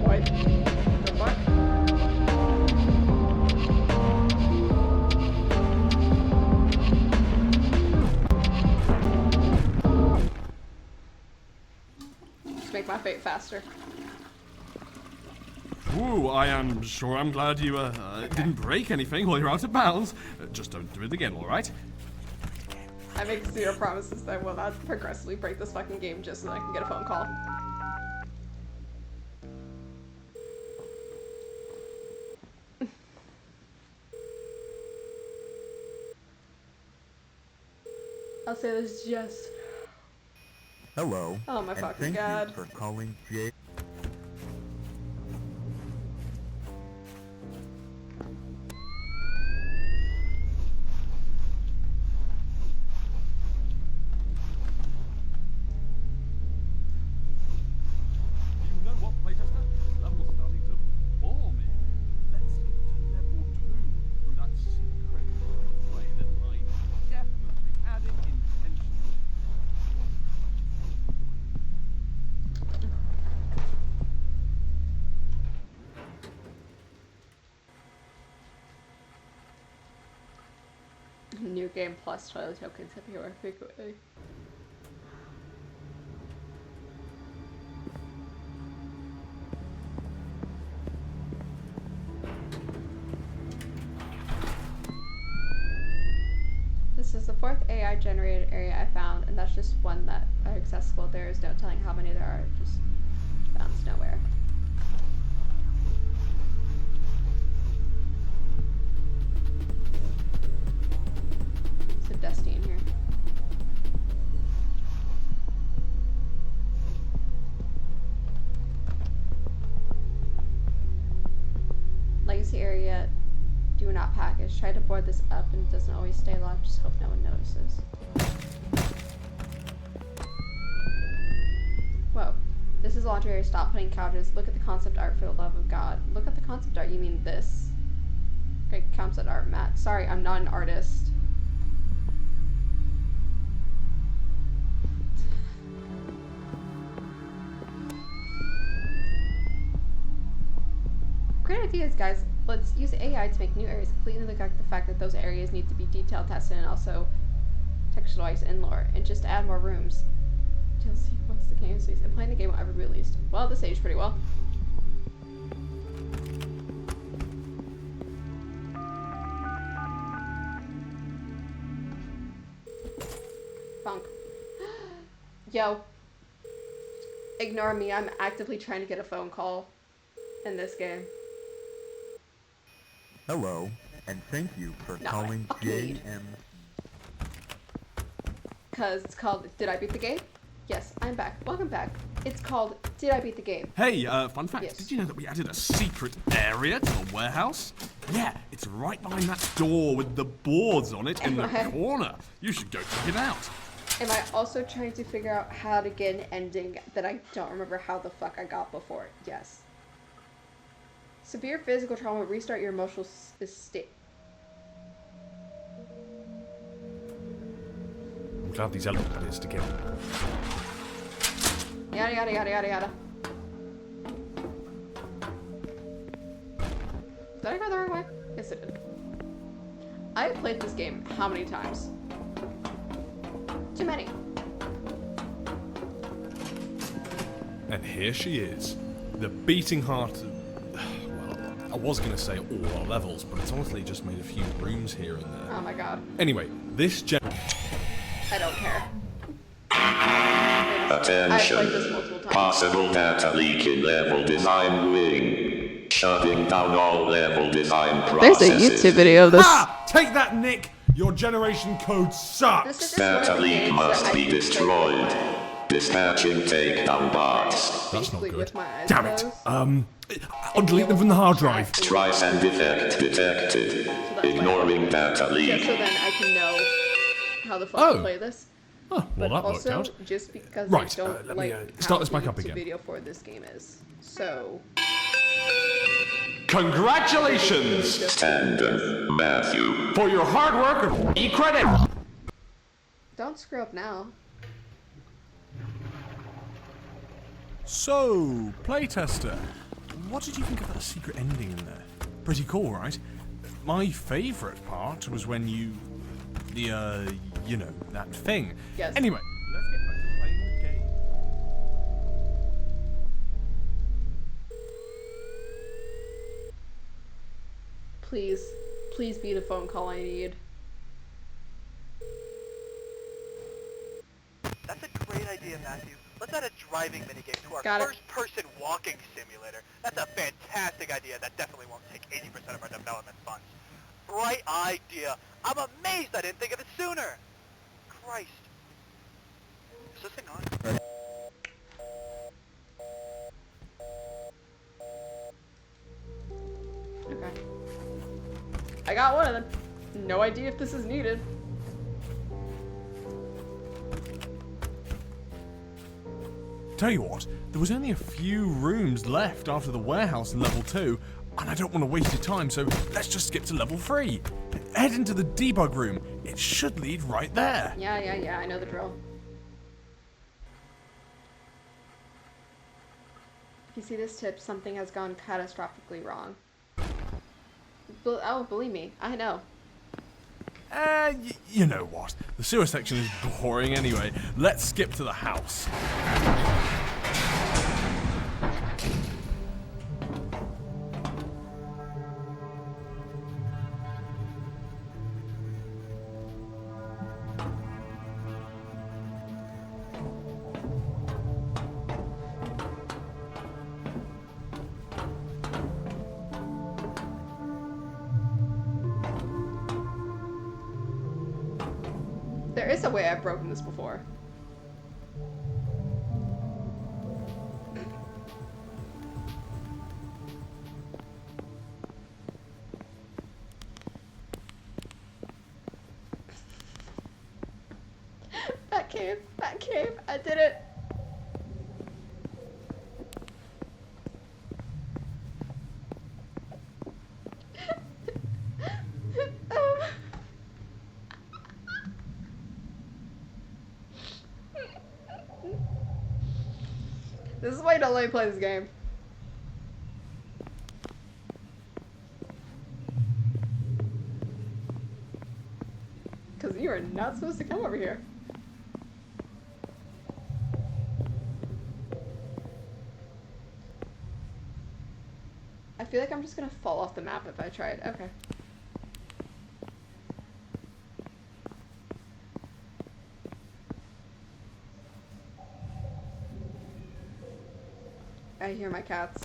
What the fuck? Just make my fate faster. Ooh, I am sure I'm glad you didn't break anything while you're out of bounds. Just don't do it again, alright? I make zero promises that I will not progressively break this fucking game just so that I can get a phone call. I'll say this just... Hello, Oh my and fucking thank god. you for calling J. You know what, playtester? This level is starting to bore me. Let's skip to level 2 through that secret pathway that I definitely added intentionally. game plus toilet tokens appear frequently. This is the 4th AI generated area I found, and that's just one that are accessible. There is no telling how many there are. It just bounced nowhere. It's a dusty in here. Legacy area. Do not package. Try to board this up and it doesn't always stay locked. Just hope no one notices. Whoa. This is laundry area. Stop putting couches. Look at the concept art for the love of God. Look at the concept art. You mean this? Okay, concept art, Matt. Sorry, I'm not an artist. Great ideas, guys. Let's use AI to make new areas. Completely neglect the fact that those areas need to be detail tested and also textualized in lore. And just add more rooms. DLC, what's the game series? And playing the game will ever be released. Well, this aged pretty well. Funk. Yo. Ignore me. I'm actively trying to get a phone call in this game. Hello, and thank you for calling JM. Because it's called Did I Beat the Game? Yes, I'm back. Welcome back. It's called Did I Beat the Game? Hey, fun fact. Yes. Did you know that we added a secret area to the warehouse? Yeah, it's right behind that door with the boards on it in the corner. You should go check it out. Am I also trying to figure out how to get an ending that I don't remember how the fuck I got before? Yes. Severe physical trauma will restart your emotional state. I'm glad these elevators together. Yada yada yada yada yada. Did I go the wrong way? Yes, it did. I have played this game how many times? Too many. And here she is. The beating heart of... Well, I was going to say all our levels, but it's honestly just made a few rooms here and there. Oh my god. Anyway, this I don't care. Attention. I've played this multiple times. Possible data leak in level design wing. Shutting down all level design There's processes. a YouTube video of this. Ah! Take that, Nick! Your generation code sucks! This is just one of Data the leak games must that I be can play destroyed. with my- Dispatching takedown bots. That's not basically good. with my eyes Damn it. closed. I'll delete them from the hard drive. Trace and defect detected. Ignoring data Just leak. so then I can know how the fuck Oh. to play this. Oh, well, But that also, worked out. just because Right, I don't let me, like start how this back the up YouTube again. video for this game is. So, Congratulations Stand Matthew. for your hard work. E-credit. don't screw up now. So, playtester, what did you think of that secret ending in there? Pretty cool, right? My favourite part was when you know, that thing. Yes. Anyway, let's get back to playing the game. Please be the phone call I need. That's a great idea, Matthew. Let's add a driving minigame to our Got it. first-person walking simulator. That's a fantastic idea that definitely won't take 80% of our development funds. Bright idea. I'm amazed I didn't think of it sooner. Christ. Is this thing on? Okay. I got one of them. No idea if this is needed. Tell you what, there was only a few rooms left after the warehouse in level 2, and I don't want to waste your time, so let's just skip to level 3. Head into the debug room. It should lead right there. Yeah, I know the drill. If you see this tip, something has gone catastrophically wrong. Oh, believe me, I know. You know what? The sewer section is boring anyway. Let's skip to the house. There is a way I've broken this before. That cave, I did it. This is why you don't let me play this game. Because you are not supposed to come over here. I feel like I'm just gonna fall off the map if I try it. Okay. I hear my cats.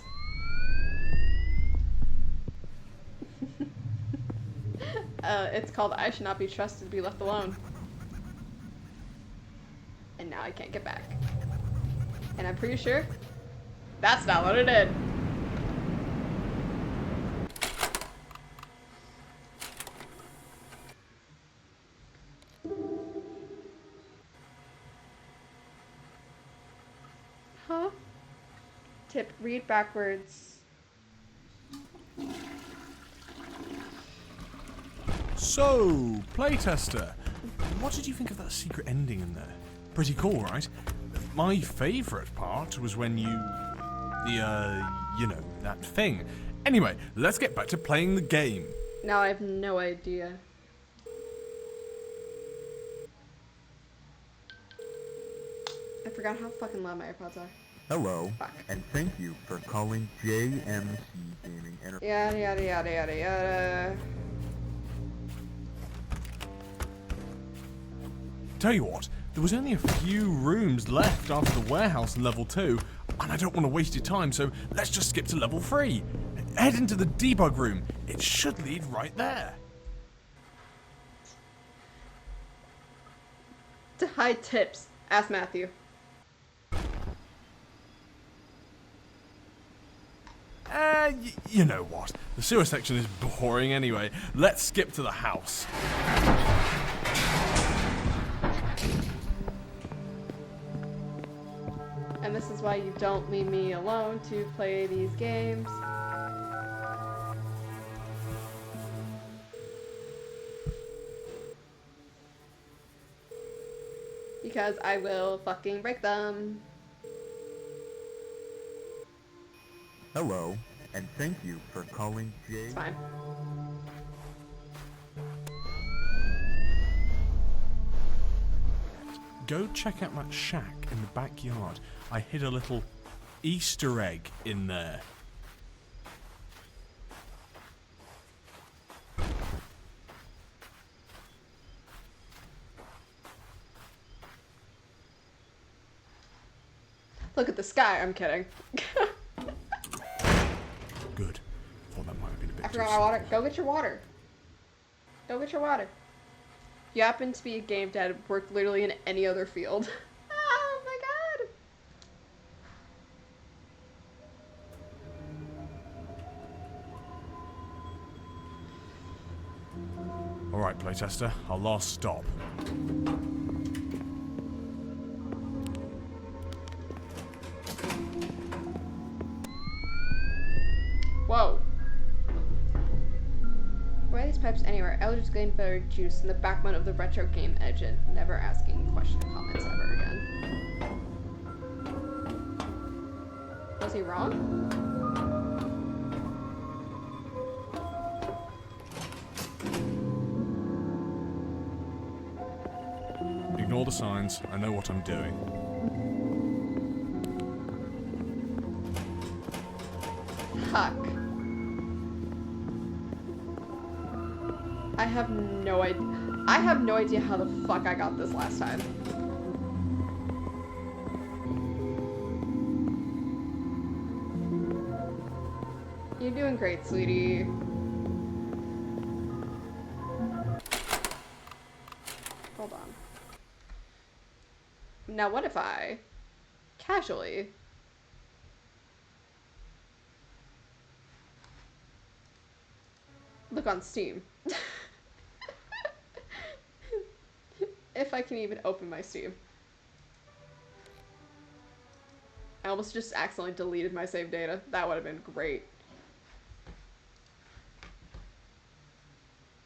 It's called I Should Not Be Trusted to Be Left Alone. And now I can't get back. And I'm pretty sure that's not what it did. Huh? Tip, read backwards. So, playtester, what did you think of that secret ending in there? Pretty cool, right? My favourite part was when you know, that thing. Anyway, let's get back to playing the game. Now I have no idea. I forgot how fucking loud my AirPods are. Hello, Fuck. and thank you for calling JMC Gaming Enterprises. Yada yada yada yada yada. Tell you what, there was only a few rooms left after the warehouse in level 2, and I don't want to waste your time, so let's just skip to level 3. Head into the debug room. It should lead right there. To hide tips, ask Matthew. You know what? The sewer section is boring anyway. Let's skip to the house. And this is why you don't leave me alone to play these games. Because I will fucking break them. Hello, and thank you for calling It's fine. Go check out that shack in the backyard. I hid a little Easter egg in there. Look at the sky. I'm kidding. Good. Thought that might have been a bit I too forgot my water. Go get your water. Go get your water. You happen to be a game dad, work literally in any other field. Oh my god. Alright, playtester, our last stop. Whoa. Why are these pipes anywhere? Eldritch Glenfire juice in the backbone of the retro game engine. Never asking question comments ever again. Was he wrong? the signs. I know what I'm doing. Fuck. I have no idea. I have no idea how the fuck I got this last time. You're doing great, sweetie. Hold on. Now what if I casually look on Steam? If I can even open my Steam. I almost just accidentally deleted my save data. That would have been great.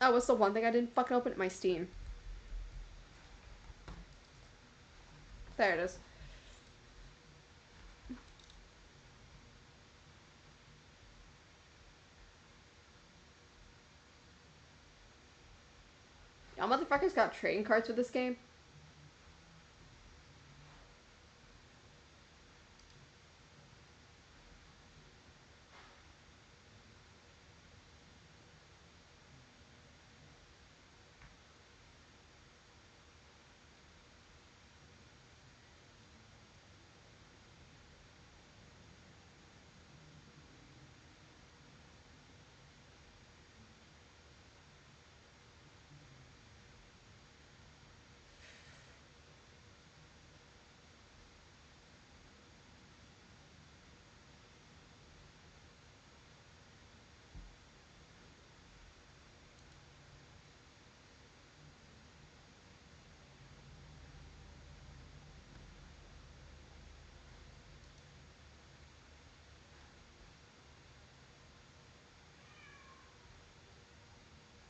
Oh, what's the one thing I didn't fucking open? My Steam. There it is. Y'all motherfuckers got trading cards with this game?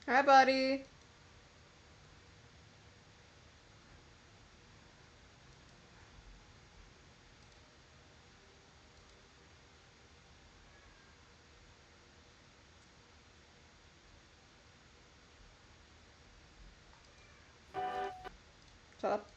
Hi, buddy. Shut up.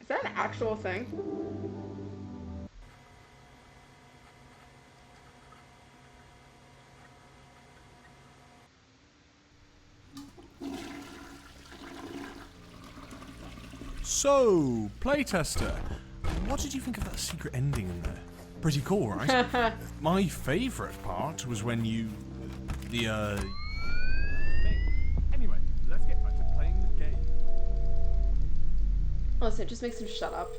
Is that an actual thing? So, playtester, what did you think of that secret ending in there? Pretty cool, right? My favourite part was when you... thing. Anyway, let's get back to playing the game. Listen, it just makes him shut up.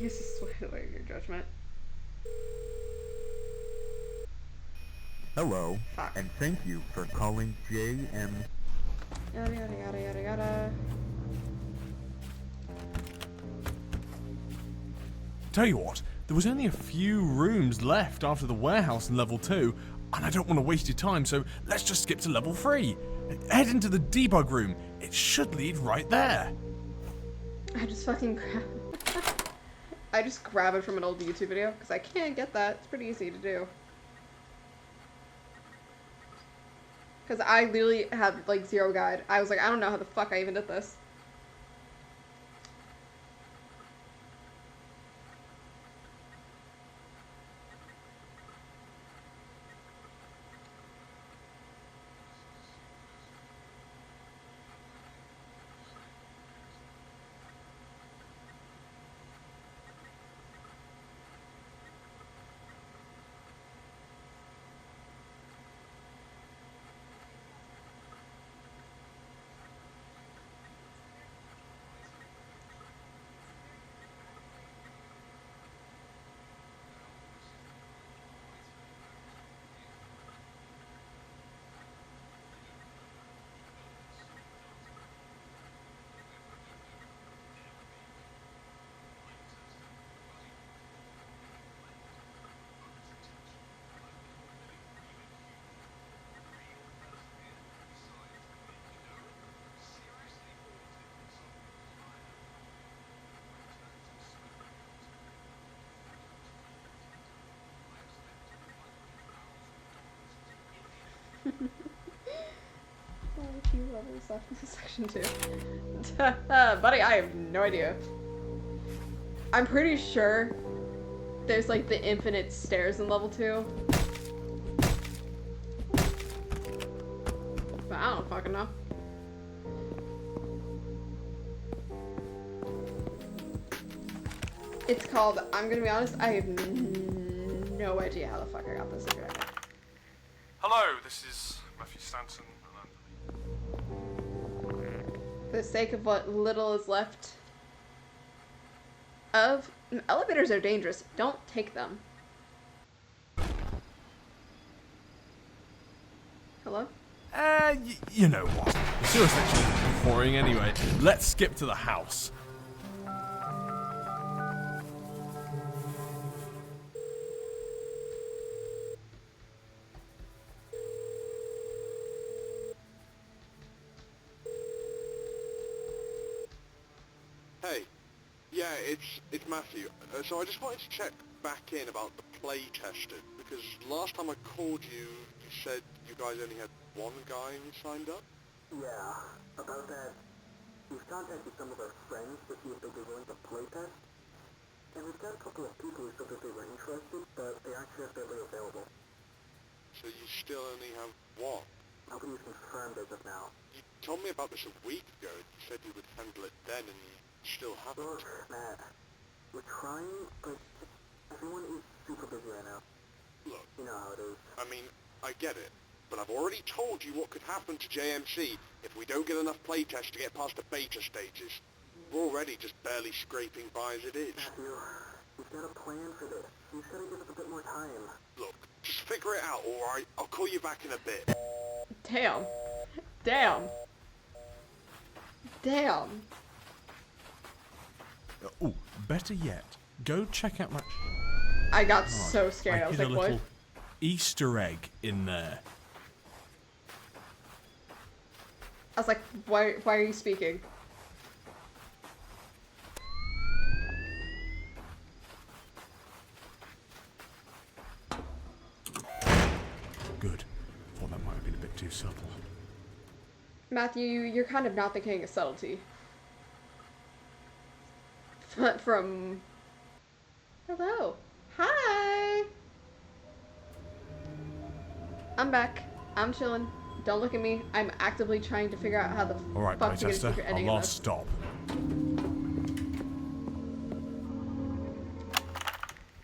He's just swaying your judgment. Hello, Fuck. and thank you for calling JM. Yada yada yada yada yada. Tell you what, there was only a few rooms left after the warehouse in level 2, and I don't want to waste your time, so let's just skip to level 3. Head into the debug room. It should lead right there. I just fucking grab. I just grab it from an old YouTube video because I can't get that. It's pretty easy to do. Because I literally had like zero guide. I was like, I don't know how the fuck I even did this. A few levels left in section 2. Buddy, I have no idea. I'm pretty sure there's like the infinite stairs in level 2. But I don't fucking know. It's called, I'm gonna be honest, I have no idea how the fuck I got this address. Hello, this is Matthew Stanton, For the sake of what little is left of... Elevators are dangerous. Don't take them. Hello? You know what? The sewer section is boring anyway. Let's skip to the house. Hey, yeah, it's Matthew. So I just wanted to check back in about the play testing, because last time I called you, you said you guys only had one guy who signed up? Yeah, about that, we've contacted some of our friends to see if they'd be willing to play test, and we've got a couple of people who said that they were interested, but they aren't sure if they're really available. So you still only have one? Nobody's confirmed as of now. You told me about this a week ago. You said you would handle it then, and you still haven't. Look, Matt, we're trying, but everyone is super busy right now. Look, You know how it is. I mean, I get it, but I've already told you what could happen to JMC if we don't get enough playtests to get past the beta stages. We're already just barely scraping by as it is. Matthew, we've got a plan for this. You just gotta give us a bit more time. Look, just figure it out, alright? I'll call you back in a bit. Damn. Damn. Damn. Oh, better yet, go check out my... I got so scared. I was hid like, a little what? Easter egg in there. I was like, why are you speaking? Good. Thought that might have been a bit too subtle. Matthew, you're kind of not the king of subtlety. But from... Hello. Hi! I'm back. I'm chilling. Don't look at me. I'm actively trying to figure out how the Alright, fuck to get a playtester, secret our ending of last this. stop.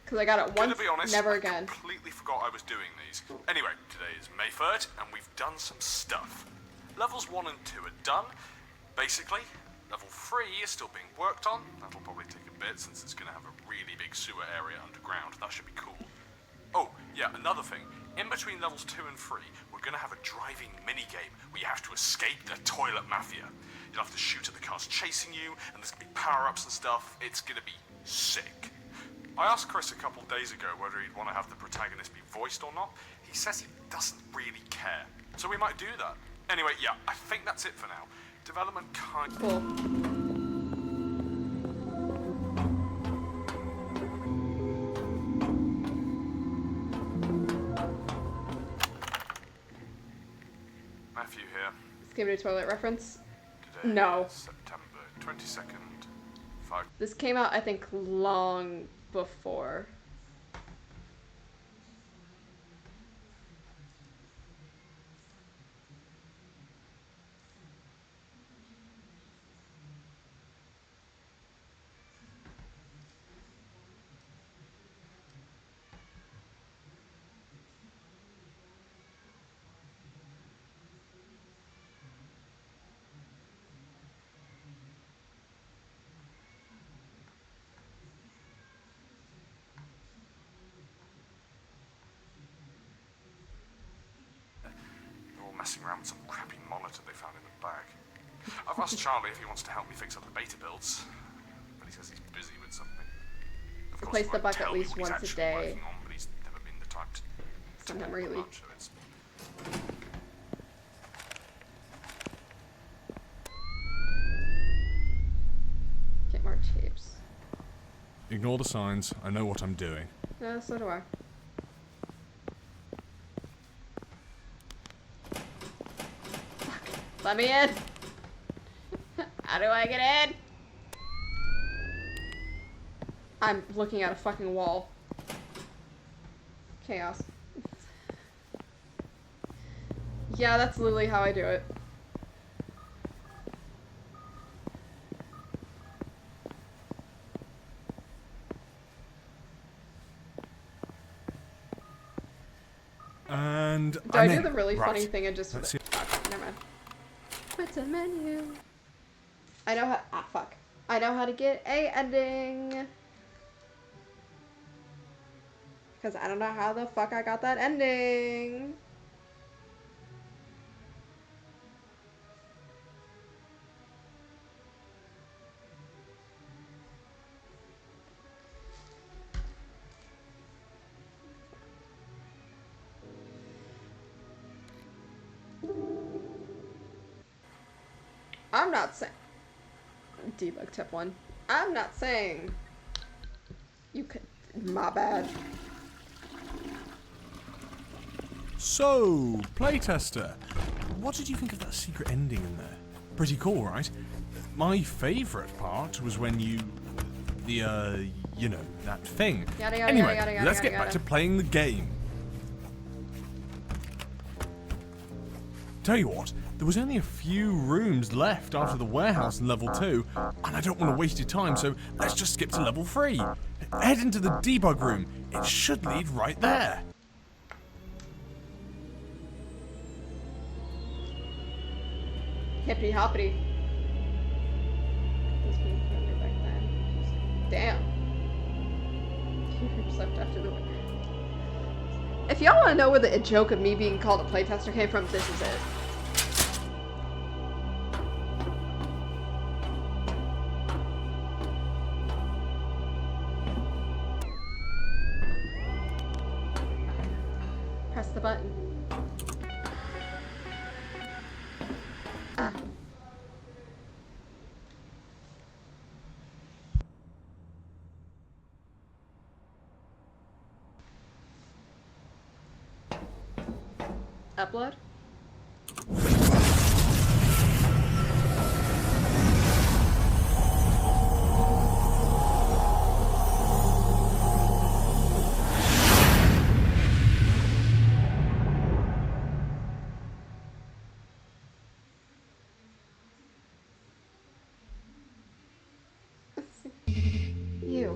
Because I got it once, to be honest, never I again. completely forgot I was doing these. Anyway, today is May 3rd, and we've done some stuff. Levels 1 and 2 are done. Basically, level 3 is still being worked on. That'll probably take a bit, since it's going to have a really big sewer area underground. That should be cool. Oh, yeah, another thing. In between levels 2 and 3, we're going to have a driving minigame where you have to escape the toilet mafia. You'll have to shoot at the cars chasing you, and there's going to be power-ups and stuff. It's going to be sick. I asked Chris a couple days ago whether he'd want to have the protagonist be voiced or not. He says he doesn't really care. So we might do that. Anyway, yeah, I think that's it for now. Development kind... Cool. Matthew here. Let's give it a toilet reference. Today No. is September 22nd, 5... This came out, I think, long before. They're all messing around with some crappy monitor they found in the bag. I've asked Charlie if he wants to help me fix up the beta builds, but he says he's busy with something. Of course, Replace he the won't bug at tell me least what he's once a actually day. working on, but he's never been the type to Send talk them really. much, so it's... Get more tapes. Ignore the signs, I know what I'm doing. Yeah, so do I. Let me in. How do I get in? I'm looking at a fucking wall. Chaos. Yeah, that's literally how I do it. And Do I do the really funny thing and just... Let's see. Never mind. What's a menu? I know how... Ah, fuck. I know how to get a ending. Because I don't know how the fuck I got that ending. I'm not saying... Debug tip 1. I'm not saying... You could... My bad. So, playtester, what did you think of that secret ending in there? Pretty cool, right? My favourite part was when you... you know, that thing. Yada, yada, Anyway, yada, yada, let's yada, get back yada. to playing the game. Tell you what, there was only a few rooms left after the warehouse in level 2, and I don't want to waste your time, so let's just skip to level 3. Head into the debug room. It should lead right there. Hippity hoppity. This being further back then. Damn. You slept after the... If y'all want to know where the joke of me being called a playtester came from, this is it. Press the button. Upload? You.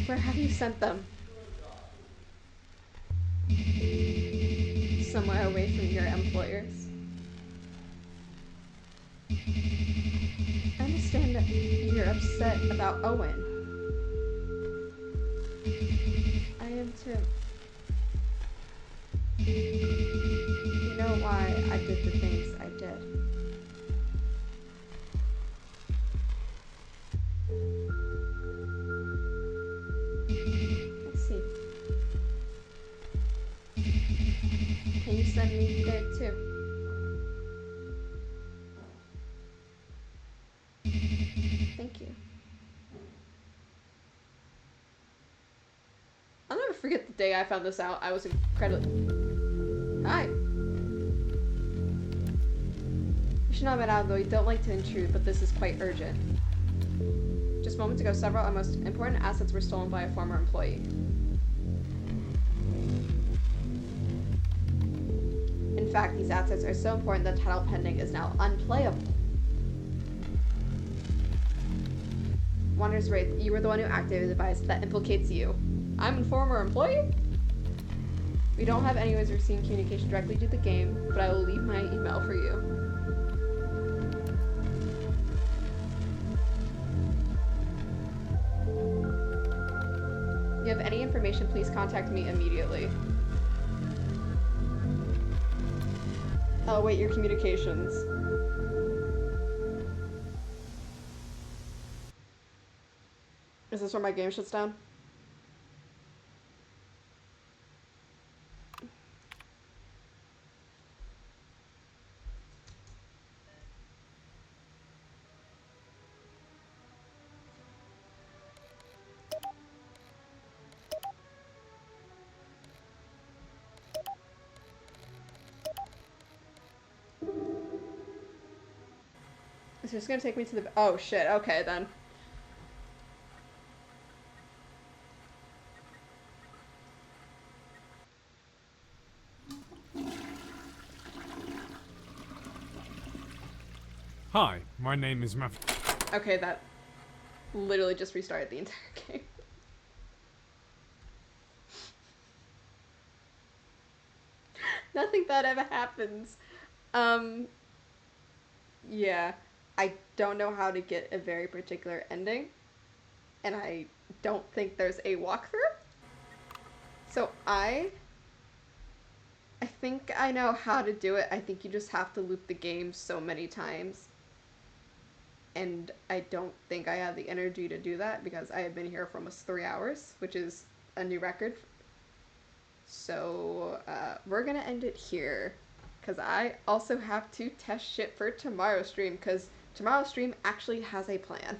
Where have you sent them? Somewhere away from your employers. I understand that you're upset about Owen. I am too. You know why I did the things I did. Let's see. Can you send me there too? Thank you. I'll never forget the day I found this out. I was incredibly... Hi. You should not have been out, though you don't like to intrude, but this is quite urgent. Just moments ago, several of our most important assets were stolen by a former employee. In fact, these assets are so important that title pending is now unplayable. Wandererswraith, you were the one who activated the device that implicates you. I'm a former employee? We don't have any ways of receiving communication directly to the game, but I will leave my email for you. If you have any information, please contact me immediately. I'll await your communications. Is this where my game shuts down? It's just gonna take me to the... Oh, shit. Okay, then. Hi, my name is Matthew. Okay, that literally just restarted the entire game. Nothing bad ever happens. Yeah. I don't know how to get a very particular ending. And I don't think there's a walkthrough. So I think I know how to do it. I think you just have to loop the game so many times. And I don't think I have the energy to do that because I have been here for almost 3 hours, which is a new record. So we're gonna end it here because I also have to test shit for tomorrow's stream because tomorrow's stream actually has a plan.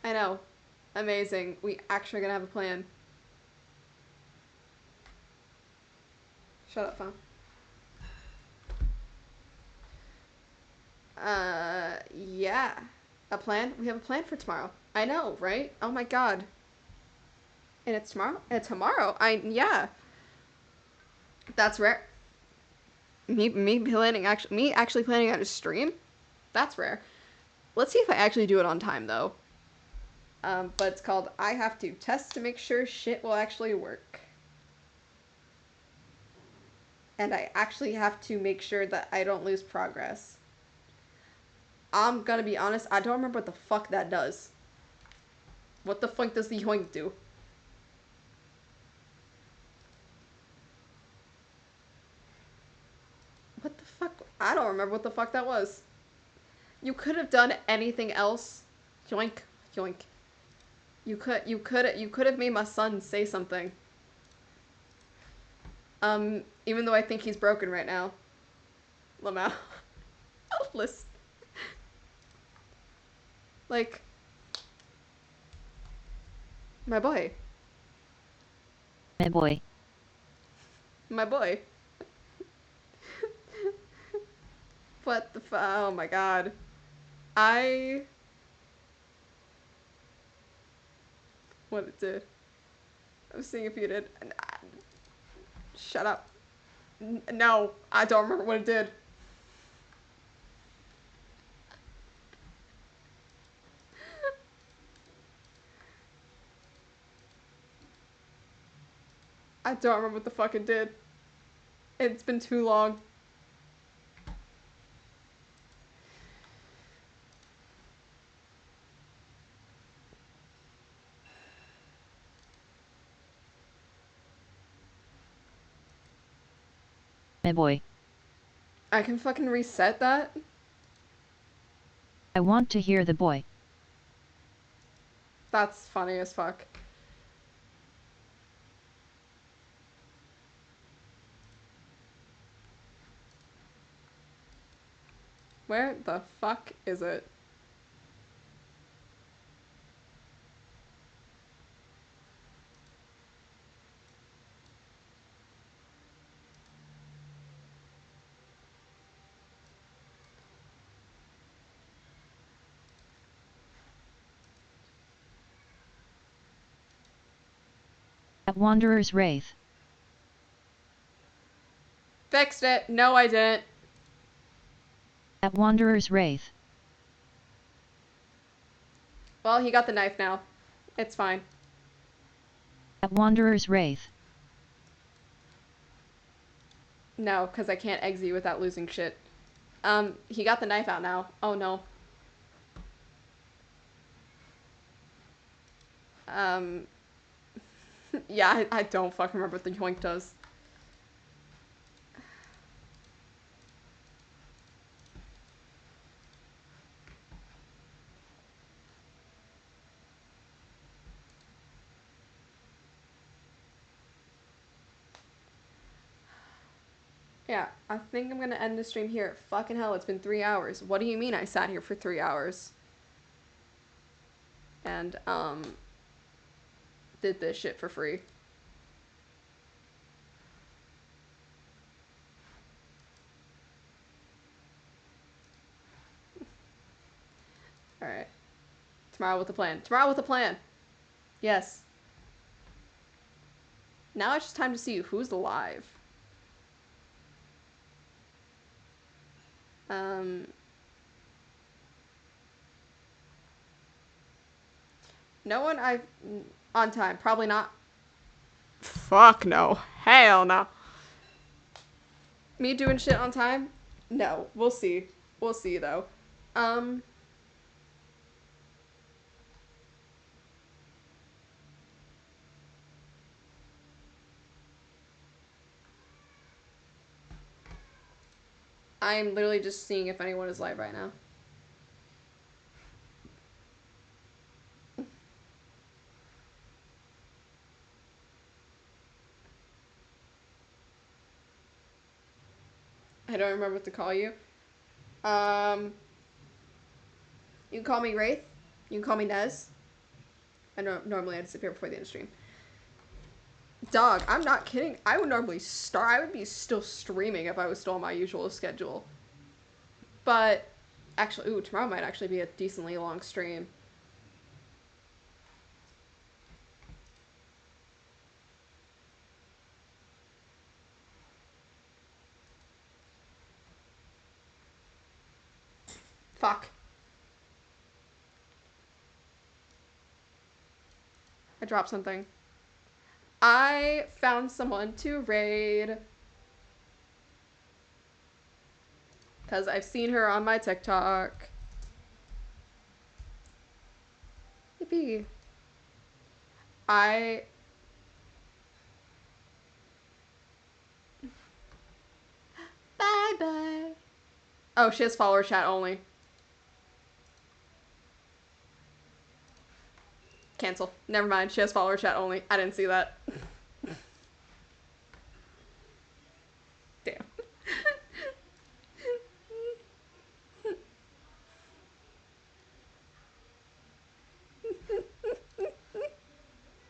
I know. Amazing. We actually are gonna have a plan. Shut up, phone. Yeah. A plan? We have a plan for tomorrow. I know, right? Oh my god. And it's tomorrow? It's tomorrow. Yeah. That's rare. Me actually planning on a stream? That's rare. Let's see if I actually do it on time, though. But it's called I have to test to make sure shit will actually work. And I actually have to make sure that I don't lose progress. I'm gonna be honest, I don't remember what the fuck that does. What the fuck does the yoink do? What the fuck? I don't remember what the fuck that was. You could have done anything else. Yoink, yoink. You could have made my son say something. Even though I think he's broken right now. Lamau. Listen. Like, my boy. My boy. My boy. What the oh my god. What it did. I was seeing if you did. Shut up. No, I don't remember what it did. I don't remember what the fuck it did. It's been too long. My boy. I can fucking reset that? I want to hear the boy. That's funny as fuck. Where the fuck is it? At Wandererswraith. Fixed it. No, I didn't. At Wandererswraith. Well, he got the knife now. It's fine. At Wandererswraith. No, because I can't exit without losing shit. He got the knife out now. Oh no. Yeah, I don't fucking remember what the yoink does. Yeah, I think I'm gonna end the stream here. Fucking hell, it's been 3 hours. What do you mean I sat here for 3 hours? And, did this shit for free. Alright. Tomorrow with a plan. Tomorrow with a plan! Yes. Now it's just time to see who's alive. No one on time. Probably not. Fuck no. Hell no. Me doing shit on time? No. We'll see. We'll see though. I'm literally just seeing if anyone is live right now. I don't remember what to call you. You can call me Wraith. You can call me Nez. I know normally I disappear before the end of stream. Dog, I'm not kidding. I would normally I would be still streaming if I was still on my usual schedule. But, actually, ooh, tomorrow might actually be a decently long stream. Fuck. I dropped something. I found someone to raid. Because I've seen her on my TikTok. Yippee. Bye-bye. Oh, she has follower chat only. Cancel. Never mind. She has follower chat only. I didn't see that. Damn.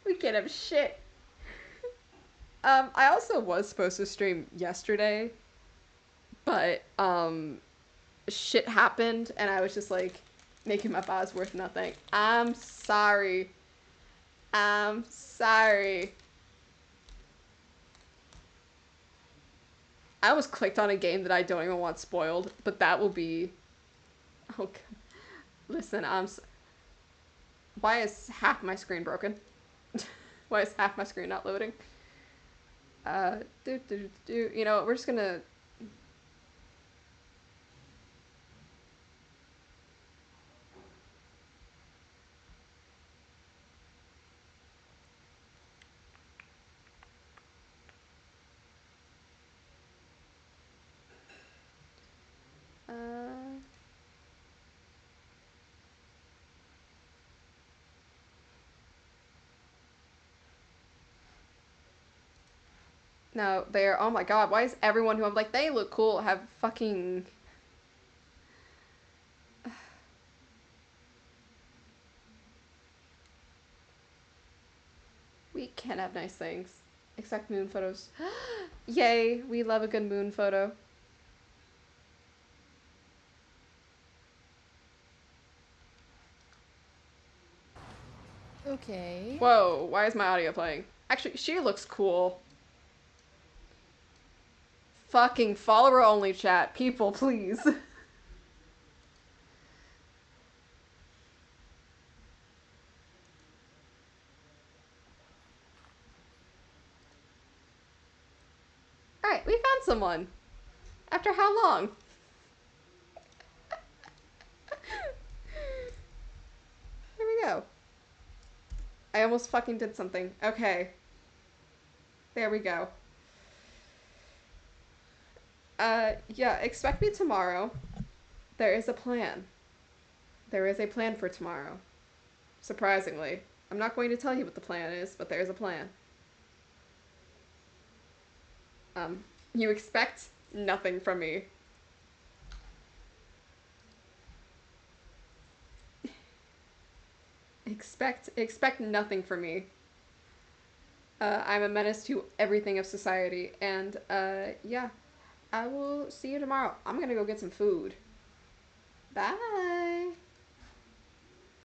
We can't have shit. I also was supposed to stream yesterday, but, shit happened, and I was just, like, making my VODs worth nothing. I'm sorry. I'm sorry. I almost clicked on a game that I don't even want spoiled, but that will be... Oh, God. Listen, why is half my screen broken? Why is half my screen not loading? You know, we're just gonna... No, they're... Oh my god, why is everyone who I'm like, they look cool, have fucking... We can't have nice things. Except moon photos. Yay, we love a good moon photo. Okay. Whoa, why is my audio playing? Actually, she looks cool. Fucking follower only chat. People, please. Alright, we found someone. After how long? There we go. I almost fucking did something. Okay. There we go. Yeah, expect me tomorrow. There is a plan. There is a plan for tomorrow. Surprisingly. I'm not going to tell you what the plan is, but there is a plan. You expect nothing from me. Expect nothing from me. I'm a menace to everything of society, and, yeah. I will see you tomorrow. I'm gonna go get some food. Bye!